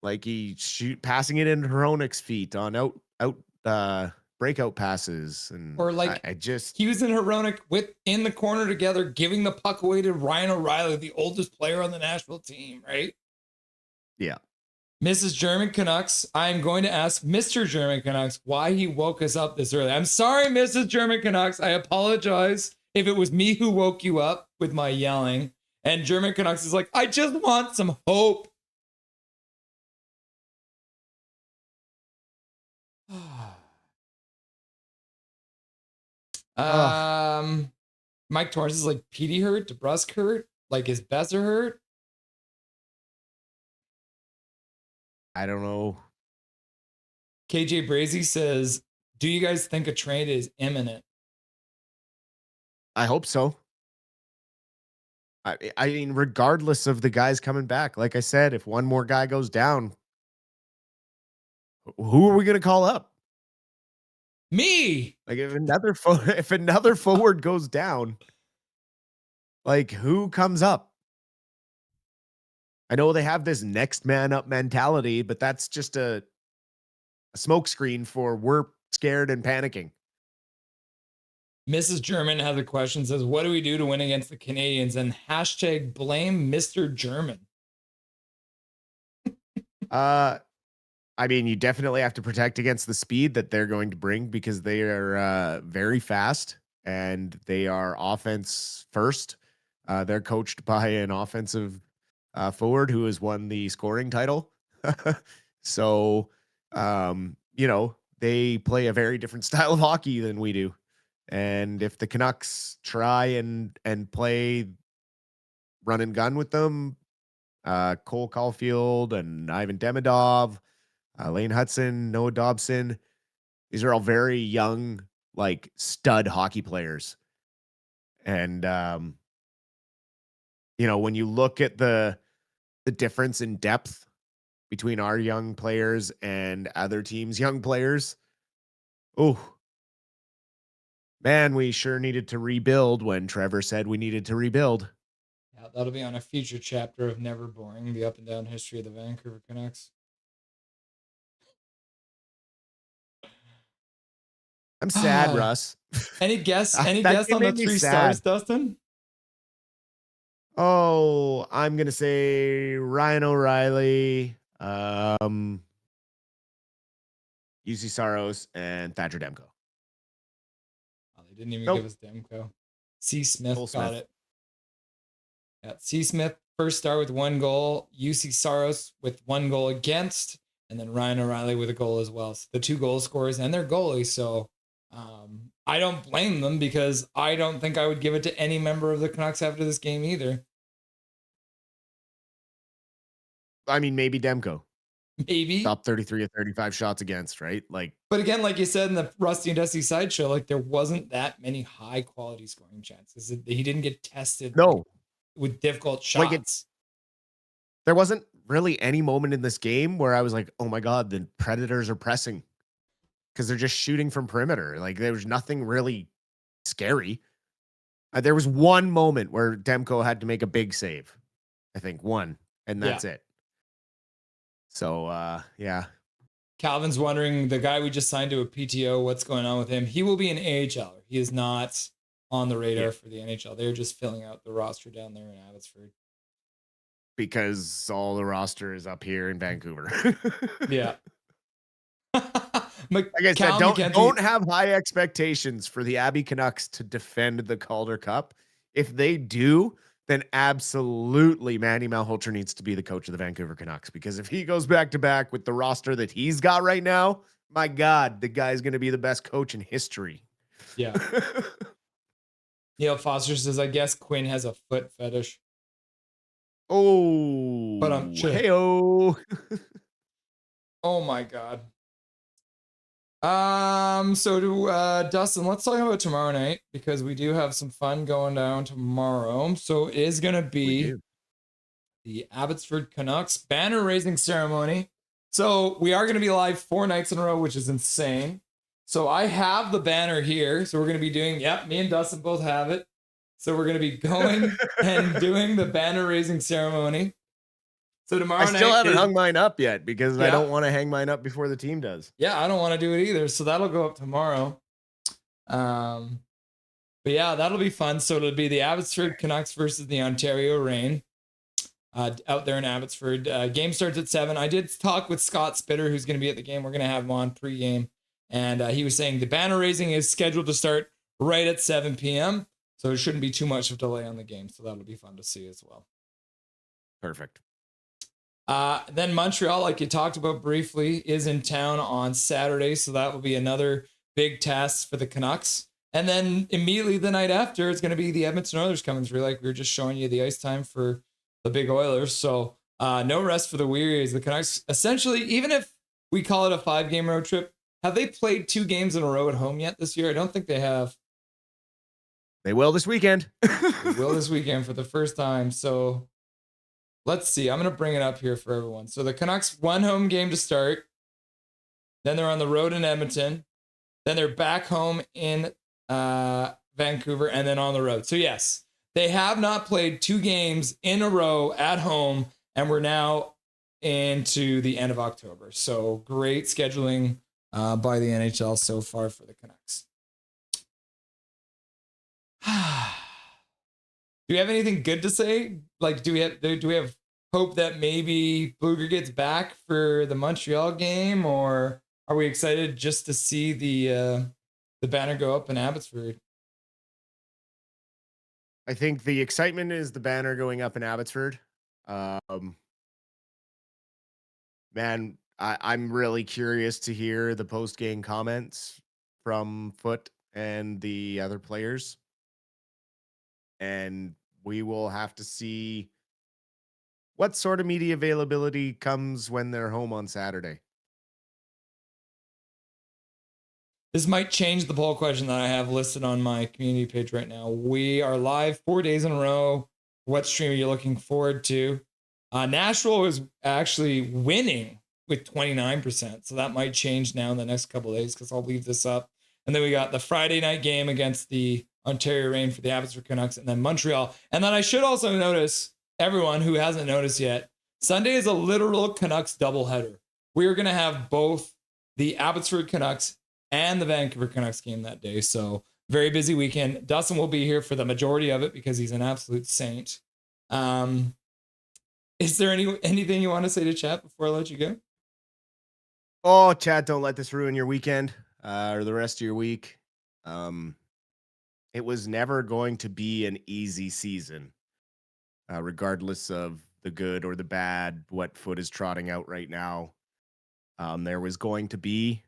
Passing it into Hronek's feet on out breakout passes. And or Hughes and Hronek in the corner together, giving the puck away to Ryan O'Reilly, the oldest player on the Nashville team, right? Yeah. Mrs. German Canucks, I'm going to ask Mr. German Canucks why he woke us up this early. I'm sorry, Mrs. German Canucks. I apologize if it was me who woke you up with my yelling. And German Canucks is like, I just want some hope. Mike Torrance is like, Petey hurt, DeBrusque hurt, is Besser hurt? I don't know. KJ Brazy says, do you guys think a trade is imminent? I hope so. I mean, regardless of the guys coming back, like I said, if one more guy goes down, who are we going to call up? Me. If another forward goes down, who comes up? I know they have this next man up mentality, but that's just a smokescreen for we're scared and panicking. Mrs. German has a question, says, what do we do to win against the Canadians? And hashtag blame Mr. German. I mean, you definitely have to protect against the speed that they're going to bring because they are very fast and they are offense first. They're coached by an offensive forward who has won the scoring title. So, you know, they play a very different style of hockey than we do. And if the Canucks try and play run and gun with them, Cole Caulfield and Ivan Demidov, Lane Hudson, Noah Dobson, these are all very young, like stud hockey players. And, you know, when you look at the difference in depth between our young players and other teams' young players, oh, man, we sure needed to rebuild when Trevor said we needed to rebuild. Yeah, that'll be on a future chapter of Never Boring, the up and down history of the Vancouver Canucks. I'm sad, Russ. Any guess? Any That guess on the made me 3 sad. stars, Dustin? Oh, I'm gonna say Ryan O'Reilly, UC Saros, and Thatcher Demko. Oh, they didn't even Nope. give us Demko. C. Smith Cole got Smith. it. Yeah, C. Smith, first star with 1 goal. UC Saros with 1 goal against. And then Ryan O'Reilly with a goal as well. So the 2 goal scorers and their goalie. So I don't blame them because I don't think I would give it to any member of the Canucks after this game either. I mean, maybe Demko. Maybe. Top 33 of 35 shots against, right? Like, But again, like you said in the Rusty and Dusty Sideshow, like there wasn't that many high quality scoring chances. He didn't get tested no, with difficult shots. like there wasn't really any moment in this game where I was like, oh my God, the Predators are pressing because they're just shooting from perimeter. Like there was nothing really scary. There was one moment where Demko had to make a big save. I think one, and that's it. So, yeah. Calvin's wondering, the guy we just signed to a PTO, what's going on with him? He will be an AHL. He is not on the radar for the NHL. They're just filling out the roster down there in Abbotsford. Because all the roster is up here in Vancouver. Yeah. Like I said, don't have high expectations for the Abbey Canucks to defend the Calder Cup. If they do, then absolutely Manny Malhotra needs to be the coach of the Vancouver Canucks, because if he goes back to back with the roster that he's got right now, my God, the guy's going to be the best coach in history. Yeah. Neil Foster says, I guess Quinn has a foot fetish. Oh, But I'm sure. Hey-o. Oh my God. Dustin, let's talk about tomorrow night, because we do have some fun going down tomorrow. So it is going to be the Abbotsford Canucks banner raising ceremony. So we are going to be live 4 nights in a row, which is insane. So I have the banner here. So we're going to be doing, me and Dustin both have it. So we're going to be going and doing the banner raising ceremony. So tomorrow night, I still haven't hung mine up yet because I don't want to hang mine up before the team does. Yeah, I don't want to do it either. So that'll go up tomorrow. But yeah, that'll be fun. So it'll be the Abbotsford Canucks versus the Ontario Reign out there in Abbotsford. Game starts at 7. I did talk with Scott Spitter, who's going to be at the game. We're going to have him on pregame. And he was saying the banner raising is scheduled to start right at 7 p.m. So it shouldn't be too much of a delay on the game. So that'll be fun to see as well. Perfect. Then Montreal, like you talked about briefly, is in town on Saturday. So that will be another big test for the Canucks. And then immediately the night after, it's going to be the Edmonton Oilers coming through. Like we were just showing you the ice time for the big Oilers. So no rest for the weary as the Canucks, essentially, even if we call it a 5-game road trip, have they played 2 games in a row at home yet this year? I don't think they have. They will this weekend. They will this weekend for the first time. So let's see. I'm going to bring it up here for everyone. So the Canucks, 1 home game to start. Then they're on the road in Edmonton. Then they're back home in Vancouver and then on the road. So yes, they have not played 2 games in a row at home, and we're now into the end of October. So great scheduling by the NHL so far for the Canucks. Do we have anything good to say? Like, do we have hope that maybe Bluger gets back for the Montreal game, or are we excited just to see the banner go up in Abbotsford? I think the excitement is the banner going up in Abbotsford. Man, I'm really curious to hear the post-game comments from Foote and the other players. And we will have to see what sort of media availability comes when they're home on Saturday. This might change the poll question that I have listed on my community page right now. We are live 4 days in a row. What stream are you looking forward to? Nashville is actually winning with 29%. So that might change now in the next couple of days because I'll leave this up. And then we got the Friday night game against the Ontario Reign for the Abbotsford Canucks, and then Montreal. And then I should also notice, everyone who hasn't noticed yet, Sunday is a literal Canucks doubleheader. We're going to have both the Abbotsford Canucks and the Vancouver Canucks game that day. So very busy weekend. Dustin will be here for the majority of it because he's an absolute saint. Is there anything you want to say to chat before I let you go? Oh, chat, don't let this ruin your weekend or the rest of your week. It was never going to be an easy season, regardless of the good or the bad, what Foote is trotting out right now. There was going to be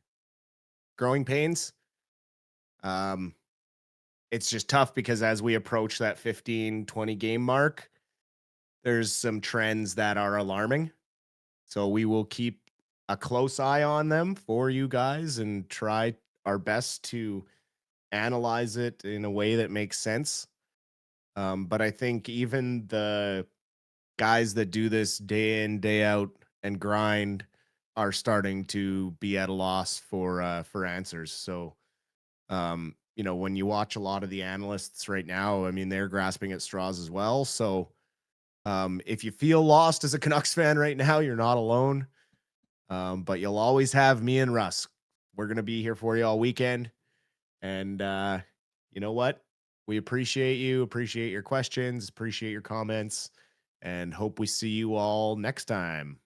growing pains. It's just tough because as we approach that 15-20 game mark, there's some trends that are alarming. So we will keep a close eye on them for you guys and try our best to analyze it in a way that makes sense. But I think even the guys that do this day in, day out and grind are starting to be at a loss for answers. So, when you watch a lot of the analysts right now, I mean, they're grasping at straws as well. So if you feel lost as a Canucks fan right now, you're not alone. But you'll always have me and Russ. We're going to be here for you all weekend. And you know what? We appreciate you, appreciate your questions, appreciate your comments, and hope we see you all next time.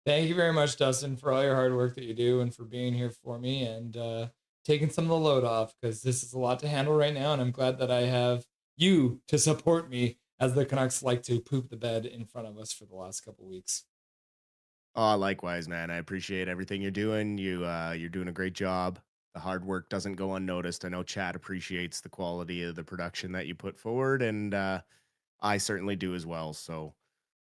Thank you very much, Dustin, for all your hard work that you do and for being here for me and taking some of the load off, because this is a lot to handle right now. And I'm glad that I have you to support me as the Canucks like to poop the bed in front of us for the last couple of weeks. Oh, likewise, man. I appreciate everything you're doing. You're doing a great job. The hard work doesn't go unnoticed. I know Chad appreciates the quality of the production that you put forward, and I certainly do as well. So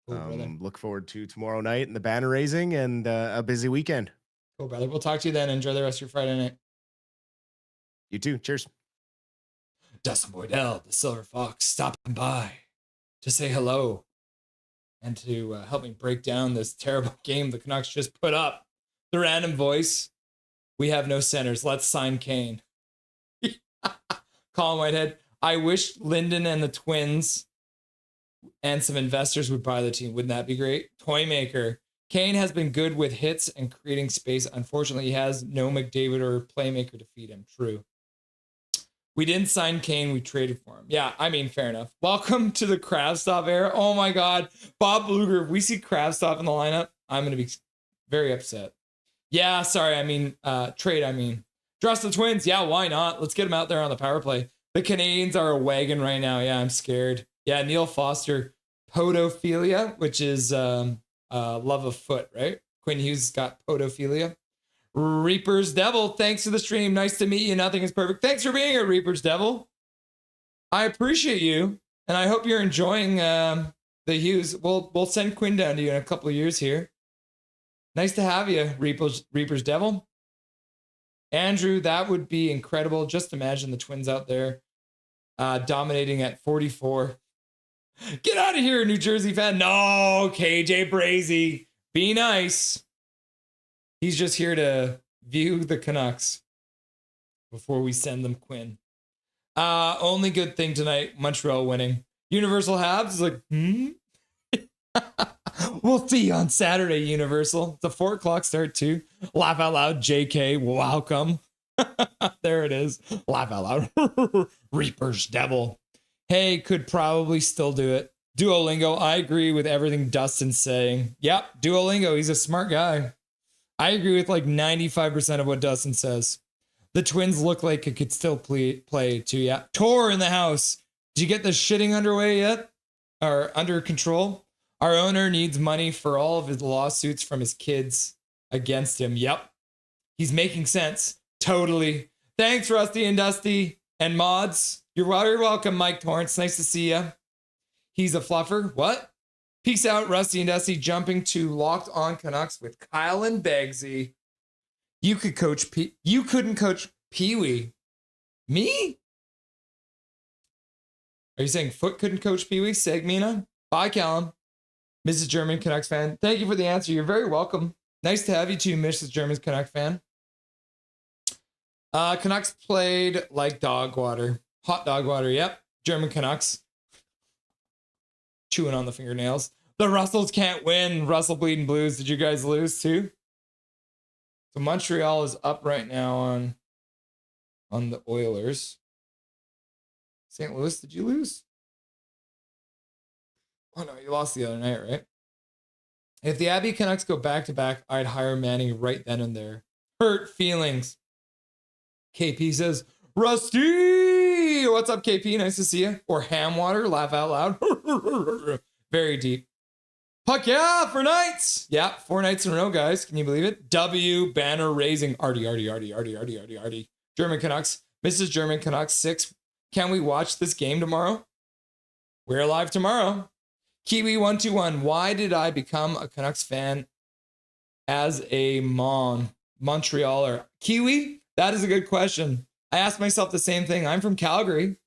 look forward to tomorrow night and the banner raising and a busy weekend. Cool, brother. We'll talk to you then. Enjoy the rest of your Friday night. You too. Cheers. Dustin Boydell, the Silver Fox, stopping by to say hello and to help me break down this terrible game the Canucks just put up. The random voice. We have no centers. Let's sign Kane. Colin Whitehead. I wish Linden and the Twins and some investors would buy the team. Wouldn't that be great? Toymaker. Kane has been good with hits and creating space. Unfortunately, he has no McDavid or playmaker to feed him. True. We didn't sign Kane. We traded for him. Yeah, I mean, fair enough. Welcome to the Kravtsov era. Oh my God. Bob Bluger, if we see Kravtsov in the lineup, I'm going to be very upset. Yeah, sorry. I mean, trade. I mean, trust the Twins. Yeah, why not? Let's get them out there on the power play. The Canadians are a wagon right now. Yeah, I'm scared. Yeah, Neil Foster, podophilia, which is love of foot, right? Quinn Hughes got podophilia. Reaper's Devil, thanks for the stream. Nice to meet you. Nothing is perfect. Thanks for being here, Reaper's Devil. I appreciate you, and I hope you're enjoying the Hughes. We'll send Quinn down to you in a couple of years here. Nice to have you, Reaper's Devil. Andrew, that would be incredible. Just imagine the Twins out there dominating at 44. Get out of here, New Jersey fan. No, KJ Brazy. Be nice. He's just here to view the Canucks before we send them Quinn. Only good thing tonight, Montreal winning. Universal Habs is like, We'll see you on Saturday, Universal. It's a 4 o'clock start too. Laugh out loud, JK. Welcome. There it is. Laugh out loud. Reaper's Devil. Hey, could probably still do it. Duolingo, I agree with everything Dustin's saying. Yep, Duolingo, he's a smart guy. I agree with like 95% of what Dustin says. The Twins look like it could still play too. Yeah. Tor in the house. Did you get the shitting underway yet? Or under control? Our owner needs money for all of his lawsuits from his kids against him. Yep. He's making sense. Totally. Thanks, Rusty and Dusty and mods. You're very welcome, Mike Torrance. Nice to see you. He's a fluffer. What? Peace out, Rusty and Dusty. Jumping to Locked On Canucks with Kyle and Begsy. You could coach You couldn't coach Pee-wee. Me? Are you saying Foote couldn't coach Pee-wee? Segmina? Bye, Callum. Mrs. German Canucks fan. Thank you for the answer. You're very welcome. Nice to have you too, Mrs. German Canucks fan. Canucks played like dog water. Hot dog water, yep. German Canucks. Chewing on the fingernails. The Russells can't win. Russell Bleeding Blues. Did you guys lose too? So Montreal is up right now on the Oilers. St. Louis, did you lose? Oh no, you lost the other night, right? If the Abbey Canucks go back-to-back, I'd hire Manning right then and there. Hurt feelings. KP says, Rusty! What's up, KP? Nice to see you. Or Hamwater, laugh out loud. Very deep. Puck yeah, for nights. Yeah, 4 nights in a row, guys. Can you believe it? W, banner raising. Artie. German Canucks. Mrs. German Canucks 6. Can we watch this game tomorrow? We're live tomorrow. Kiwi121. Why did I become a Canucks fan as a Montrealer? Kiwi? That is a good question. I asked myself the same thing. I'm from Calgary.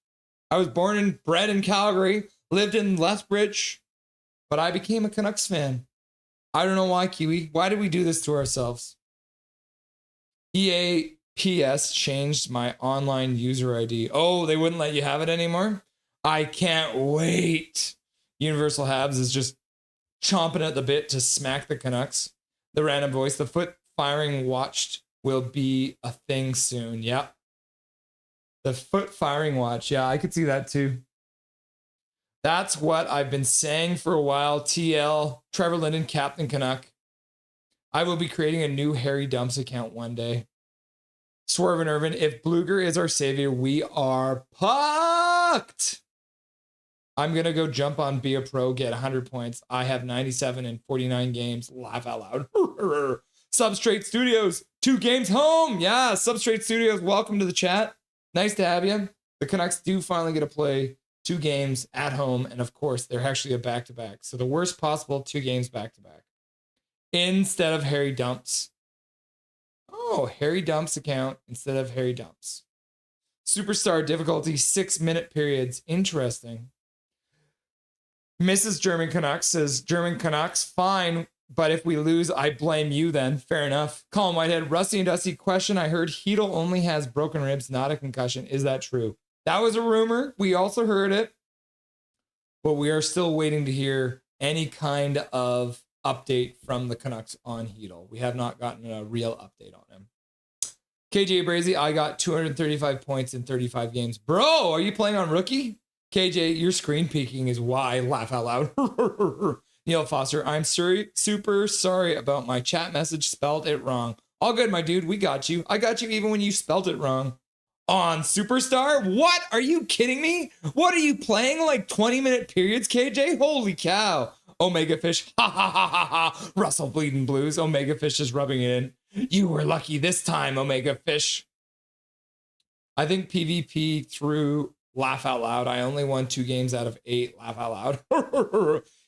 I was born and bred in Calgary, lived in Lethbridge, but I became a Canucks fan. I don't know why, Kiwi. Why did we do this to ourselves? EAPS changed my online user ID. Oh, they wouldn't let you have it anymore? I can't wait. Universal Habs is just chomping at the bit to smack the Canucks. The random voice, the foot firing watched will be a thing soon. Yep. The foot firing watch. Yeah, I could see that too. That's what I've been saying for a while. TL, Trevor Linden, Captain Canuck. I will be creating a new Harry Dumps account one day. Swerve and Irvin, if Bluger is our savior, we are pucked. I'm going to go jump on Be a Pro, get 100 points. I have 97 in 49 games. Laugh out loud. Substrate Studios, 2 games home. Yeah, Substrate Studios, welcome to the chat. Nice to have you. The Canucks do finally get to play 2 games at home. And of course, they're actually a back-to-back. So the worst possible 2 games back-to-back. Instead of Harry Dumps. Oh, Harry Dumps account instead of Harry Dumps. Superstar difficulty, 6-minute periods. Interesting. Mrs. German Canucks says, German Canucks, fine, but if we lose, I blame you then. Fair enough. Colin Whitehead, Rusty and Dusty, question. I heard Hedl only has broken ribs, not a concussion. Is that true? That was a rumor. We also heard it. But we are still waiting to hear any kind of update from the Canucks on Hedl. We have not gotten a real update on him. KJ Brazy, I got 235 points in 35 games. Bro, are you playing on rookie? KJ, your screen peeking is why. Laugh out loud. Neil Foster, I'm super sorry about my chat message. Spelled it wrong. All good, my dude. We got you. I got you even when you spelled it wrong. On Superstar? What? Are you kidding me? What are you playing? Like 20-minute periods, KJ? Holy cow. Omega Fish. Ha ha ha ha ha. Russell Bleeding Blues. Omega Fish is rubbing it in. You were lucky this time, Omega Fish. I think PvP through laugh out loud. I only won 2 games out of 8. Laugh out loud.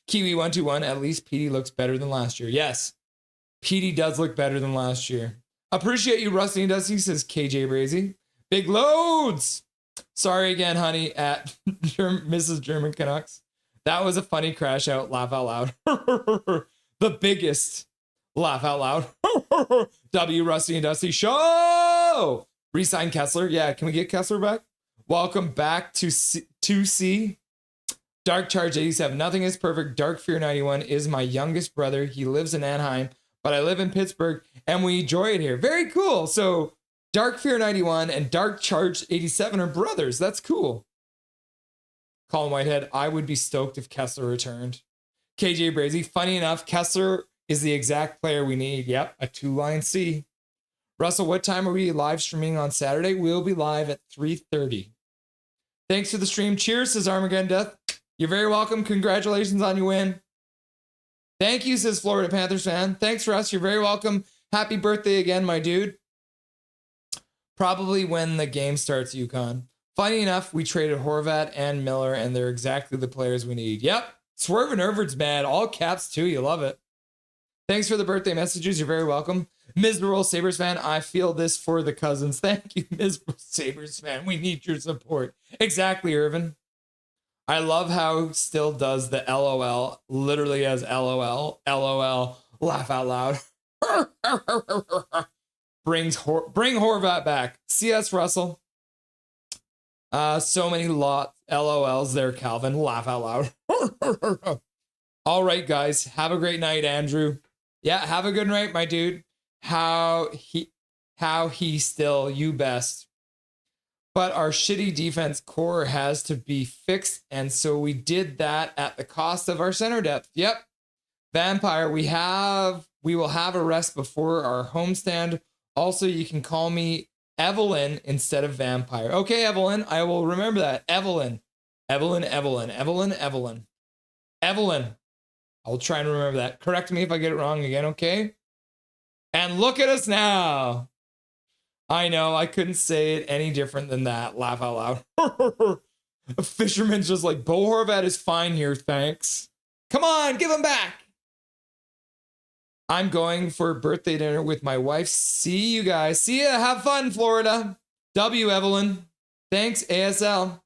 Kiwi121. At least PD looks better than last year. Yes, PD does look better than last year. Appreciate you, Rusty and Dusty, says KJ Brazy. Big loads. Sorry again, honey, at Mrs. German Canucks. That was a funny crash out. Laugh out loud. The biggest. Laugh out loud. W Rusty and Dusty show. Resign Kessler. Yeah, can we get Kessler back? Welcome back to 2C. Dark Charge 87. Nothing is perfect. Dark Fear 91 is my youngest brother. He lives in Anaheim, but I live in Pittsburgh and we enjoy it here. Very cool. So Dark Fear 91 and Dark Charge 87 are brothers. That's cool. Colin Whitehead, I would be stoked if Kessler returned. KJ Brazy, funny enough, Kessler is the exact player we need. Yep, a 2-line C. Russell, what time are we live streaming on Saturday? We'll be live at 3:30. Thanks for the stream. Cheers, says Armageddon Death. You're very welcome. Congratulations on your win. Thank you, says Florida Panthers fan. Thanks, Russ. You're very welcome. Happy birthday again, my dude. Probably when the game starts, UConn. Funny enough, we traded Horvat and Miller, and they're exactly the players we need. Yep. Swerve and Irvard's mad. All caps, too. You love it. Thanks for the birthday messages. You're very welcome. Miserable Sabres fan, I feel this for the Cousins. Thank you, Miserable Sabres fan. We need your support. Exactly, Irvin. I love how still does the LOL, literally as LOL, LOL, laugh out loud. Bring Horvat back. CS Russell. So many LOLs there, Calvin. Laugh out loud. All right, guys. Have a great night, Andrew. Yeah, have a good night, my dude. How he still, you best. But our shitty defense core has to be fixed, and so we did that at the cost of our center depth. Yep. Vampire, we will have a rest before our homestand. Also, you can call me Evelyn instead of Vampire. Okay, Evelyn, I will remember that. Evelyn. Evelyn. I'll try and remember that. Correct me if I get it wrong again, okay? And look at us now. I know, I couldn't say it any different than that. Laugh out loud. A fisherman's just like, Bo Horvat is fine here, thanks. Come on, give him back. I'm going for birthday dinner with my wife. See you guys. See ya. Have fun, Florida. W, Evelyn. Thanks, ASL.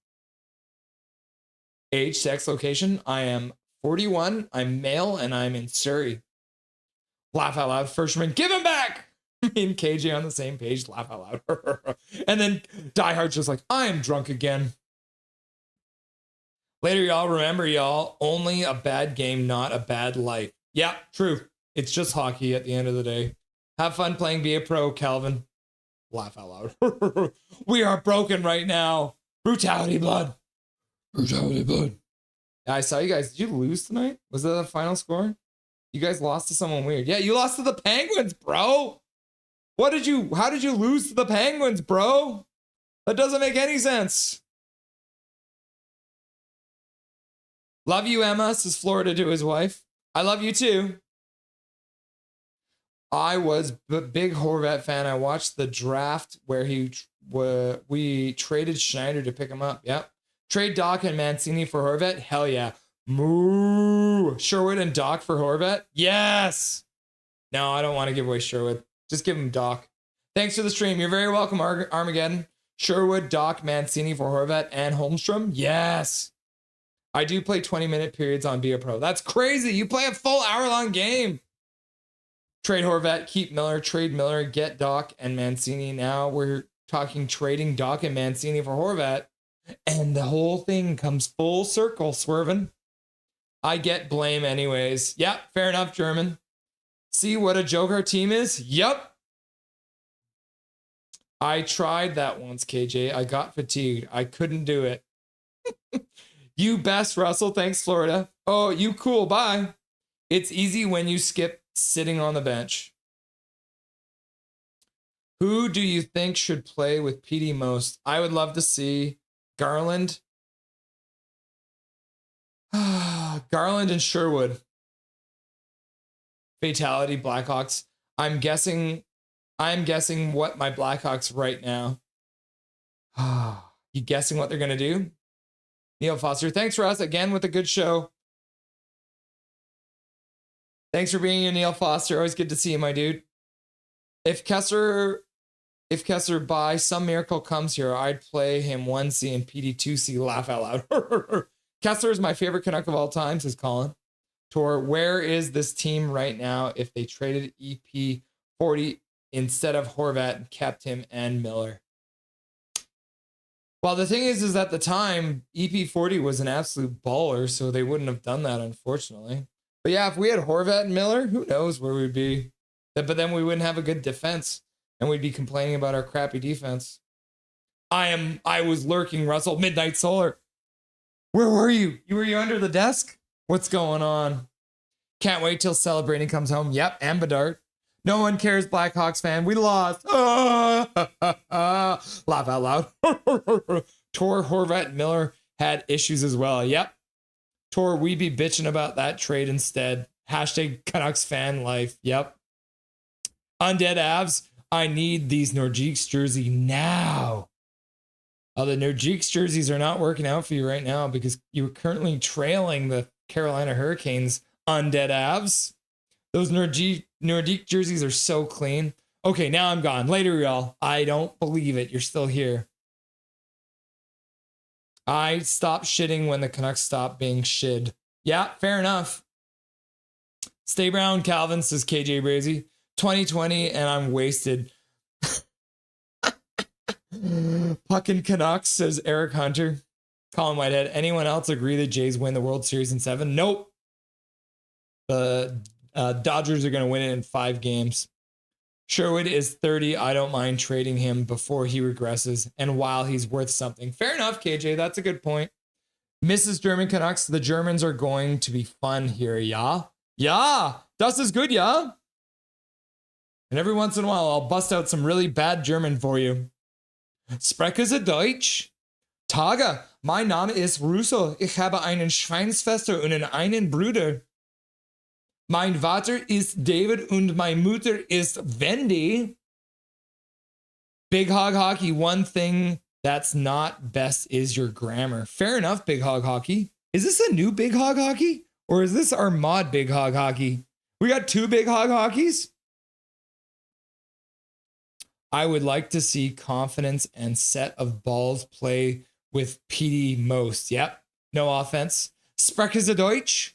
Age, sex, location. I am 41. I'm male, and I'm in Surrey. Laugh out loud. Fisherman, give him back. Me and KJ on the same page. Laugh out loud. And then Die Hard's just like, I am drunk again. Later, y'all. Remember, y'all. Only a bad game, not a bad life. Yeah, true. It's just hockey at the end of the day. Have fun playing. Be a pro, Calvin. Laugh out loud. We are broken right now. Brutality blood. Brutality blood. Yeah, I saw you guys. Did you lose tonight? Was that the final score? You guys lost to someone weird. Yeah, you lost to the Penguins, bro. How did you lose to the Penguins, bro? That doesn't make any sense. Love you, Emma, says Florida to his wife. I love you too. I was a big Horvat fan. I watched the draft where we traded Schneider to pick him up. Yep. Trade Doc and Mancini for Horvat. Hell yeah. Moo. Sherwood and Doc for Horvat. Yes. No, I don't want to give away Sherwood. Just give him Doc. Thanks for the stream. You're very welcome, Armageddon. Sherwood, Doc, Mancini for Horvat and Holmstrom. Yes. I do play 20-minute periods on Be a Pro. That's crazy. You play a full hour-long game. Trade Horvat, keep Miller, trade Miller, get Doc and Mancini. Now we're talking trading Doc and Mancini for Horvat. And the whole thing comes full circle, Swervin. I get blame anyways. Yep, fair enough, German. See what a joke our team is? Yep. I tried that once, KJ. I got fatigued. I couldn't do it. You best, Russell. Thanks, Florida. Oh, you cool. Bye. It's easy when you skip sitting on the bench. Who do you think should play with PD most? I would love to see Garland. Garland and Sherwood. Fatality Blackhawks. I'm guessing what my Blackhawks right now. You guessing what they're going to do? Neil Foster. Thanks for us again with a good show. Thanks for being here, Neil Foster. Always good to see you, my dude. If Kessler by some miracle comes here, I'd play him 1C and PD 2C. Laugh out loud. Kessler is my favorite Canuck of all time, says Colin. Tor, where is this team right now if they traded EP 40 instead of Horvat and kept him and Miller? Well, the thing is at the time, EP 40 was an absolute baller, so they wouldn't have done that, unfortunately. But yeah, if we had Horvat and Miller, who knows where we'd be. But then we wouldn't have a good defense. and we'd be complaining about our crappy defense. I was lurking, Russell. Midnight Solar. Where were you? Were you under the desk? What's going on? Can't wait till celebrating comes home. Yep, and Bedard. No one cares, Blackhawks fan. We lost. Laugh out loud. Tor, Horvat, and Miller had issues as well. Yep. Tor, we be bitching about that trade instead. Hashtag Canucks fan life. Yep. Undead Avs. I need these Nordiques jersey now. Oh, the Nordiques jerseys are not working out for you right now because you're currently trailing the Carolina Hurricanes. Undead Avs. Those Nordique jerseys are so clean. Okay, now I'm gone. Later, y'all. I don't believe it. You're still here. I stopped shitting when the Canucks stopped being shid. Yeah, fair enough. Stay brown, Calvin, says KJ Brazy. 2020 and I'm wasted. Fucking Canucks, says Eric Hunter. Colin Whitehead. Anyone else agree the Jays win the World Series in 7? Nope. The Dodgers are going to win it in 5 games. Sherwood is 30. I don't mind trading him before he regresses and while he's worth something. Fair enough, KJ. That's a good point. Mrs. German Canucks, the Germans are going to be fun here, yeah? Yeah, das is good, yeah? And every once in a while, I'll bust out some really bad German for you. Sprechen Sie Deutsch? Tage, mein Name ist Russo. Ich habe einen Schweinsfester und einen Bruder. Mein Vater ist David und meine Mutter ist Wendy. Big Hog Hockey, one thing that's not best is your grammar. Fair enough, Big Hog Hockey. Is this a new Big Hog Hockey? Or is this our mod Big Hog Hockey? We got 2 Big Hog Hockeys? I would like to see confidence and set of balls play with PD most. Yep, no offense. Sprechen Sie Deutsch?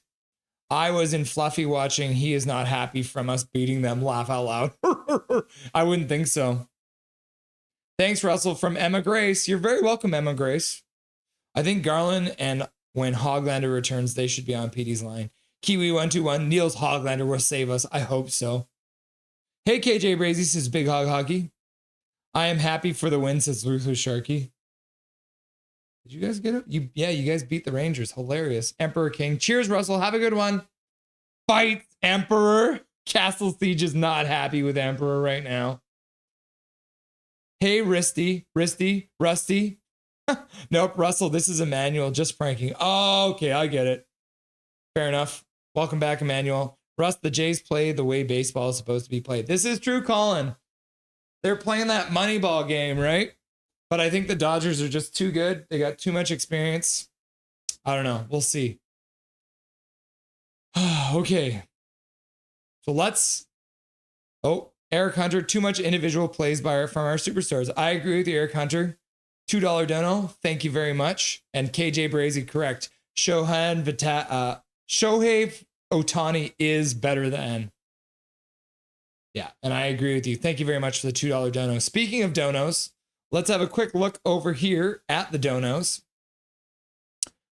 I was in Fluffy watching. He is not happy from us beating them. Laugh out loud. I wouldn't think so. Thanks, Russell, from Emma Grace. You're very welcome, Emma Grace. I think Garland and when Hoglander returns, they should be on PD's line. Kiwi121, Niels Hoglander will save us. I hope so. Hey, KJ Brazy, says Big Hog Hockey. I am happy for the win, says Ruthless Sharky. Did you guys get it? You guys beat the Rangers. Hilarious. Emperor King. Cheers, Russell. Have a good one. Fight, Emperor. Castle Siege is not happy with Emperor right now. Hey, Rusty. Nope, Russell, this is Emmanuel. Just pranking. Oh, okay, I get it. Fair enough. Welcome back, Emmanuel. Russ, the Jays play the way baseball is supposed to be played. This is true, Colin. They're playing that Moneyball game, right? But I think the Dodgers are just too good. They got too much experience. I don't know. We'll see. Okay. So let's... Oh, Eric Hunter. Too much individual plays from our superstars. I agree with you, Eric Hunter. $2 dono. Thank you very much. And KJ Brazy, correct. Shohei Ohtani is better than... Yeah, and I agree with you. Thank you very much for the $2 dono. Speaking of donos, let's have a quick look over here at the donos.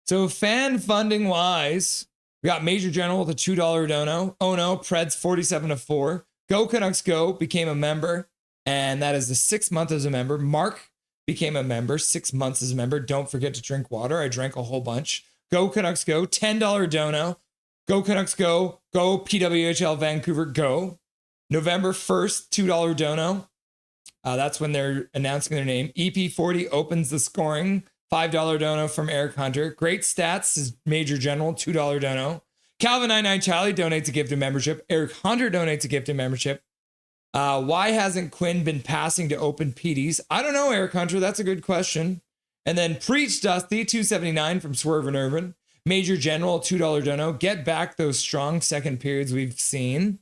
So fan funding wise, we got Major General with a $2 dono. Oh no, Preds 47-4. Go Canucks Go became a member, and that is the 6th month as a member. Mark became a member, 6 months as a member. Don't forget to drink water. I drank a whole bunch. Go Canucks Go, $10 dono. Go Canucks Go. Go PWHL Vancouver Go. November 1st, $2 dono. That's when they're announcing their name. EP40 opens the scoring. $5 dono from Eric Hunter. Great stats is Major General, $2 dono. Calvin99 Charlie donates a gift of membership. Eric Hunter donates a gift of membership. Why hasn't Quinn been passing to open PDs? I don't know, Eric Hunter. That's a good question. And then Preach Dusty, $2.79 from Swerve and Irvin. Major General, $2 dono. Get back those strong second periods we've seen.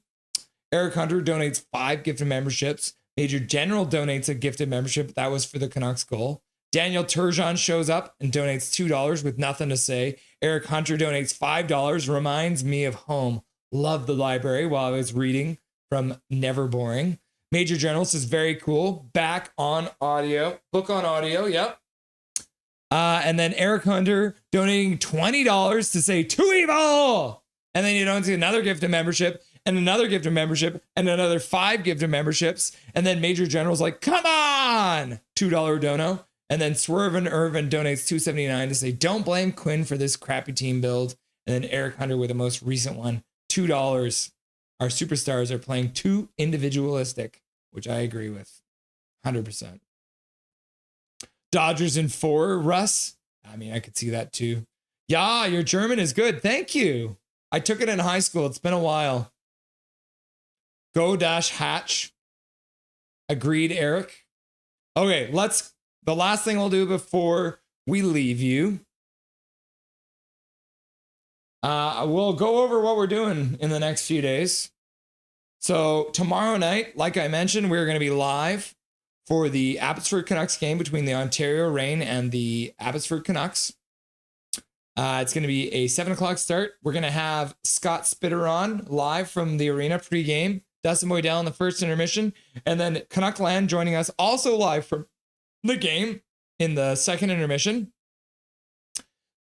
Eric Hunter donates 5 gifted memberships. Major General donates a gifted membership. That was for the Canucks goal. Daniel Turgeon shows up and donates $2 with nothing to say. Eric Hunter donates $5. Reminds me of home. Love the library while I was reading from Never Boring. Major General says, very cool. Back on audio. Book on audio. Yep. And then Eric Hunter donating $20 to say too evil. And then you don't see another gift of membership. and another gift of membership, and another 5 gift of memberships. And then Major General's like, come on, $2 dono. And then Swervin Irvin donates $2.79 to say, don't blame Quinn for this crappy team build. And then Eric Hunter with the most recent one, $2. Our superstars are playing too individualistic, which I agree with 100%. Dodgers in 4, Russ. I mean, I could see that too. Yeah, your German is good. Thank you. I took it in high school. It's been a while. Go-Hatch. Agreed, Eric. Okay, the last thing we'll do before we leave you. We'll go over what we're doing in the next few days. So tomorrow night, like I mentioned, we're going to be live for the Abbotsford Canucks game between the Ontario Reign and the Abbotsford Canucks. It's going to be a 7 o'clock start. We're going to have Scott Spitter on live from the arena pregame, Dustin Boydell in the first intermission, and then Canuckland joining us also live from the game in the second intermission.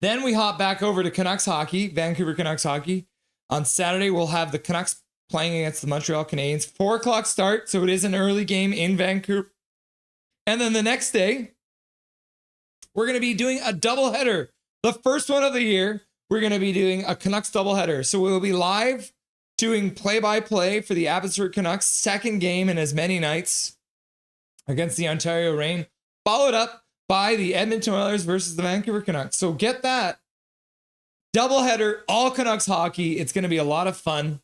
Then we hop back over to Canucks hockey, Vancouver Canucks hockey. On Saturday, we'll have the Canucks playing against the Montreal Canadiens. 4 o'clock start, so it is an early game in Vancouver. And then the next day, we're going to be doing a doubleheader. The first one of the year, we're going to be doing a Canucks doubleheader. So we'll be live doing play-by-play for the Abbotsford Canucks' second game in as many nights against the Ontario Reign, followed up by the Edmonton Oilers versus the Vancouver Canucks. So get that. Doubleheader, all Canucks hockey. It's going to be a lot of fun.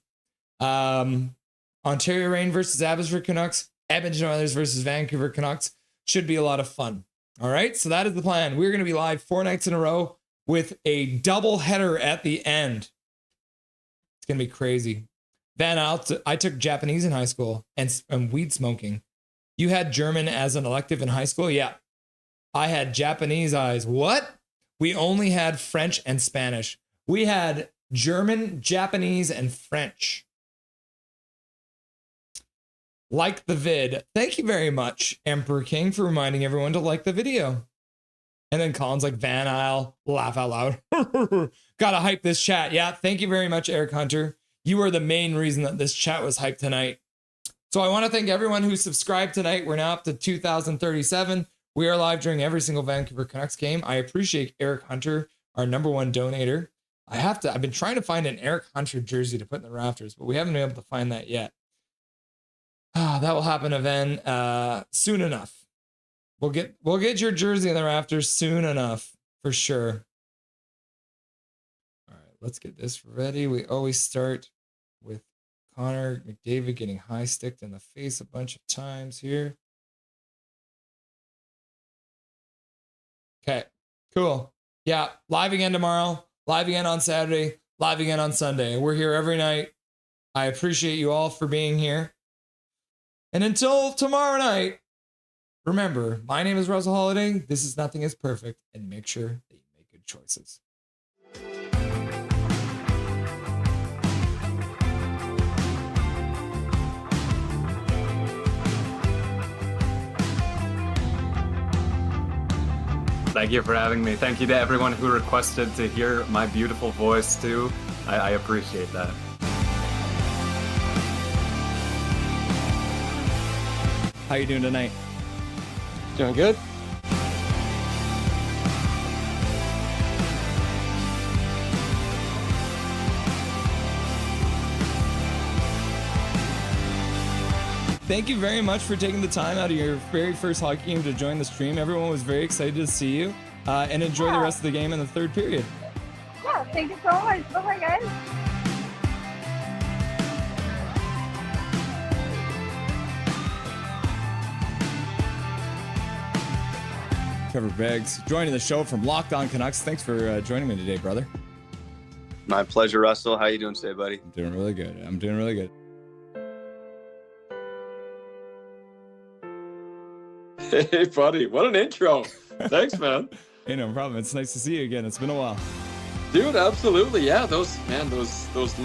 Ontario Reign versus Abbotsford Canucks, Edmonton Oilers versus Vancouver Canucks. Should be a lot of fun. All right, so that is the plan. We're going to be live 4 nights in a row with a double header at the end. It's going to be crazy. Van Alt, I took Japanese in high school and weed smoking. You had German as an elective in high school? Yeah. I had Japanese eyes. What? We only had French and Spanish. We had German, Japanese, and French. Like the vid. Thank you very much, Emperor King, for reminding everyone to like the video. And then Colin's like, Van Isle, laugh out loud. Gotta hype this chat. Yeah, thank you very much, Eric Hunter. You are the main reason that this chat was hyped tonight. So I want to thank everyone who subscribed tonight. We're now up to 2,037. We are live during every single Vancouver Canucks game. I appreciate Eric Hunter, our #1 donator. I've been trying to find an Eric Hunter jersey to put in the rafters, but we haven't been able to find that yet. That will happen, Evan, soon enough. We'll get your jersey in the rafters soon enough, for sure. All right, let's get this ready. We always start with Connor McDavid getting high sticked in the face a bunch of times here. Okay, cool. Yeah, live again tomorrow, live again on Saturday, live again on Sunday. We're here every night. I appreciate you all for being here. And until tomorrow night, remember, my name is Russell Holiday. This is Nothing is Perfect, and make sure that you make good choices. Thank you for having me. Thank you to everyone who requested to hear my beautiful voice too. I appreciate that. How you doing tonight? Doing good. Thank you very much for taking the time out of your very first hockey game to join the stream. Everyone was very excited to see you, and enjoy the rest of the game in the third period. Yeah, thank you so much. Bye-bye, guys. Trevor Beggs joining the show from Locked On Canucks. Thanks for joining me today, brother. My pleasure, Russell. How you doing today, buddy? I'm doing really good. I'm doing really good. Hey, buddy. What an intro. Thanks, man. Hey, no problem. It's nice to see you again. It's been a while. Dude, absolutely. Yeah, those